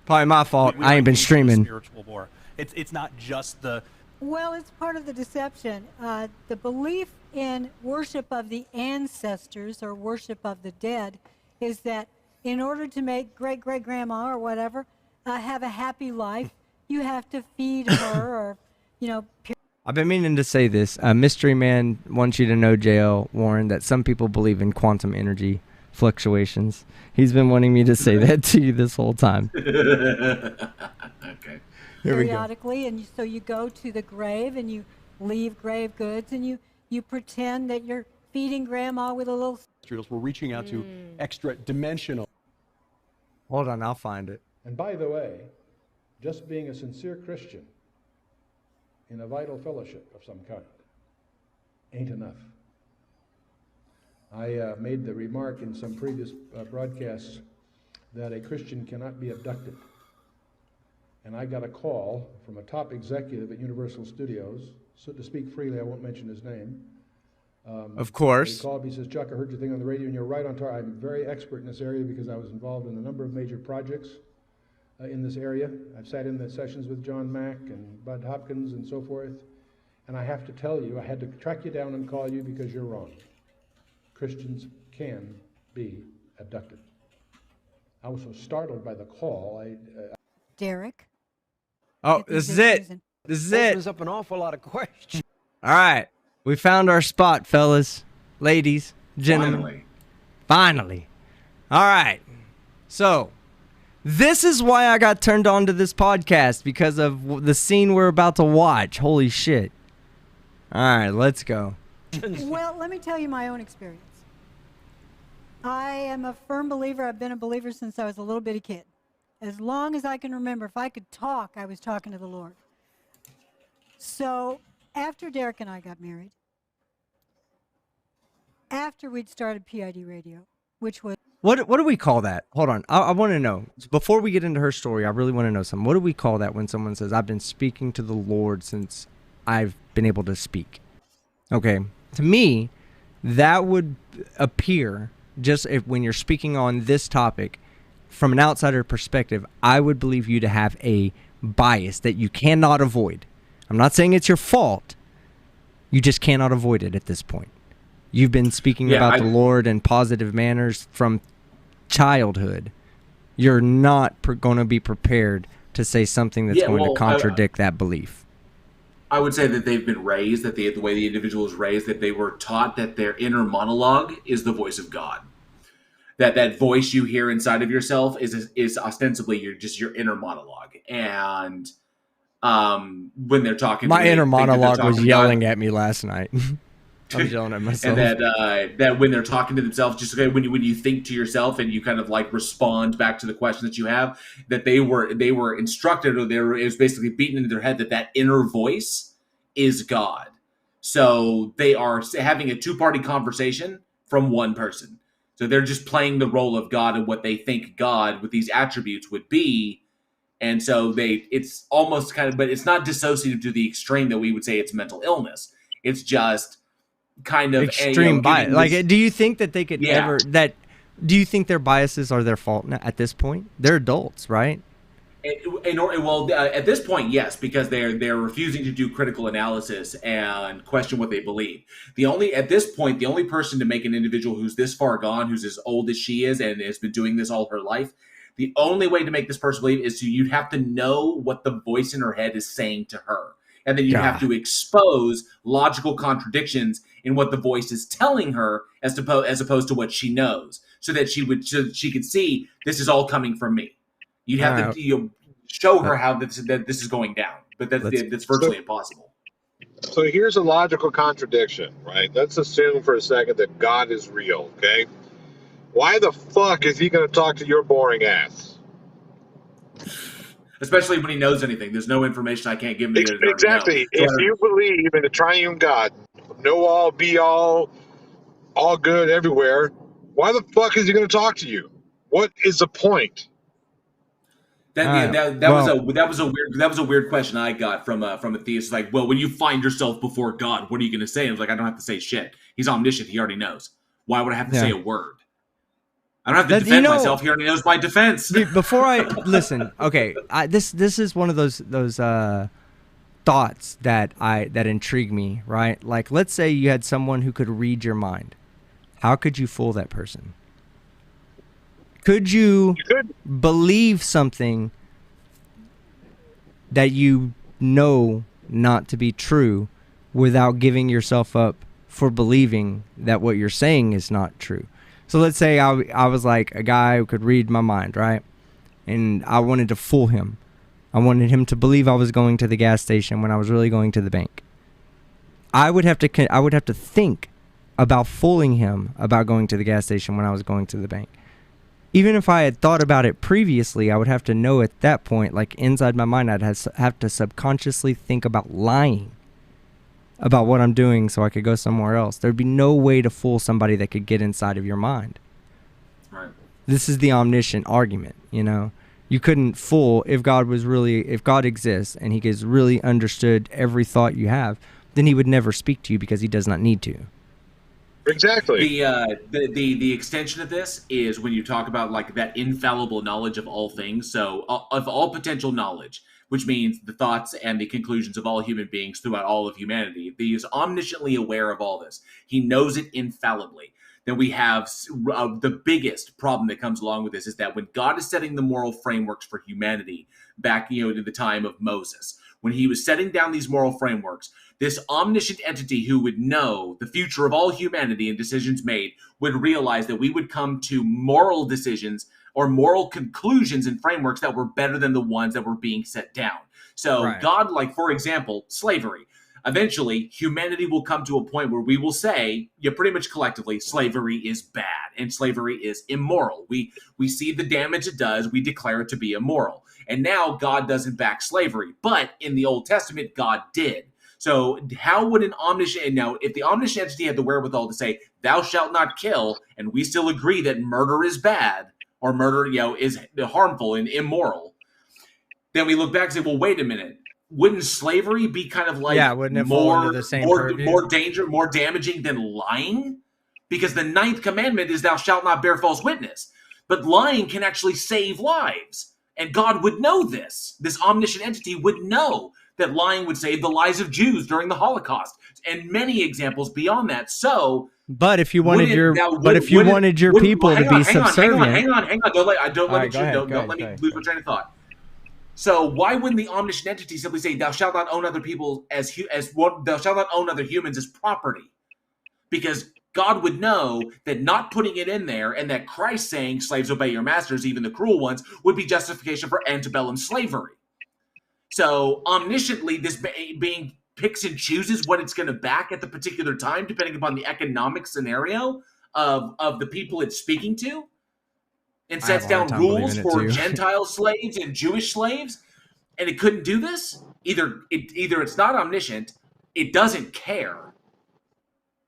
Probably my fault. I ain't been streaming. Spiritual war. It's not just the... Well, it's part of the deception. The belief in worship of the ancestors or worship of the dead is that in order to make great-great-grandma or whatever have a happy life, you have to feed her or, you know... I've been meaning to say this. Mystery Man wants you to know, JL Warren, that some people believe in quantum energy fluctuations. He's been wanting me to say that to you this whole time. Okay. Periodically, and so you go to the grave and you leave grave goods and you pretend that you're feeding grandma with a little... We're reaching out to extra dimensional. Hold on, I'll find it. And by the way, just being a sincere Christian in a vital fellowship of some kind ain't enough. I made the remark in some previous broadcasts that a Christian cannot be abducted. And I got a call from a top executive at Universal Studios, so to speak freely, I won't mention his name. Of course. He called me, he says, Chuck, I heard your thing on the radio and you're right on target. I'm very expert in this area because I was involved in a number of major projects in this area. I've sat in the sessions with John Mack and Bud Hopkins and so forth. And I have to tell you, I had to track you down and call you because you're wrong. Christians can be abducted. I was so startled by the call. Derek? Oh, this is it. This is it. Opens up an awful lot of questions. All right. We found our spot, fellas, ladies, gentlemen. Finally. All right. So, this is why I got turned on to this podcast, because of the scene we're about to watch. Holy shit. All right, let's go. Well, let me tell you my own experience. I am a firm believer. I've been a believer since I was a little bitty kid. As long as I can remember, if I could talk, I was talking to the Lord. So after Derek and I got married, after we'd started PID Radio, which was... What do we call that? Hold on. I want to know. Before we get into her story, I really want to know something. What do we call that when someone says, I've been speaking to the Lord since I've been able to speak? Okay. To me, that would appear, just when you're speaking on this topic, from an outsider perspective, I would believe you to have a bias that you cannot avoid. I'm not saying it's your fault. You just cannot avoid it at this point. You've been speaking about the Lord in positive manners from childhood. You're not going to be prepared to say something that's going to contradict that belief. I would say that they've been raised, that the way the individual is raised, that they were taught that their inner monologue is the voice of God. That voice you hear inside of yourself is ostensibly your inner monologue. And when they're talking, my inner monologue was yelling at me last night. I was yelling at myself. And that when they're talking to themselves, just when you think to yourself and you kind of like respond back to the question that you have, that they were instructed, or it was basically beaten into their head that inner voice is God. So they are having a two-party conversation from one person. So they're just playing the role of God and what they think God with these attributes would be. And so it's almost kind of, but it's not dissociative to the extreme that we would say it's mental illness. It's just kind of extreme bias. Like, do you think that they could ever, that Do you think their biases are their fault at this point? They're adults, right? At this point, yes, because they're refusing to do critical analysis and question what they believe. At this point, the only person to make an individual who's this far gone, who's as old as she is and has been doing this all her life, the only way to make this person believe is you'd have to know what the voice in her head is saying to her, and then you'd have to expose logical contradictions in what the voice is telling her, as opposed to what she knows, so that she could see this is all coming from me. You'd have to show her how this is going down, but that's virtually impossible. So here's a logical contradiction, right? Let's assume for a second that God is real, okay? Why the fuck is he going to talk to your boring ass? Especially when he knows anything. There's no information I can't give him. Exactly. If you believe in the triune God, know all, be all good everywhere, why the fuck is he going to talk to you? What is the point? That was a weird question I got from a theist. Like, well, when you find yourself before God, what are you going to say? And I was like, I don't have to say shit. He's omniscient. He already knows. Why would I have to say a word? I don't have to defend myself. He already knows my defense. Dude, before I listen, okay, this is one of those thoughts that intrigue me, right? Like, let's say you had someone who could read your mind. How could you fool that person? Could you believe something that you know not to be true without giving yourself up for believing that what you're saying is not true? So let's say I was like a guy who could read my mind, right? And I wanted to fool him. I wanted him to believe I was going to the gas station when I was really going to the bank. I would have to think about fooling him about going to the gas station when I was going to the bank. Even if I had thought about it previously, I would have to know at that point, like inside my mind, I'd have to subconsciously think about lying about what I'm doing so I could go somewhere else. There'd be no way to fool somebody that could get inside of your mind. Right. This is the omniscient argument, you know? You couldn't fool if God exists and he has really understood every thought you have, then he would never speak to you because he does not need to. Exactly. The extension of this is when you talk about like that infallible knowledge of all things. So of all potential knowledge, which means the thoughts and the conclusions of all human beings throughout all of humanity. He is omnisciently aware of all this. He knows it infallibly. Then we have the biggest problem that comes along with this is that when God is setting the moral frameworks for humanity back, to the time of Moses, when he was setting down these moral frameworks, this omniscient entity who would know the future of all humanity and decisions made would realize that we would come to moral decisions or moral conclusions and frameworks that were better than the ones that were being set down. So right. God, like, for example, slavery. Eventually, humanity will come to a point where we will say, pretty much collectively, slavery is bad and slavery is immoral. We see the damage it does. We declare it to be immoral. And now God doesn't back slavery. But in the Old Testament, God did. So how would an omniscient, now if the omniscient entity had the wherewithal to say, thou shalt not kill, and we still agree that murder is bad, or murder, is harmful and immoral, then we look back and say, well, wait a minute. Wouldn't slavery be kind of like more damaging than lying? Because the 9th commandment is thou shalt not bear false witness. But lying can actually save lives. And God would know this. This omniscient entity would know that lying would save the lives of Jews during the Holocaust, and many examples beyond that. So, but if you wanted your people to be subservient, hang on, don't let me lose my train of thought. So why wouldn't the omniscient entity simply say, "Thou shalt not own other people thou shalt not own other humans as property"? Because God would know that not putting it in there, and that Christ saying, "Slaves, obey your masters, even the cruel ones," would be justification for antebellum slavery. So omnisciently, this being picks and chooses what it's going to back at the particular time, depending upon the economic scenario of the people it's speaking to, and sets down rules for Gentile slaves and Jewish slaves, and it couldn't do this. Either it's not omniscient, it doesn't care,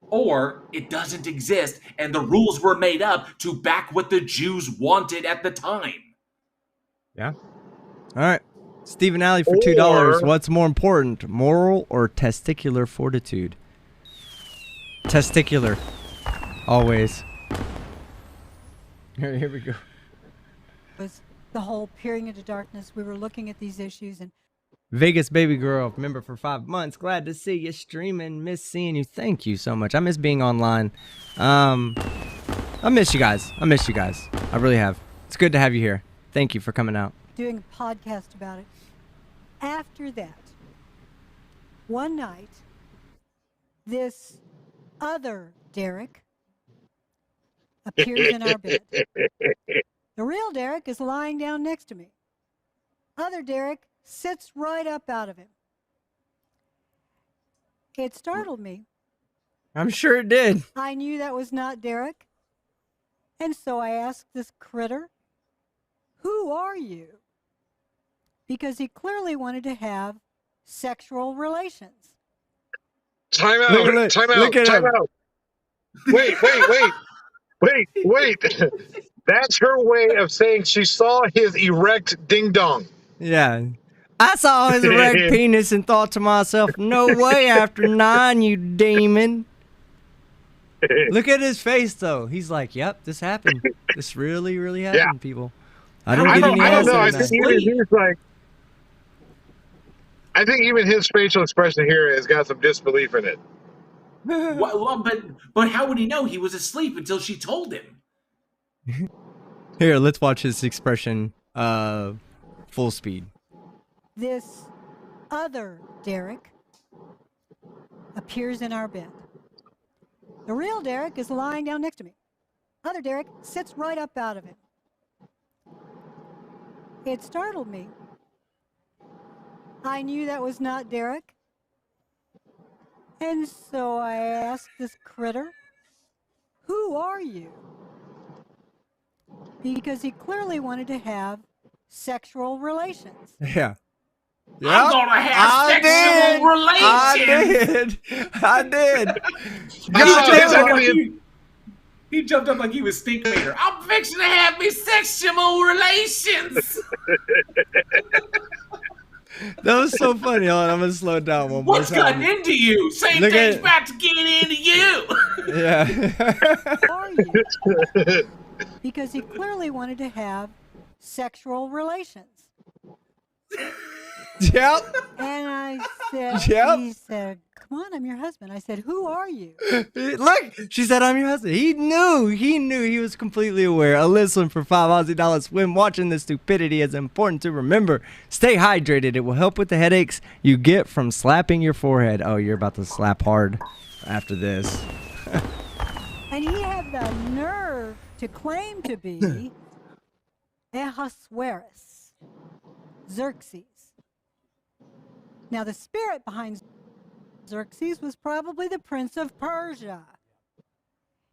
or it doesn't exist, and the rules were made up to back what the Jews wanted at the time. Yeah. All right. Stephen Alley for $2. What's more important, moral or testicular fortitude? Testicular. Always. Here we go. Was the whole peering into darkness. We were looking at these issues, and Vegas baby girl, member for 5 months. Glad to see you streaming. Miss seeing you. Thank you so much. I miss being online. I miss you guys. I really have. It's good to have you here. Thank you for coming out. doing a podcast about it. After that, one night, this other Derek appears in our bed. The real Derek is lying down next to me. Other Derek sits right up out of him. It startled me. I'm sure it did. I knew that was not Derek. And so I asked this critter, "Who are you?" Because he clearly wanted to have sexual relations. Time out. Look at Time him. out. Wait. That's her way of saying she saw his erect ding dong. Yeah. I saw his erect penis and thought to myself, no way after 9, you demon. Look at his face, though. He's like, yep, this happened. This really, really happened, people. I don't get any ass know. on I that. think he's like, I think even his facial expression here has got some disbelief in it. Well, but how would he know he was asleep until she told him? Here, let's watch his expression full speed. This other Derek appears in our bed. The real Derek is lying down next to me. Other Derek sits right up out of him. It startled me. I knew that was not Derek. And so I asked this critter, "Who are you?" Because he clearly wanted to have sexual relations. Yeah. I'm gonna have sexual relations. I did. He jumped up like he was Stink Meter. I'm fixing to have me sexual relations. That was so funny. Hold on, I'm gonna slow it down one more time. What's gotten into you? Same thing's about to get into you. Yeah. Who are you? Because he clearly wanted to have sexual relations. Yep. And I said, he said, "Come on, I'm your husband." I said, "Who are you?" Look, she said, "I'm your husband." He knew. He was completely aware. Alyssa for $5 Swim. Watching this stupidity is important to remember. Stay hydrated. It will help with the headaches you get from slapping your forehead. Oh, you're about to slap hard after this. And he had the nerve to claim to be Ahasuerus, Xerxes. Now, the spirit behind Xerxes was probably the Prince of Persia.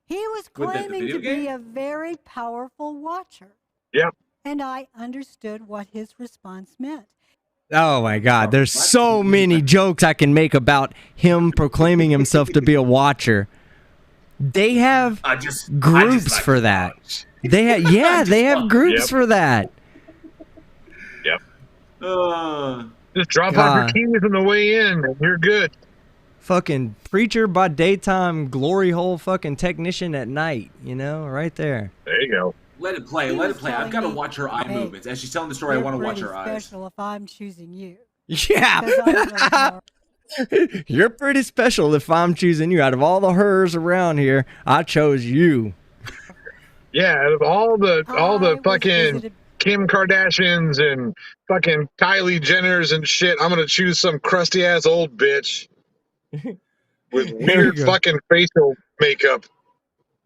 He was claiming to be a very powerful watcher. Yep. And I understood what his response meant. Oh my God, there's so many jokes I can make about him proclaiming himself to be a watcher. They have groups for that. They have groups for that. Yep. Just drop off your keys on the way in, and you're good. Fucking preacher by daytime, glory hole fucking technician at night. You know, right there. There you go. Let it play. I've got to watch her eye movements. As she's telling the story, I want to watch her eyes. Special if I'm choosing you. Yeah. You're pretty special if I'm choosing you. Out of all the hers around here, I chose you. Yeah, out of all the fucking Kim Kardashians and fucking Kylie Jenners and shit, I'm gonna choose some crusty ass old bitch with weird fucking facial makeup.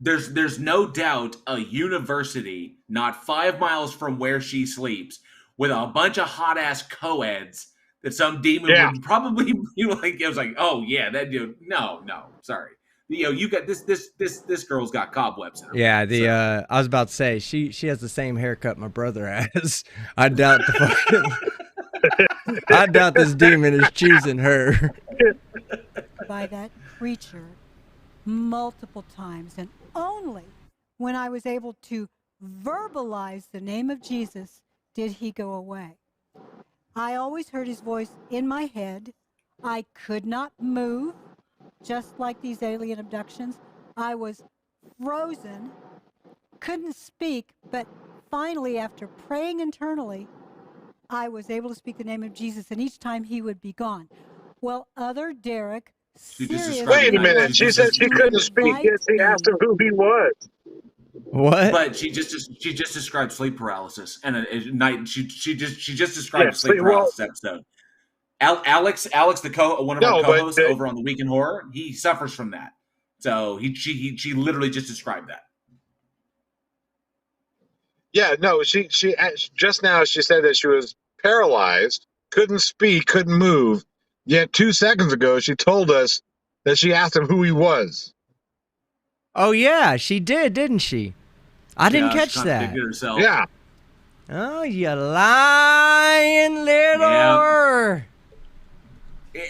There's no doubt a university not 5 miles from where she sleeps with a bunch of hot ass co-eds that some demon would probably be like. It was like, oh yeah, that dude. No, sorry. You know, you got this girl's got cobwebs in her. Yeah, I was about to say she has the same haircut my brother has. I doubt I doubt this demon is choosing her. By that creature multiple times, and only when I was able to verbalize the name of Jesus did he go away. I always heard his voice in my head. I could not move, just like these alien abductions. I was frozen, couldn't speak, but finally, after praying internally, I was able to speak the name of Jesus, and each time he would be gone. Well, other Derek, seriously, wait a minute. She said she couldn't speak, yet she asked him who he was. What? But she just described sleep paralysis and a night. She just described sleep paralysis episode. Alex, one of our co-hosts over on the Week in Horror, he suffers from that. So she literally just described that. Yeah, no, she just now she said that she was paralyzed, couldn't speak, couldn't move. Yet 2 seconds ago she told us that she asked him who he was. Oh yeah, she did, didn't she? I didn't catch that. Yeah. Oh, you lying little.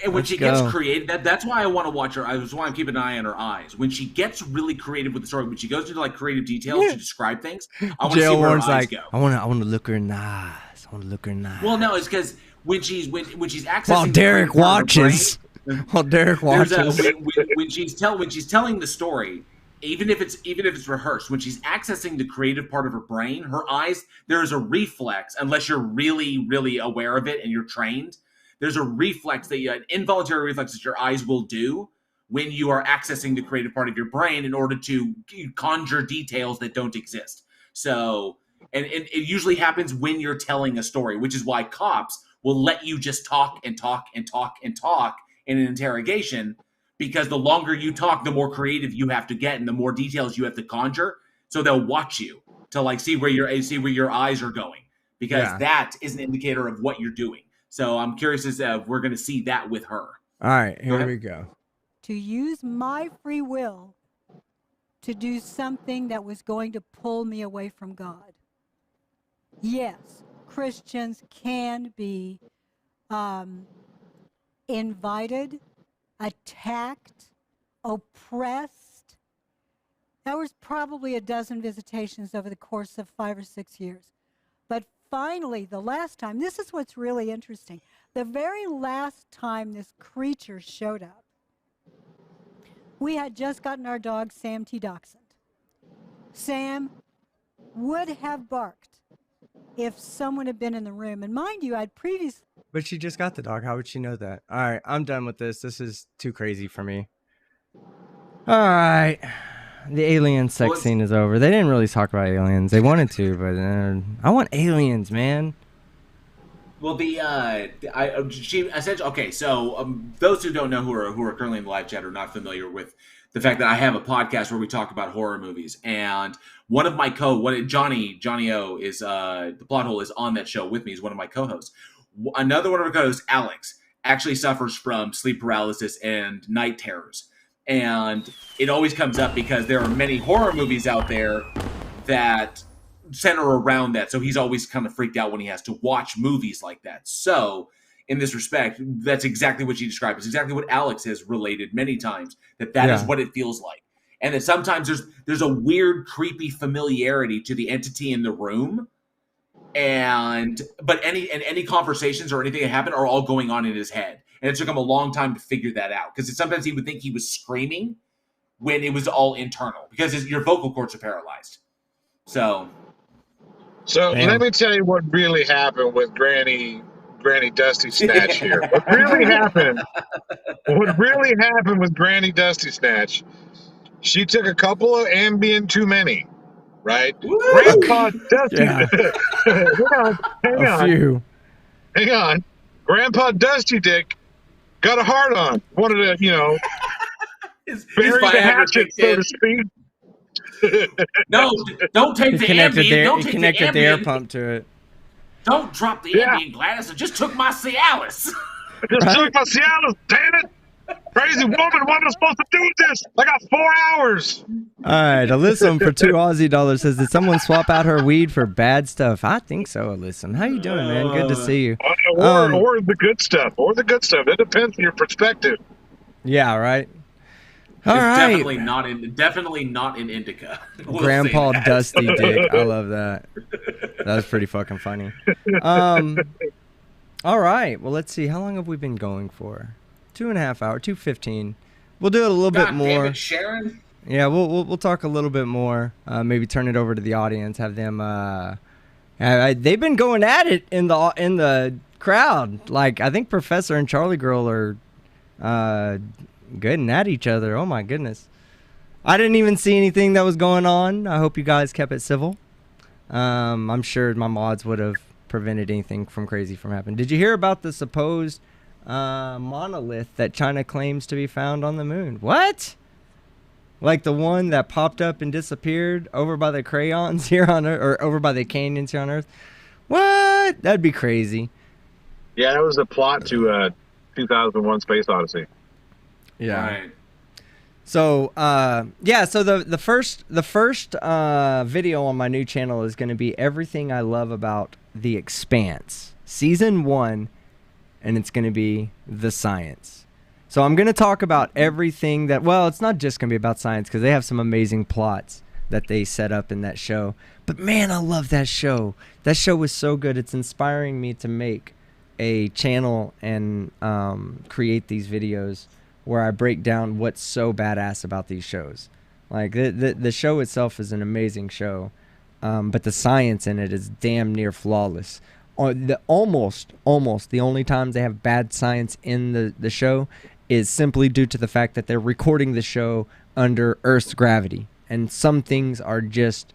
And when she gets creative, that's why I want to watch her. That's why I'm keeping an eye on her eyes. When she gets really creative with the story, when she goes into like creative details to describe things, I want to see where her eyes go. I want to look her in the eyes. I want to look her in the eyes. Well, no, it's because when she's accessing while Derek watches. While Derek watches. When she's telling the story, even if it's rehearsed, when she's accessing the creative part of her brain, her eyes, there's a reflex, unless you're really, really aware of it and you're trained. There's a reflex an involuntary reflex that your eyes will do when you are accessing the creative part of your brain in order to conjure details that don't exist. So, and it usually happens when you're telling a story, which is why cops will let you just talk and talk and talk and talk in an interrogation, because the longer you talk, the more creative you have to get and the more details you have to conjure. So they'll watch you to like see where your eyes are going, because that is an indicator of what you're doing. So I'm curious as if we're going to see that with her. All right, here we go. To use my free will to do something that was going to pull me away from God. Yes, Christians can be invited, attacked, oppressed. There was probably a dozen visitations over the course of 5 or 6 years. But finally, the last time, this is what's really interesting. The very last time this creature showed up, we had just gotten our dog, Sam T. Dachshund. Sam would have barked if someone had been in the room. And mind you, I'd previously... But she just got the dog. How would she know that? All right, I'm done with this. This is too crazy for me. All right. The alien sex scene is over. They didn't really talk about aliens. They wanted to, but I want aliens, man. Well, she essentially, okay, so those who don't know who are currently in the live chat are not familiar with the fact that I have a podcast where we talk about horror movies, and one of my Johnny O is the plot hole is on that show with me. He's one of my co-hosts. Another one of our co-hosts, Alex, actually suffers from sleep paralysis and night terrors. And it always comes up because there are many horror movies out there that center around that. So he's always kind of freaked out when he has to watch movies like that. So in this respect, that's exactly what she described. It's exactly what Alex has related many times, that is what it feels like. And that sometimes there's a weird, creepy familiarity to the entity in the room. But any conversations or anything that happened are all going on in his head. And it took him a long time to figure that out, because sometimes he would think he was screaming when it was all internal, because your vocal cords are paralyzed. So let me tell you what really happened with Granny Dusty Snatch here. What really happened with Granny Dusty Snatch, she took a couple of Ambien too many, right? Woo! Grandpa Dusty. Yeah. Hang on. Grandpa Dusty Dick got a hard on. Wanted to, bury the hatchet, so to speak. No, don't take the Ambien. Don't take connected the air pump to it. Don't drop the Ambien, Gladys. I just took my Cialis. Took my Cialis, damn it. Crazy woman, what am I supposed to do with this? I got 4 hours. All right, Alyssum for $2 Aussie says, did someone swap out her weed for bad stuff? I think so, Alyssum. How you doing, man? Good to see you. Or the good stuff. It depends on your perspective. Yeah, right. All it's right. Definitely not in indica. We'll Grandpa Dusty Dick. I love that. That was pretty fucking funny. All right. Well, let's see. How long have we been going for? 2.5 hours. 2:15. We'll do it a little bit more. Damn it, Sharon. Yeah, we'll talk a little bit more. Maybe turn it over to the audience. Have them. They've been going at it in the crowd. Like, I think Professor and Charlie Girl are getting at each other. Oh my goodness! I didn't even see anything that was going on. I hope you guys kept it civil. I'm sure my mods would have prevented anything from crazy from happening. Did you hear about the supposed monolith that China claims to be found on the moon? What? Like the one that popped up and disappeared over by the crayons here on Earth, or over by the canyons here on Earth? What? That'd be crazy. Yeah, that was a plot to 2001: Space Odyssey. Yeah. Right. So yeah, so the first video on my new channel is going to be everything I love about The Expanse, season 1, and it's going to be the science. So I'm going to talk about everything that, well, it's not just going to be about science because they have some amazing plots that they set up in that show. But man, I love that show. That show was so good. It's inspiring me to make a channel and create these videos where I break down what's so badass about these shows. Like the show itself is an amazing show, but the science in it is damn near flawless. Almost the only times they have bad science in the show is simply due to the fact that they're recording the show under Earth's gravity, and some things are just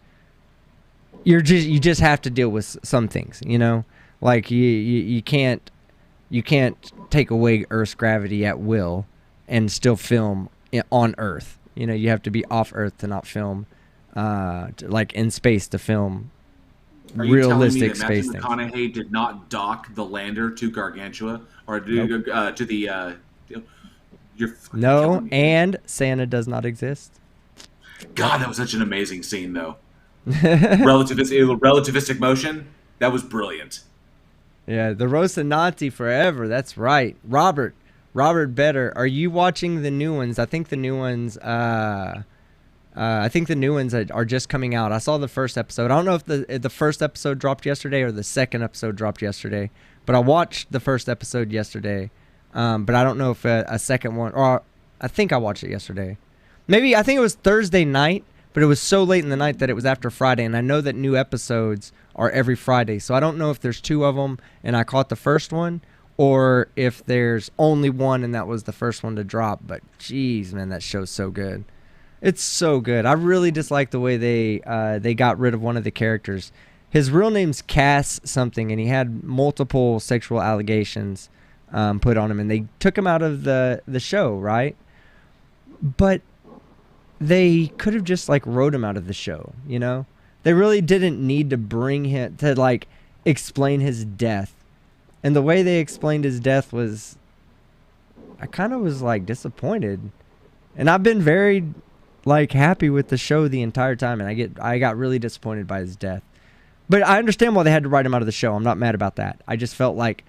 you just have to deal with some things, you know, like you can't take away Earth's gravity at will and still film on Earth. You know, you have to be off Earth to not film, like in space to film realistic space things. McConaughey did not dock the lander to Gargantua or to the. No, and Santa does not exist. God, that was such an amazing scene, though. Relativistic motion. That was brilliant. Yeah, the Rocinante forever. That's right. Robert Better. Are you watching the new ones? I think the new ones. Are just coming out. I saw the first episode. I don't know if the first episode dropped yesterday or the second episode dropped yesterday, but I watched the first episode yesterday. But I don't know if a second one, or I think I watched it yesterday. Maybe, I think it was Thursday night, but it was so late in the night that it was after Friday, and I know that new episodes are every Friday, so I don't know if there's 2 of them and I caught the first one, or if there's only one and that was the first one to drop. But geez, man, that show's so good. It's so good. I really dislike the way they got rid of one of the characters. His real name's Cass something, and he had multiple sexual allegations put on him, and they took him out of the show, right? But they could have just like wrote him out of the show, you know? They really didn't need to bring him to like explain his death. And the way they explained his death was, I kind of was like disappointed. And I've been very like happy with the show the entire time, and I got really disappointed by his death. But I understand why they had to write him out of the show. I'm not mad about that. I just felt like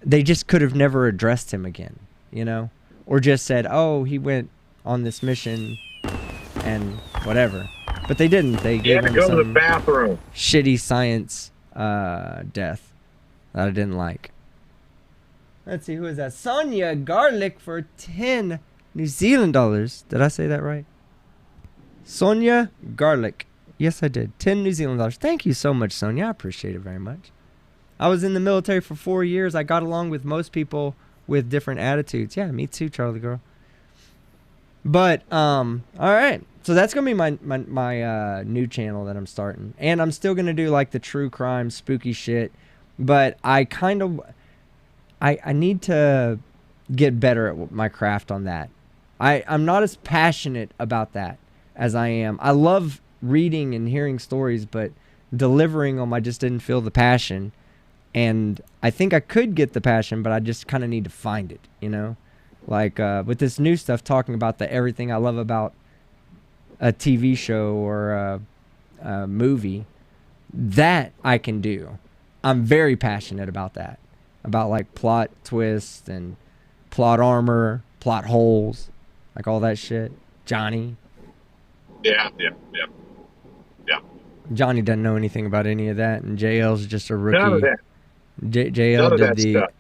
they just could have never addressed him again, you know? Or just said, oh, he went on this mission and whatever. But they didn't. They gave him go some to the bathroom. Shitty science death that I didn't like. Let's see, who is that? Sonia Garlic for 10 New Zealand dollars. Did I say that right? Sonia Garlic. Yes, I did. 10 New Zealand dollars. Thank you so much, Sonia. I appreciate it very much. I was in the military for 4 years. I got along with most people with different attitudes. Yeah, me too, Charlie girl. But, all right. So that's going to be my new channel that I'm starting. And I'm still going to do, like, the true crime, spooky shit. But I kind of... I need to get better at my craft on that. I'm not as passionate about that as I am. I love reading and hearing stories, but delivering them, I just didn't feel the passion. And I think I could get the passion, but I just kind of need to find it, you know? Like with this new stuff, talking about everything I love about a TV show or a movie, that I can do. I'm very passionate about that. About like plot twists and plot armor, plot holes, like all that shit. Johnny. Yeah. Johnny doesn't know anything about any of that, and JL's just a rookie. None of that. JL None of did that the stuff.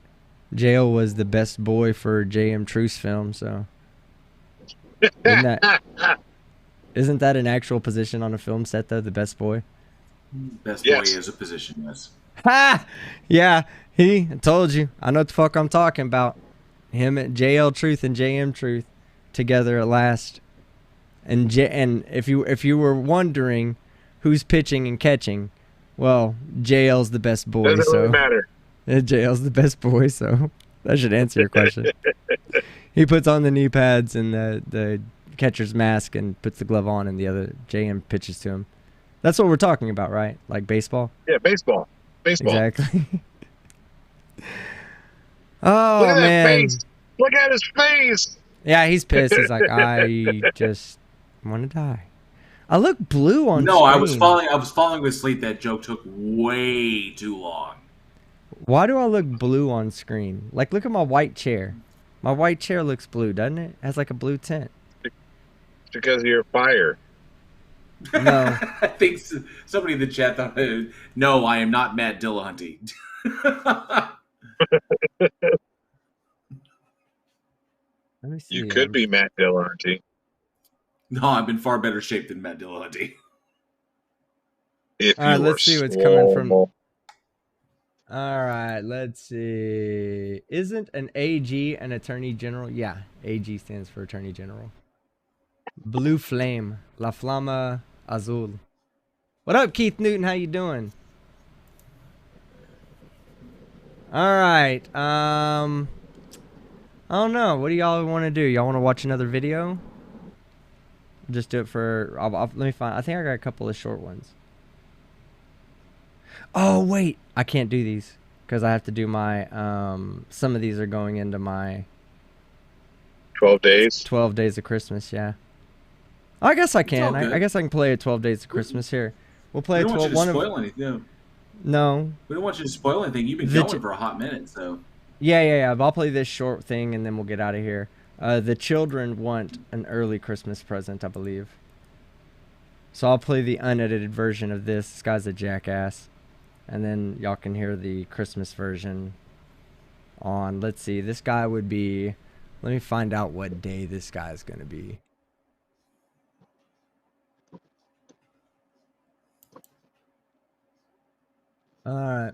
JL was the best boy for JM Truce film, so isn't Isn't that an actual position on a film set, though? The best boy? Best boy is a position, yes. Ha! Yeah, I told you. I know what the fuck I'm talking about. Him at JL Truth and JM Truth together at last. And if you were wondering who's pitching and catching, well, JL's the best boy. Doesn't really matter. JL's the best boy, so that should answer your question. He puts on the knee pads and the catcher's mask and puts the glove on, and the other JM pitches to him. That's what we're talking about, right? Like baseball? Yeah, baseball. Exactly. Oh, Look at man. that face. Look at his face. Yeah, he's pissed. He's like, I just want to die. I look blue on screen. I was falling asleep. That joke took way too long. Why do I look blue on screen? Like, look at my white chair. My white chair looks blue, doesn't it? It has like a blue tint. It's because of your fire. No. I think somebody in the chat thought, no, I am not Matt Dillahunty. Let me see. You could be Matt Dillahunty. No, I'm in far better shape than Matt Dillahunty. If All right, you let's were see what's coming from. swole. All right, let's see. Isn't an AG an Attorney General? Yeah, AG stands for Attorney General. Blue Flame, La Flama Azul. What up, Keith Newton? How you doing? All right. I don't know. What do y'all want to do? Y'all want to watch another video? Just do it for. Let me find. I think I got a couple of short ones. Oh wait, I can't do these because I have to do my. Some of these are going into my. 12 days. 12 Days of Christmas. Yeah. I guess I can. all good. I guess I can play a 12 Days of Christmas here. We'll play We a don't 12. want you to spoil anything. No. We don't want you to spoil anything. You've been going for a hot minute, so. Yeah. But I'll play this short thing and then we'll get out of here. The children want an early Christmas present, I believe. So I'll play the unedited version of this. This guy's a jackass. And then y'all can hear the Christmas version on, let's see, this guy would be, let me find out what day this guy's going to be.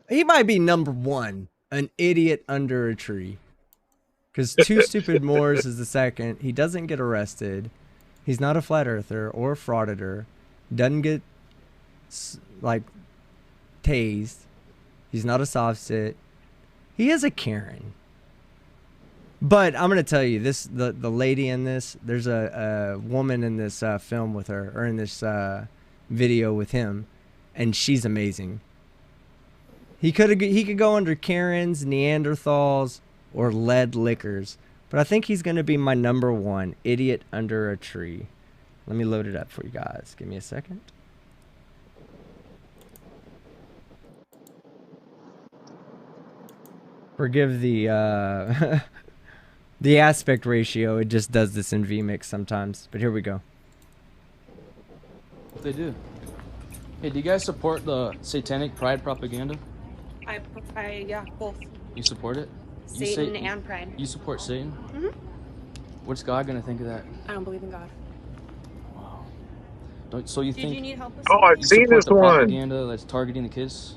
He might be number 1, an idiot under a tree. Because Two Stupid Moors is the second. He doesn't get arrested. He's not a flat earther or a frauditor. Doesn't get, like, tased. He's not a soft sit. He is a Karen. But I'm going to tell you, this the lady in this, there's a woman in this film with her, or in this video with him, and she's amazing. He could go under Karens, Neanderthals, or lead liquors. But I think he's going to be my number 1, idiot under a tree. Let me load it up for you guys. Give me a second. Forgive the the aspect ratio. It just does this in vMix sometimes. But here we go. They do. Hey, do you guys support the satanic pride propaganda? Yeah, both. You support it? Satan and pride. You support Satan? Mm-hmm. What's God gonna think of that? I don't believe in God. So you Did think? you need help with I've you seen support this the one. propaganda that's targeting the kids?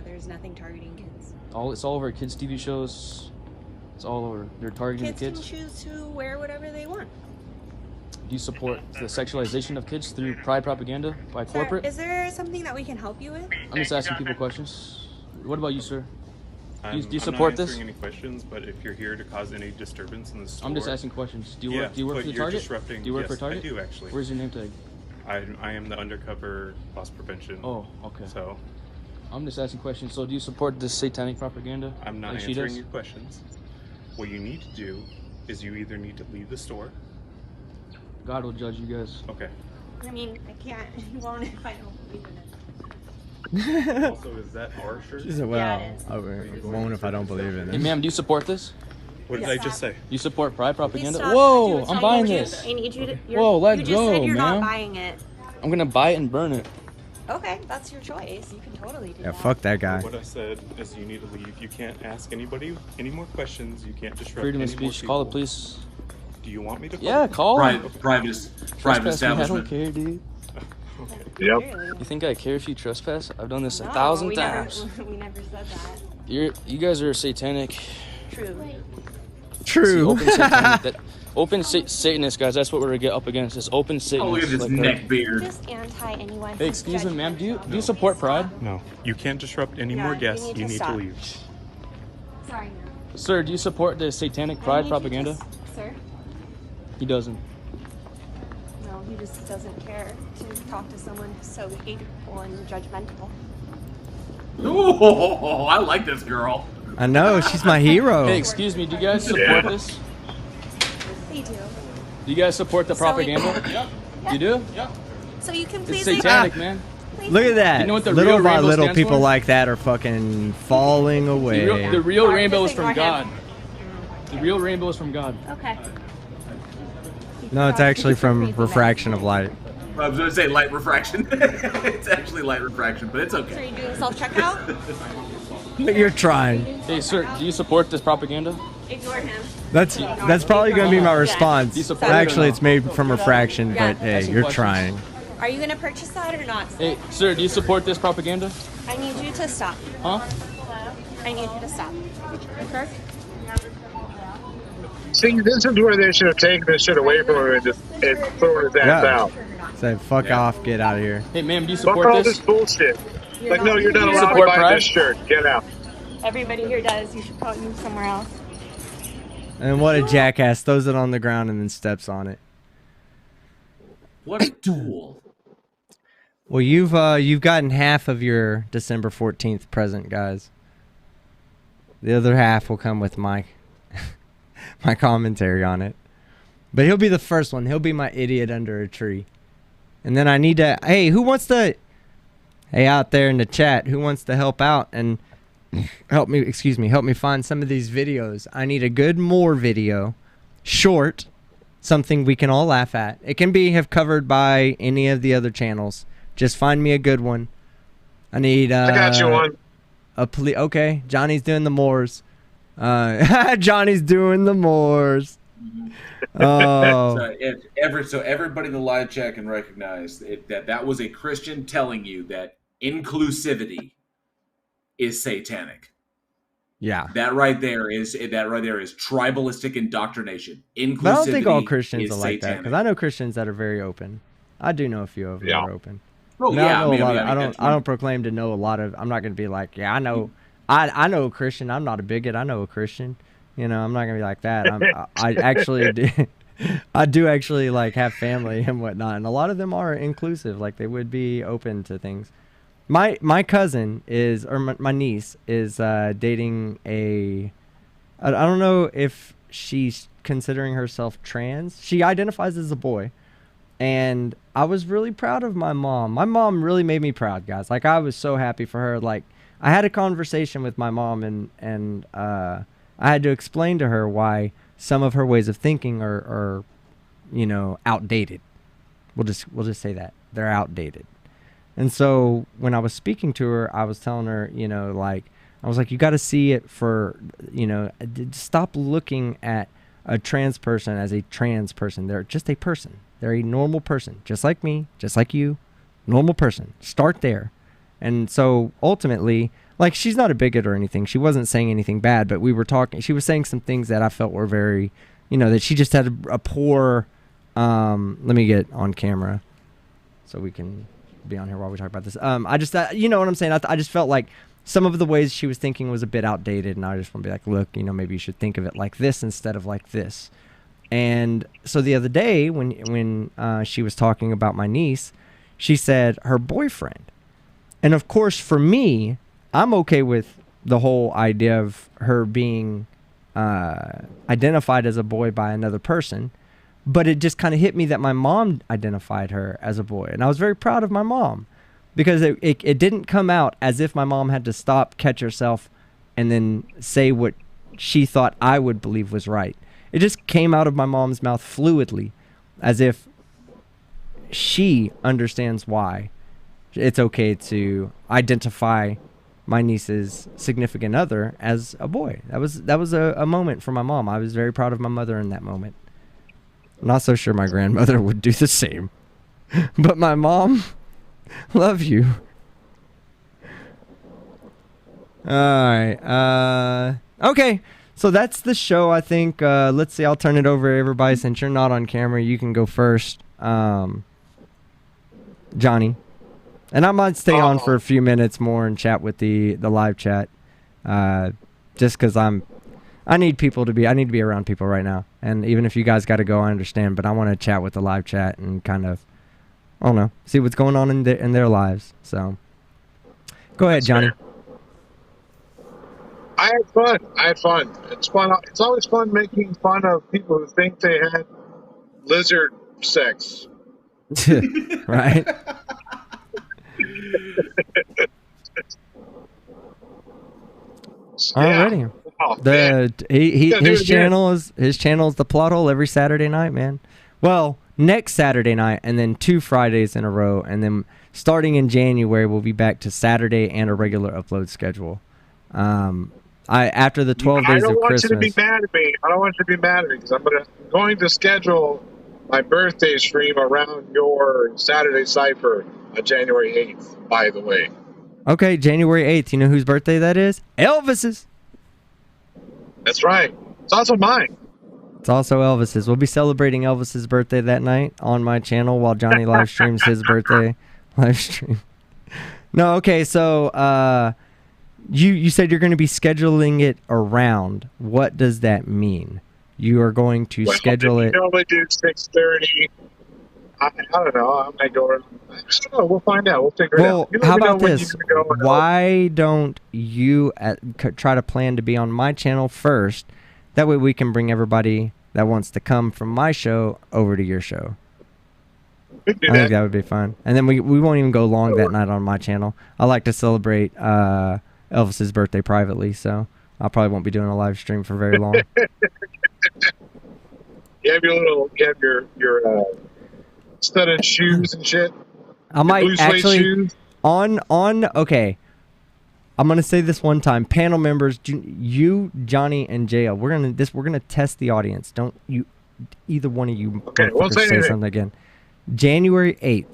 There's nothing targeting kids. It's all over kids' TV shows. It's all over. They're targeting Kids the kids. can choose to wear whatever they want. Do you support the sexualization of kids through pride propaganda by Sir, corporate? is there something that we can help you with? I'm just asking people questions. What about you, sir? Do you I'm support not this? answering any questions, but if you're here to cause any disturbance in the store, I'm just asking questions. Do you work? Yeah, Do you work but for the you're Target? disrupting. Do you work Yes, for Target? I do actually. Where's your name tag? I am the undercover loss prevention. Oh, okay. So I'm just asking questions. So do you support this satanic propaganda? I'm not like she answering does? your questions. What you need to do is you either need to leave the store. God will judge you guys. Okay. I mean, I can't. He won't if I don't believe in it. Also, is that our shirt? She said, well, I won't if I don't believe in Hey, it. ma'am, do you support this? What did I just say? You support pride propaganda? stop. Whoa, Dude, I'm I buying need you- this. I need you to. Whoa, let you just go, said you're man. not buying it. I'm gonna buy it and burn it. Okay, that's your choice. You can totally do Yeah, that. fuck that guy. What I said is you need to leave. You can't ask anybody any more questions. You can't disrupt Freedom of any more speech. Call the people. police. Do you want me to? Yeah, call. Private establishment. I don't care, dude. Yep. You think I care if you trespass? I've done this 1,000 times. We never said that. You guys are satanic. True. Open satanic. Open Satanist, guys. That's what we're gonna get up against. Is open Satanist. Oh, look at this like neck beard. Just anti anyone. Hey, excuse me, ma'am. Do you support Pride? No, you can't disrupt any more guests. You need to leave. Sorry, Sir, do you support the satanic Pride propaganda? sir. He doesn't. No, he just doesn't care to talk to someone so hateful and judgmental. Oh, I like this girl. I know, she's my hero. Hey, excuse me. Do you guys support this? They do. Do you guys support the propaganda? Yep. You do? Yep. So you can please. It's satanic, man. Look at that. You know what the little real by rainbow little stands people for? like that are fucking falling away. The real rainbow is from God. The real rainbow is from God. Okay. No, it's actually from refraction of light. I was going to say light refraction. It's actually light refraction, but it's So okay. are you doing self-checkout? You're trying. Hey, sir, do you support this propaganda? Ignore him. That's probably gonna be my response. Do you support it or Actually, not? it's made from refraction, Yeah. but hey, Ask some you're questions. trying. Are you gonna purchase that or not? Hey, sir, do you support this propaganda? I need you to stop. Huh? I need you to stop. Okay? See, this is where they should have taken this shit away from him and just thrown his ass Yeah. out. Say fuck off, get out of here. Hey, ma'am, do you Fuck support all this? this bullshit. Like, no, you're not Do you allowed to support buy Pride? this shirt. Get out. Everybody here does. You should probably move somewhere else. And what a jackass throws it on the ground and then steps on it. What a tool. Well, you've gotten half of your December 14th present, guys. The other half will come with my my commentary on it. But he'll be the first one. He'll be my idiot under a tree. And then I need to, hey, who wants to, hey, out there in the chat, who wants to help out and help me find some of these videos. I need a good more video, short, something we can all laugh at. It can be covered by any of the other channels. Just find me a good one. I need I got you one. Okay, Johnny's doing the Moors. Johnny's doing the Moors. Oh. So everybody in the live chat can recognize that was a Christian telling you that inclusivity is satanic. Yeah. That right there is tribalistic indoctrination. Inclusivity. But I don't think all Christians is are like that, satanic. because I know Christians that are very open. I do know a few of them that are open. Oh, I yeah, know I mean, a lot I mean, I don't proclaim to know a lot of. I'm not going to be like, yeah, I know. I know a Christian. I'm not a bigot. I know a Christian. You know, I'm not going to be like that. I actually do. I do actually like have family and whatnot, and a lot of them are inclusive. Like they would be open to things. My cousin is, or my niece is dating a. I don't know if she's considering herself trans. She identifies as a boy. And I was really proud of my mom. My mom really made me proud, guys. Like, I was so happy for her. Like, I had a conversation with my mom, and I had to explain to her why some of her ways of thinking are you know, outdated. We'll just say that. They're outdated. And so when I was speaking to her, I was telling her, you know, like, I was like, you got to see it for, you know, stop looking at a trans person as a trans person. They're just a person. They're a normal person, just like me, just like you, normal person. Start there. And so ultimately, like, she's not a bigot or anything. She wasn't saying anything bad, but we were talking. She was saying some things that I felt were very, you know, that she just had a poor, let me get on camera so we can be on here while we talk about this. I just, you know what I'm saying? I just felt like some of the ways she was thinking was a bit outdated, and I just want to be like, look, you know, maybe you should think of it like this instead of like this. And so the other day when she was talking about my niece, she said her boyfriend. And of course, for me, I'm okay with the whole idea of her being identified as a boy by another person. But it just kind of hit me that my mom identified her as a boy. And I was very proud of my mom, because it didn't come out as if my mom had to stop, catch herself, and then say what she thought I would believe was right. It just came out of my mom's mouth fluidly, as if she understands why it's okay to identify my niece's significant other as a boy. That was a moment for my mom. I was very proud of my mother in that moment. Not so sure my grandmother would do the same. But my mom, love you. All right. Okay. So that's the show, I think. Let's see. I'll turn it over to everybody. Since you're not on camera, you can go first. Johnny. And I might stay on for a few minutes more and chat with the live chat. Just because I need to be around people right now. And even if you guys got to go, I understand. But I want to chat with the live chat and kind of, I don't know, see what's going on in their lives. So go ahead, Johnny. I had fun. It's fun. It's always fun making fun of people who think they had lizard sex. Right? Alrighty. His channel is the plot hole every Saturday night, man. Well, next Saturday night and then 2 Fridays in a row, and then starting in January we'll be back to Saturday and a regular upload schedule. After the 12 days of Christmas. I don't want you to be mad at me. I don't want you to be mad at me because I'm going to schedule my birthday stream around your Saturday Cypher on January 8th, by the way. Okay, January 8th. You know whose birthday that is? Elvis's. That's right. It's also mine. It's also Elvis's. We'll be celebrating Elvis's birthday that night on my channel while Johnny live streams his birthday live stream. No, okay, so you said you're going to be scheduling it around. What does that mean? You are going to schedule it. We normally do 6:30. I don't know. I might go. I don't know. We'll find out. We'll figure it out. How about this? Why don't you try to plan to be on my channel first? That way we can bring everybody that wants to come from my show over to your show. I think that would be fun. And then we won't even go long that night on my channel. I like to celebrate Elvis's birthday privately, so I probably won't be doing a live stream for very long. You have your studded shoes and shit. I might actually okay. I'm gonna say this one time, panel members, you, Johnny, and JL. We're gonna test the audience. Don't you, either one of you, say something again. January 8th.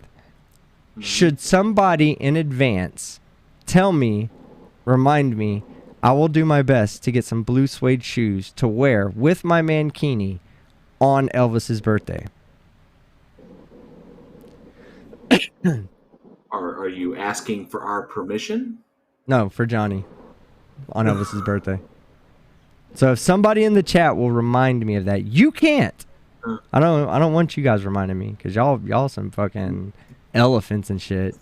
Should somebody in advance tell me, remind me, I will do my best to get some blue suede shoes to wear with my mankini on Elvis's birthday. Are you asking for our permission? No, for Johnny on Elvis's birthday. So if somebody in the chat will remind me of that, you can't. I don't want you guys reminding me because y'all some fucking elephants and shit.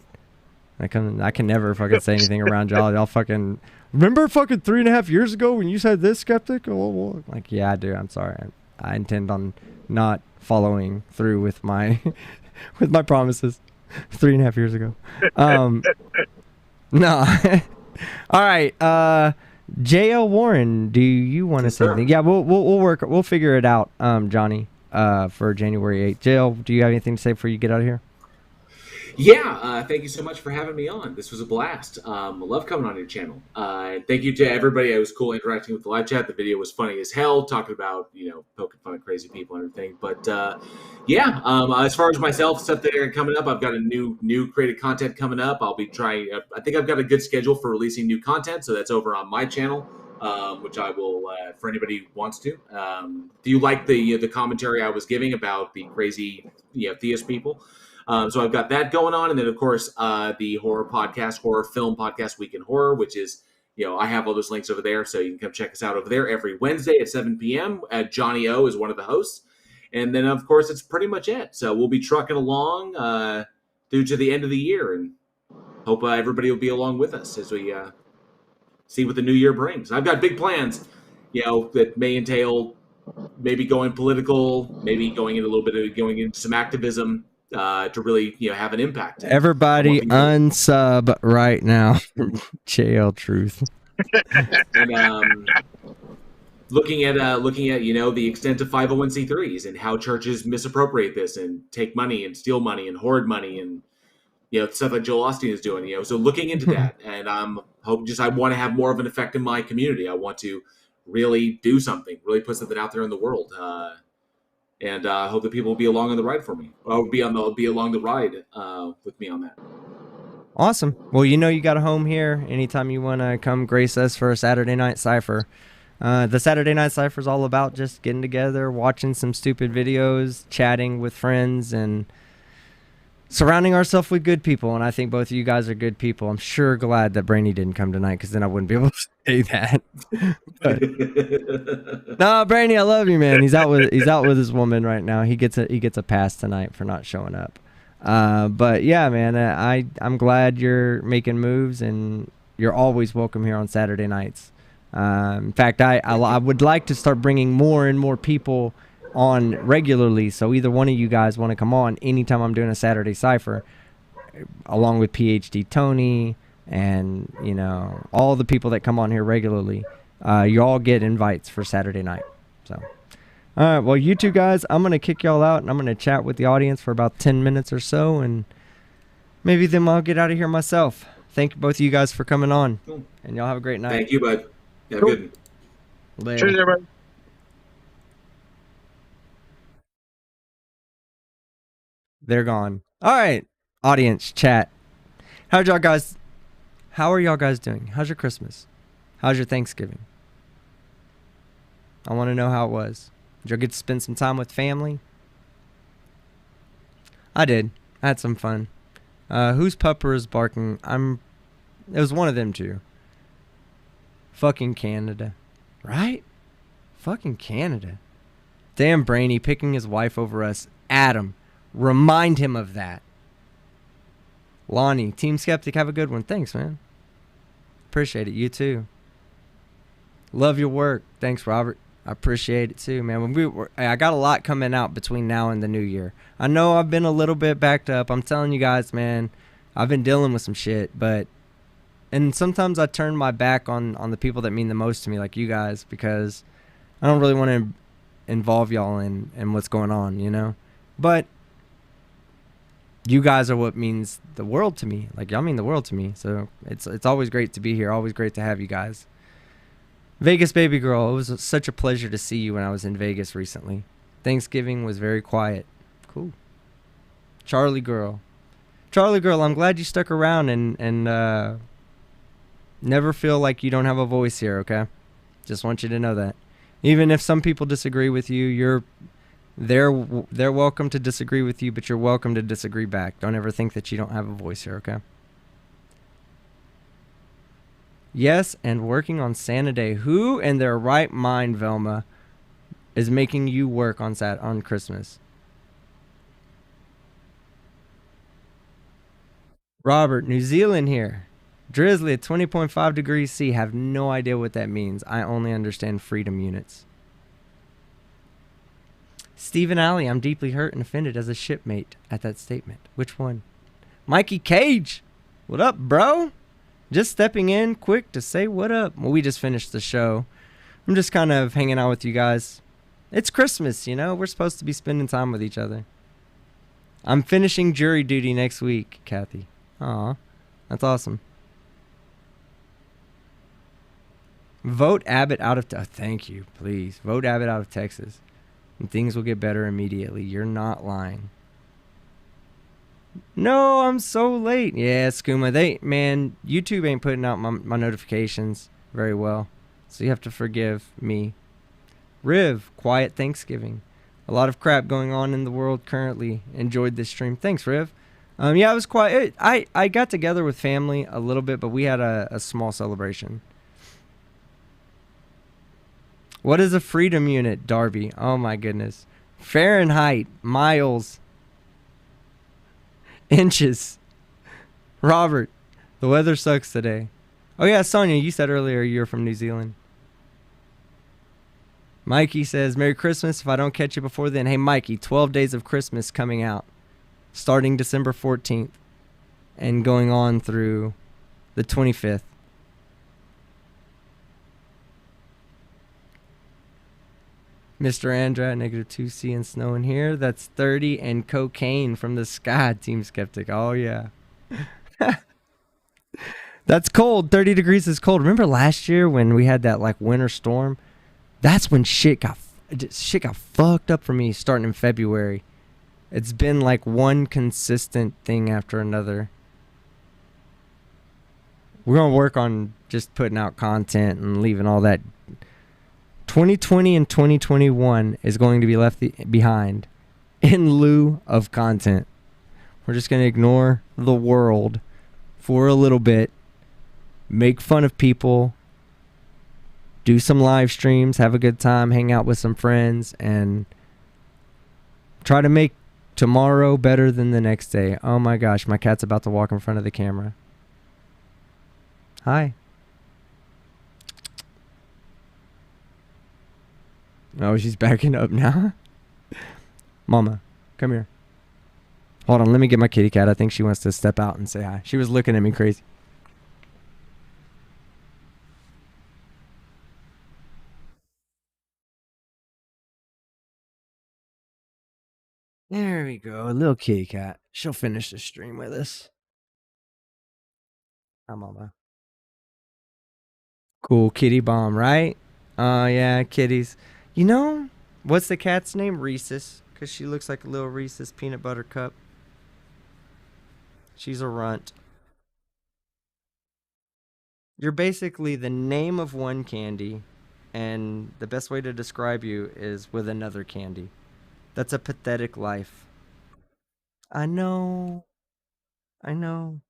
I can never fucking say anything around y'all. Y'all fucking remember fucking 3.5 years ago when you said this, skeptic? Oh, like, yeah, dude, I'm sorry. I intend on not following through with my with my promises 3.5 years ago. No. All right. JL Warren, do you want to say anything? Yeah, we'll figure it out, Johnny, for January 8th. JL, do you have anything to say before you get out of here? Yeah, thank you so much for having me on. This was a blast. I love coming on your channel. Thank you to everybody. It was cool interacting with the live chat. The video was funny as hell, talking about, poking fun at crazy people and everything. But as far as myself, stuff that are coming up, I've got a new creative content coming up. I'll be trying. I think I've got a good schedule for releasing new content, so that's over on my channel, which I will for anybody who wants to. Do you like the commentary I was giving about the crazy theist people? So I've got that going on. And then, of course, the horror film podcast, Week in Horror, which is, I have all those links over there. So you can come check us out over there every Wednesday at 7 p.m. Johnny O is one of the hosts. And then, of course, it's pretty much it. So we'll be trucking along through to the end of the year. And hope everybody will be along with us as we see what the new year brings. I've got big plans, that may entail maybe going political, maybe going into some activism. To really, have an impact. Everybody unsub right now. JL Truth. And looking at the extent of 501c3s and how churches misappropriate this and take money and steal money and hoard money and stuff like Joel Osteen is doing. So looking into that, and I want to have more of an effect in my community. I want to really do something, really put something out there in the world. and I hope that people will be along on the ride for me. Or be along the ride with me on that. Awesome. Well, you know you got a home here. Anytime you want to come grace us for a Saturday night Cypher. The Saturday night Cypher is all about just getting together, watching some stupid videos, chatting with friends, and surrounding ourselves with good people. And I think both of you guys are good people. I'm sure glad that Brainy didn't come tonight, because then I wouldn't be able to say that. No, Brainy, I love you, man. He's out with his woman right now. He gets a pass tonight for not showing up. But yeah, man, I'm glad you're making moves, and you're always welcome here on Saturday nights. In fact, I would like to start bringing more and more people on regularly. So either one of you guys want to come on anytime I'm doing a Saturday Cypher, along with PhD Tony and, you know, all the people that come on here regularly. You all get invites for Saturday night. So. All right, well, you two guys, I'm going to kick y'all out, and I'm going to chat with the audience for about 10 minutes or so, and maybe then I'll get out of here myself. Thank both of you guys for coming on, and y'all have a great night. Thank you, bud. Yeah, good. Later. Cheers, everybody. They're gone. All right, audience, chat. How are y'all guys doing? How's your Christmas? How's your Thanksgiving? I want to know how it was. Did y'all get to spend some time with family? I did. I had some fun. Whose pupper is barking? It was one of them two. Fucking Canada. Right? Fucking Canada. Damn Brainy picking his wife over us. Adam, remind him of that. Lonnie, Team Skeptic, have a good one. Thanks, man. Appreciate it. You too. Love your work. Thanks, Robert. I appreciate it too, man. I got a lot coming out between now and the new year. I know I've been a little bit backed up. I'm telling you guys, man, I've been dealing with some shit, and sometimes I turn my back on the people that mean the most to me, like you guys, because I don't really want to involve y'all in what's going on, you know? But you guys are what means the world to me. Like, y'all mean the world to me. So it's always great to be here. Always great to have you guys. Vegas baby girl, it was such a pleasure to see you when I was in Vegas recently. Thanksgiving was very quiet. Cool. Charlie girl, I'm glad you stuck around and never feel like you don't have a voice here, okay? Just want you to know that. Even if some people disagree with you, they're welcome to disagree with you, but you're welcome to disagree back. Don't ever think that you don't have a voice here, okay? Yes, and working on Santa Day. Who in their right mind, Velma, is making you work on Christmas? Robert, New Zealand here. Drizzly at 20.5 degrees C. Have no idea what that means. I only understand freedom units. Stephen Alley, I'm deeply hurt and offended as a shipmate at that statement. Which one? Mikey Cage, what up, bro? Just stepping in quick to say what up. Well, we just finished the show. I'm just kind of hanging out with you guys. It's Christmas, you know? We're supposed to be spending time with each other. I'm finishing jury duty next week, Kathy. Aw, that's awesome. Vote Abbott out of... thank you, please. Vote Abbott out of Texas. And things will get better immediately. You're not lying. No, I'm so late. Yeah, Skooma. YouTube ain't putting out my notifications very well. So you have to forgive me. Riv, quiet Thanksgiving. A lot of crap going on in the world currently. Enjoyed this stream. Thanks, Riv. Yeah, it was quiet. I got together with family a little bit, but we had a small celebration. What is a freedom unit, Darby? Oh my goodness. Fahrenheit, miles, inches. Robert, the weather sucks today. Oh yeah, Sonia, you said earlier you're from New Zealand. Mikey says, Merry Christmas if I don't catch you before then. Hey Mikey, 12 Days of Christmas coming out. Starting December 14th and going on through the 25th. Mr. Andra, -2C and snow in here. That's 30 and cocaine from the sky, Team Skeptic. Oh, yeah. That's cold. 30 degrees is cold. Remember last year when we had that, like, winter storm? That's when shit got shit got fucked up for me starting in February. It's been like one consistent thing after another. We're going to work on just putting out content and leaving all that. 2020 and 2021 is going to be left behind in lieu of content. We're just going to ignore the world for a little bit, make fun of people, do some live streams, have a good time, hang out with some friends, and try to make tomorrow better than the next day. Oh my gosh, my cat's about to walk in front of the camera. Hi. Oh, she's backing up now. Mama, come here. Hold on, let me get my kitty cat. I think she wants to step out and say hi. She was looking at me crazy. There we go, a little kitty cat. She'll finish the stream with us. Hi, Mama. Cool kitty bomb, right? Oh, yeah, kitties. You know, what's the cat's name? Reese's. Because she looks like a little Reese's peanut butter cup. She's a runt. You're basically the name of one candy, and the best way to describe you is with another candy. That's a pathetic life. I know. I know.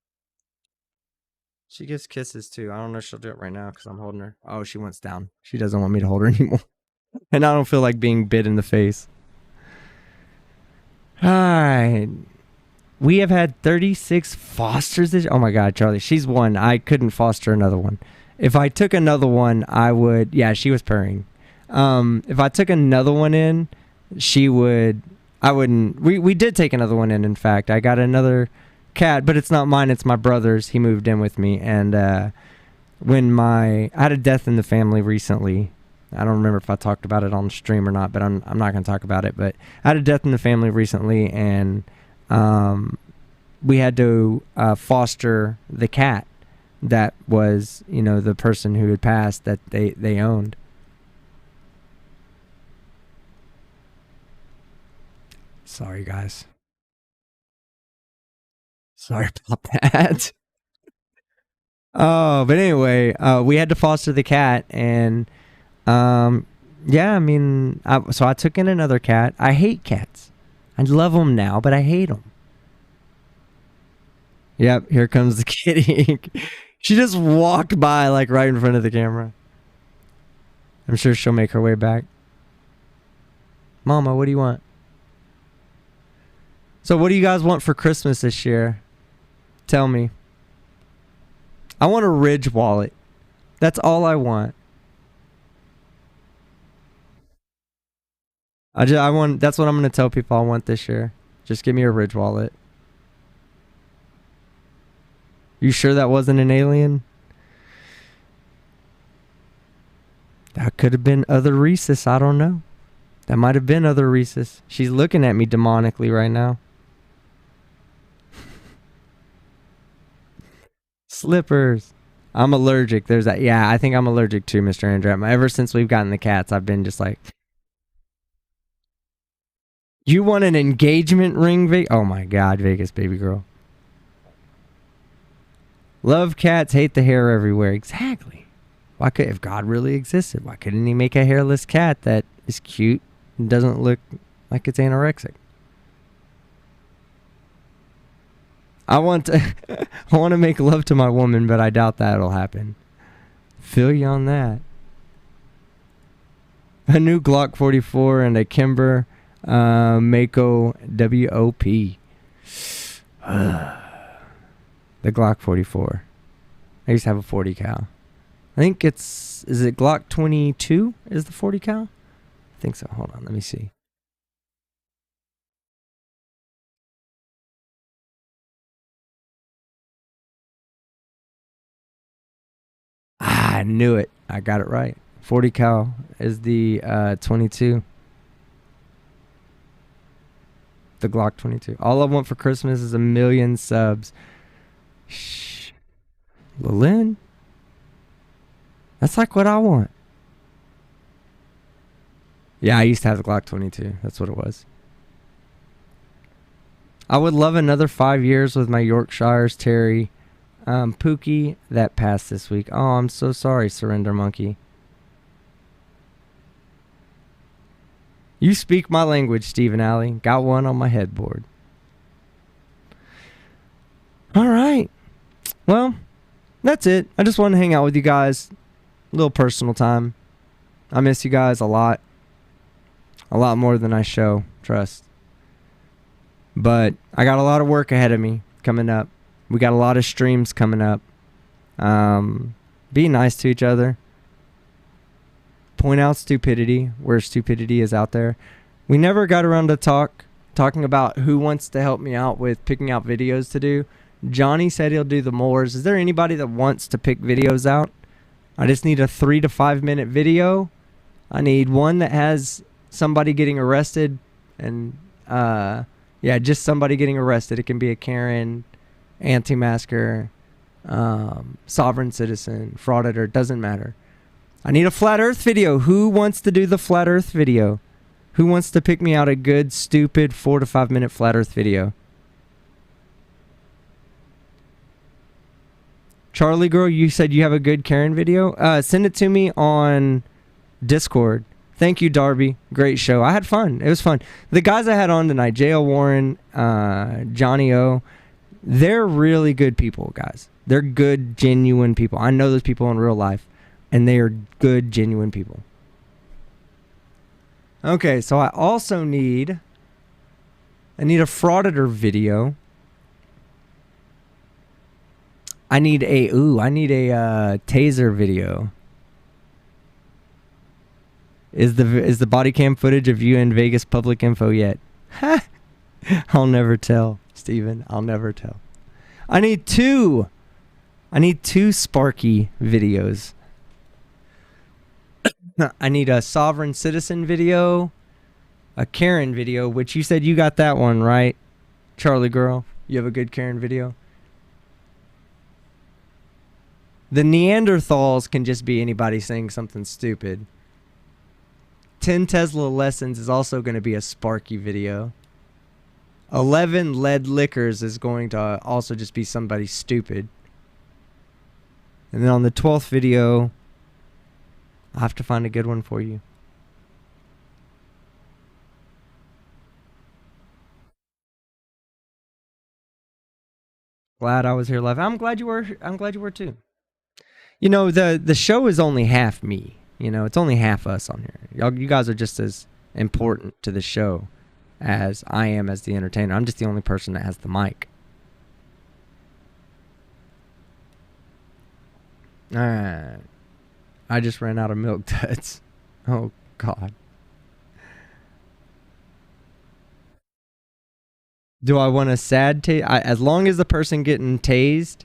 She gives kisses too. I don't know if she'll do it right now because I'm holding her. Oh, she wants down. She doesn't want me to hold her anymore. And I don't feel like being bit in the face. Alright. We have had 36 fosters this. Oh my god, Charlie. She's one. I couldn't foster another one. If I took another one, I would. Yeah, she was purring. If I took another one in, she would. I wouldn't. We did take another one in fact. I got another cat, but it's not mine, it's my brother's. He moved in with me, and when I had a death in the family recently. I don't remember if I talked about it on the stream or not, but I'm not going to talk about it. But I had a death in the family recently, and we had to foster the cat that was, you know, the person who had passed that they owned. Sorry, guys. Sorry about that. Oh, but anyway, we had to foster the cat, and yeah, I mean, so I took in another cat. I hate cats. I love them now, but I hate them. Yep, here comes the kitty. She just walked by, like, right in front of the camera. I'm sure she'll make her way back. Mama, what do you want? So what do you guys want for Christmas this year? Tell me. I want a Ridge wallet. That's all I want. I want. That's what I'm going to tell people I want this year. Just give me a Ridge wallet. You sure that wasn't an alien? That could have been other Reese's. I don't know. That might have been other Reese's. She's looking at me demonically right now. Slippers. I'm allergic. There's that. Yeah, I think I'm allergic too, Mr. Andrew. Ever since we've gotten the cats, I've been just like... You want an engagement ring, Oh my god, Vegas, baby girl. Love cats, hate the hair everywhere. Exactly. Why could, if God really existed, why couldn't he make a hairless cat that is cute and doesn't look like it's anorexic? I want to make love to my woman, but I doubt that'll happen. Feel you on that. A new Glock 44 and a Kimber Mako WOP. The Glock 44. I used to have a 40 cal. I think is it Glock 22 is the 40 cal? I think so. Hold on, let me see. I knew it. I got it right. 40 cal is the 22. The Glock 22. All I want for Christmas is 1 million subs. Shh. Lilyn? That's like what I want. Yeah, I used to have the Glock 22. That's what it was. I would love another 5 years with my Yorkshires, Terry. Pookie, that passed this week. Oh, I'm so sorry, Surrender Monkey. You speak my language, Stephen Alley. Got one on my headboard. All right. Well, that's it. I just wanted to hang out with you guys. A little personal time. I miss you guys a lot. A lot more than I show, trust. But I got a lot of work ahead of me coming up. We got a lot of streams coming up. Be nice to each other. Point out stupidity where stupidity is out there. We never got around to talking about who wants to help me out with picking out videos to do. Johnny said he'll do the mores. Is there anybody that wants to pick videos out? I just need a 3 to 5 minute video. I need one that has somebody getting arrested and yeah, just somebody getting arrested. It can be a Karen, anti-masker, sovereign citizen, frauditor, doesn't matter. I need a flat earth video. Who wants to do the flat earth video? Who wants to pick me out a good, stupid 4 to 5 minute flat earth video? Charlie girl, you said you have a good Karen video? Send it to me on Discord. Thank you, Darby. Great show. I had fun. It was fun. The guys I had on tonight, J.L. Warren, Johnny O, they're really good people, guys. They're good, genuine people. I know those people in real life, and they are good, genuine people. Okay, so I also need a frauditor video. I need a taser video. Is the body cam footage of you in Vegas public info yet? I'll never tell, Steven. I'll never tell. I need two Sparky videos. I need a sovereign citizen video, a Karen video, which you said you got that one, right? Charlie girl, you have a good Karen video? The Neanderthals can just be anybody saying something stupid. 10 Tesla lessons is also going to be a Sparky video. 11 lead liquors is going to also just be somebody stupid. And then on the 12th video, I'll have to find a good one for you. Glad I was here live. I'm glad you were. I'm glad you were too. You know, the show is only half me. You know, it's only half us on here. You guys are just as important to the show as I am as the entertainer. I'm just the only person that has the mic. Alright. I just ran out of milk duds. Oh, God. Do I want a sad tase? As long as the person getting tased.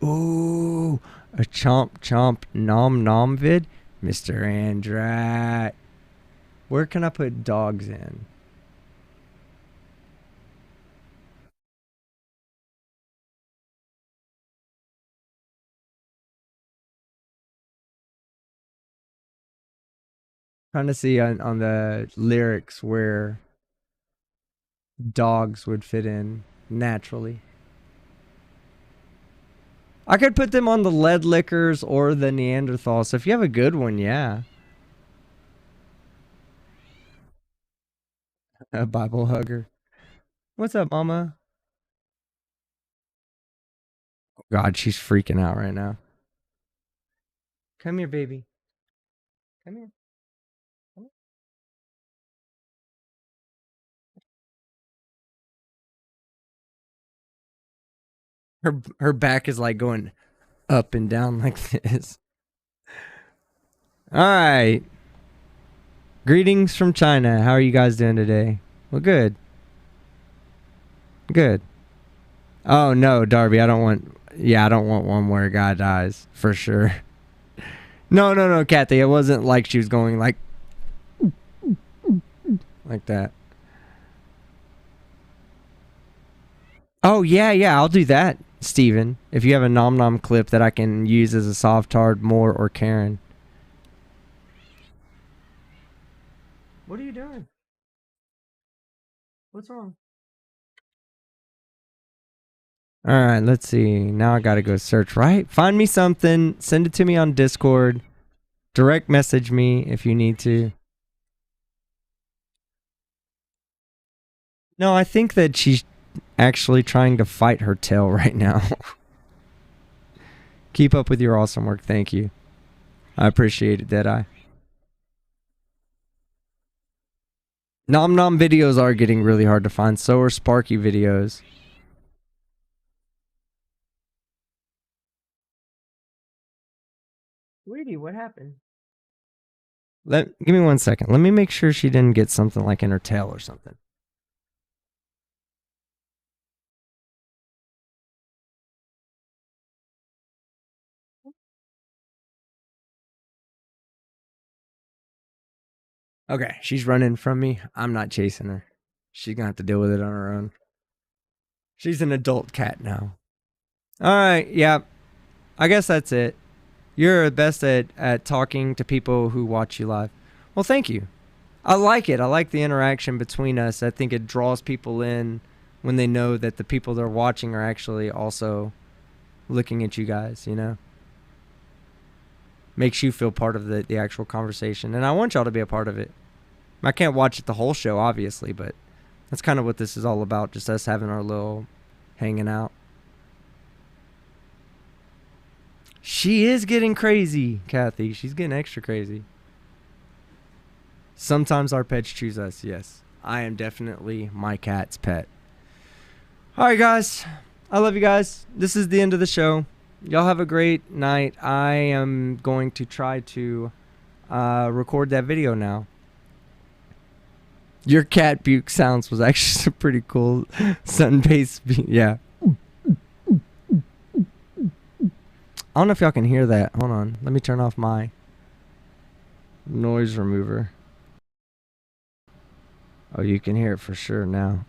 Ooh, a chomp chomp nom nom vid. Mr. Andrat. Where can I put dogs in? Trying to see on the lyrics where dogs would fit in naturally. I could put them on the lead liquors or the Neanderthals. So if you have a good one, yeah. A Bible hugger. What's up, mama? Oh, God, she's freaking out right now. Come here, baby. Come here. Come here. Her back is like going up and down like this. All right. Greetings from China. How are you guys doing today? Well, good. Good. Oh, no, Darby, I don't want one where a guy dies, for sure. No, Kathy, it wasn't like she was going like that. Oh, yeah, I'll do that, Steven. If you have a nom nom clip that I can use as a soft hard Moore or Karen. What are you doing? What's wrong? All right, let's see. Now I got to go search, right? Find me something. Send it to me on Discord. Direct message me if you need to. No, I think that she's actually trying to fight her tail right now. Keep up with your awesome work. Thank you. I appreciate it, Deadeye. Nom Nom videos are getting really hard to find. So are Sparky videos. Sweetie, what happened? Give me 1 second. Let me make sure she didn't get something like in her tail or something. Okay, she's running from me. I'm not chasing her. She's gonna have to deal with it on her own. She's an adult cat now. Alright, yeah. I guess that's it. You're the best at talking to people who watch you live. Well, thank you. I like it. I like the interaction between us. I think it draws people in when they know that the people they're watching are actually also looking at you guys, you know? Makes you feel part of the actual conversation. And I want y'all to be a part of it. I can't watch it the whole show, obviously, but that's kind of what this is all about. Just us having our little hanging out. She is getting crazy, Kathy. She's getting extra crazy. Sometimes our pets choose us, yes. I am definitely my cat's pet. Alright, guys. I love you guys. This is the end of the show. Y'all have a great night. I am going to try to record that video now. Your cat buke sounds was actually pretty cool. Sun-based, yeah. I don't know if y'all can hear that. Hold on. Let me turn off my noise remover. Oh, you can hear it for sure now.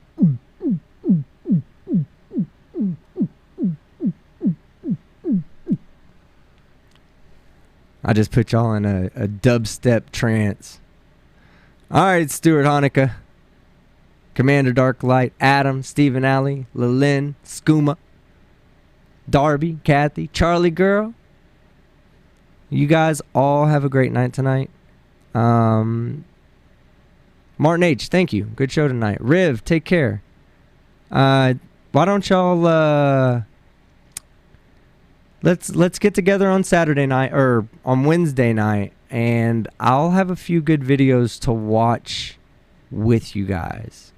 I just put y'all in a dubstep trance. Alright, Stuart Hanukkah, Commander Darklight, Adam, Stephen Alley, Lilyn, Skooma, Darby, Kathy, Charlie Girl. You guys all have a great night tonight. Martin H, thank you. Good show tonight. Riv, take care. Why don't y'all let's get together on Saturday night or on Wednesday night, and I'll have a few good videos to watch with you guys.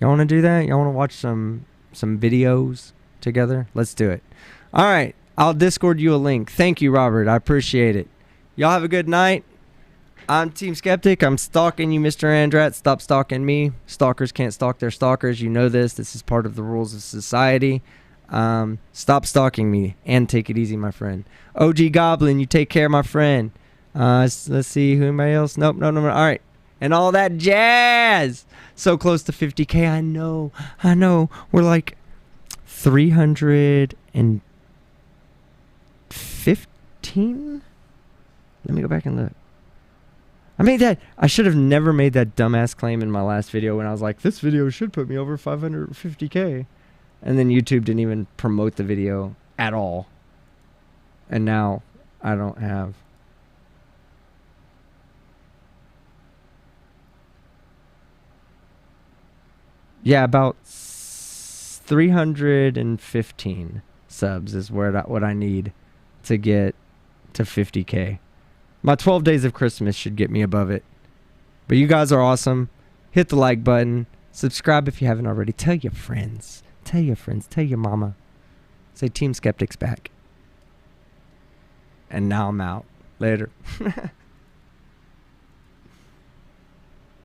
Y'all want to do that? Y'all want to watch some videos together? Let's do it. All right, I'll Discord you a link. Thank you, Robert. I appreciate it. Y'all have a good night. I'm Team Skeptic. I'm stalking you, Mr. Andrat. Stop stalking me. Stalkers can't stalk their stalkers. You know this. This is part of the rules of society. Stop stalking me and take it easy, my friend. OG Goblin, you take care, my friend. Let's see who anybody else. Nope, no. All right, and all that jazz. So close to 50K. I know. We're like 315. Let me go back and look. I should have never made that dumbass claim in my last video when I was like, this video should put me over 550K. And then YouTube didn't even promote the video at all. And now I don't have. Yeah, about 315 subs is what I need to get to 50K. My 12 days of Christmas should get me above it. But you guys are awesome. Hit the like button. Subscribe if you haven't already. Tell your friends. Tell your friends. Tell your mama. Say Team Skeptic's back. And now I'm out. Later.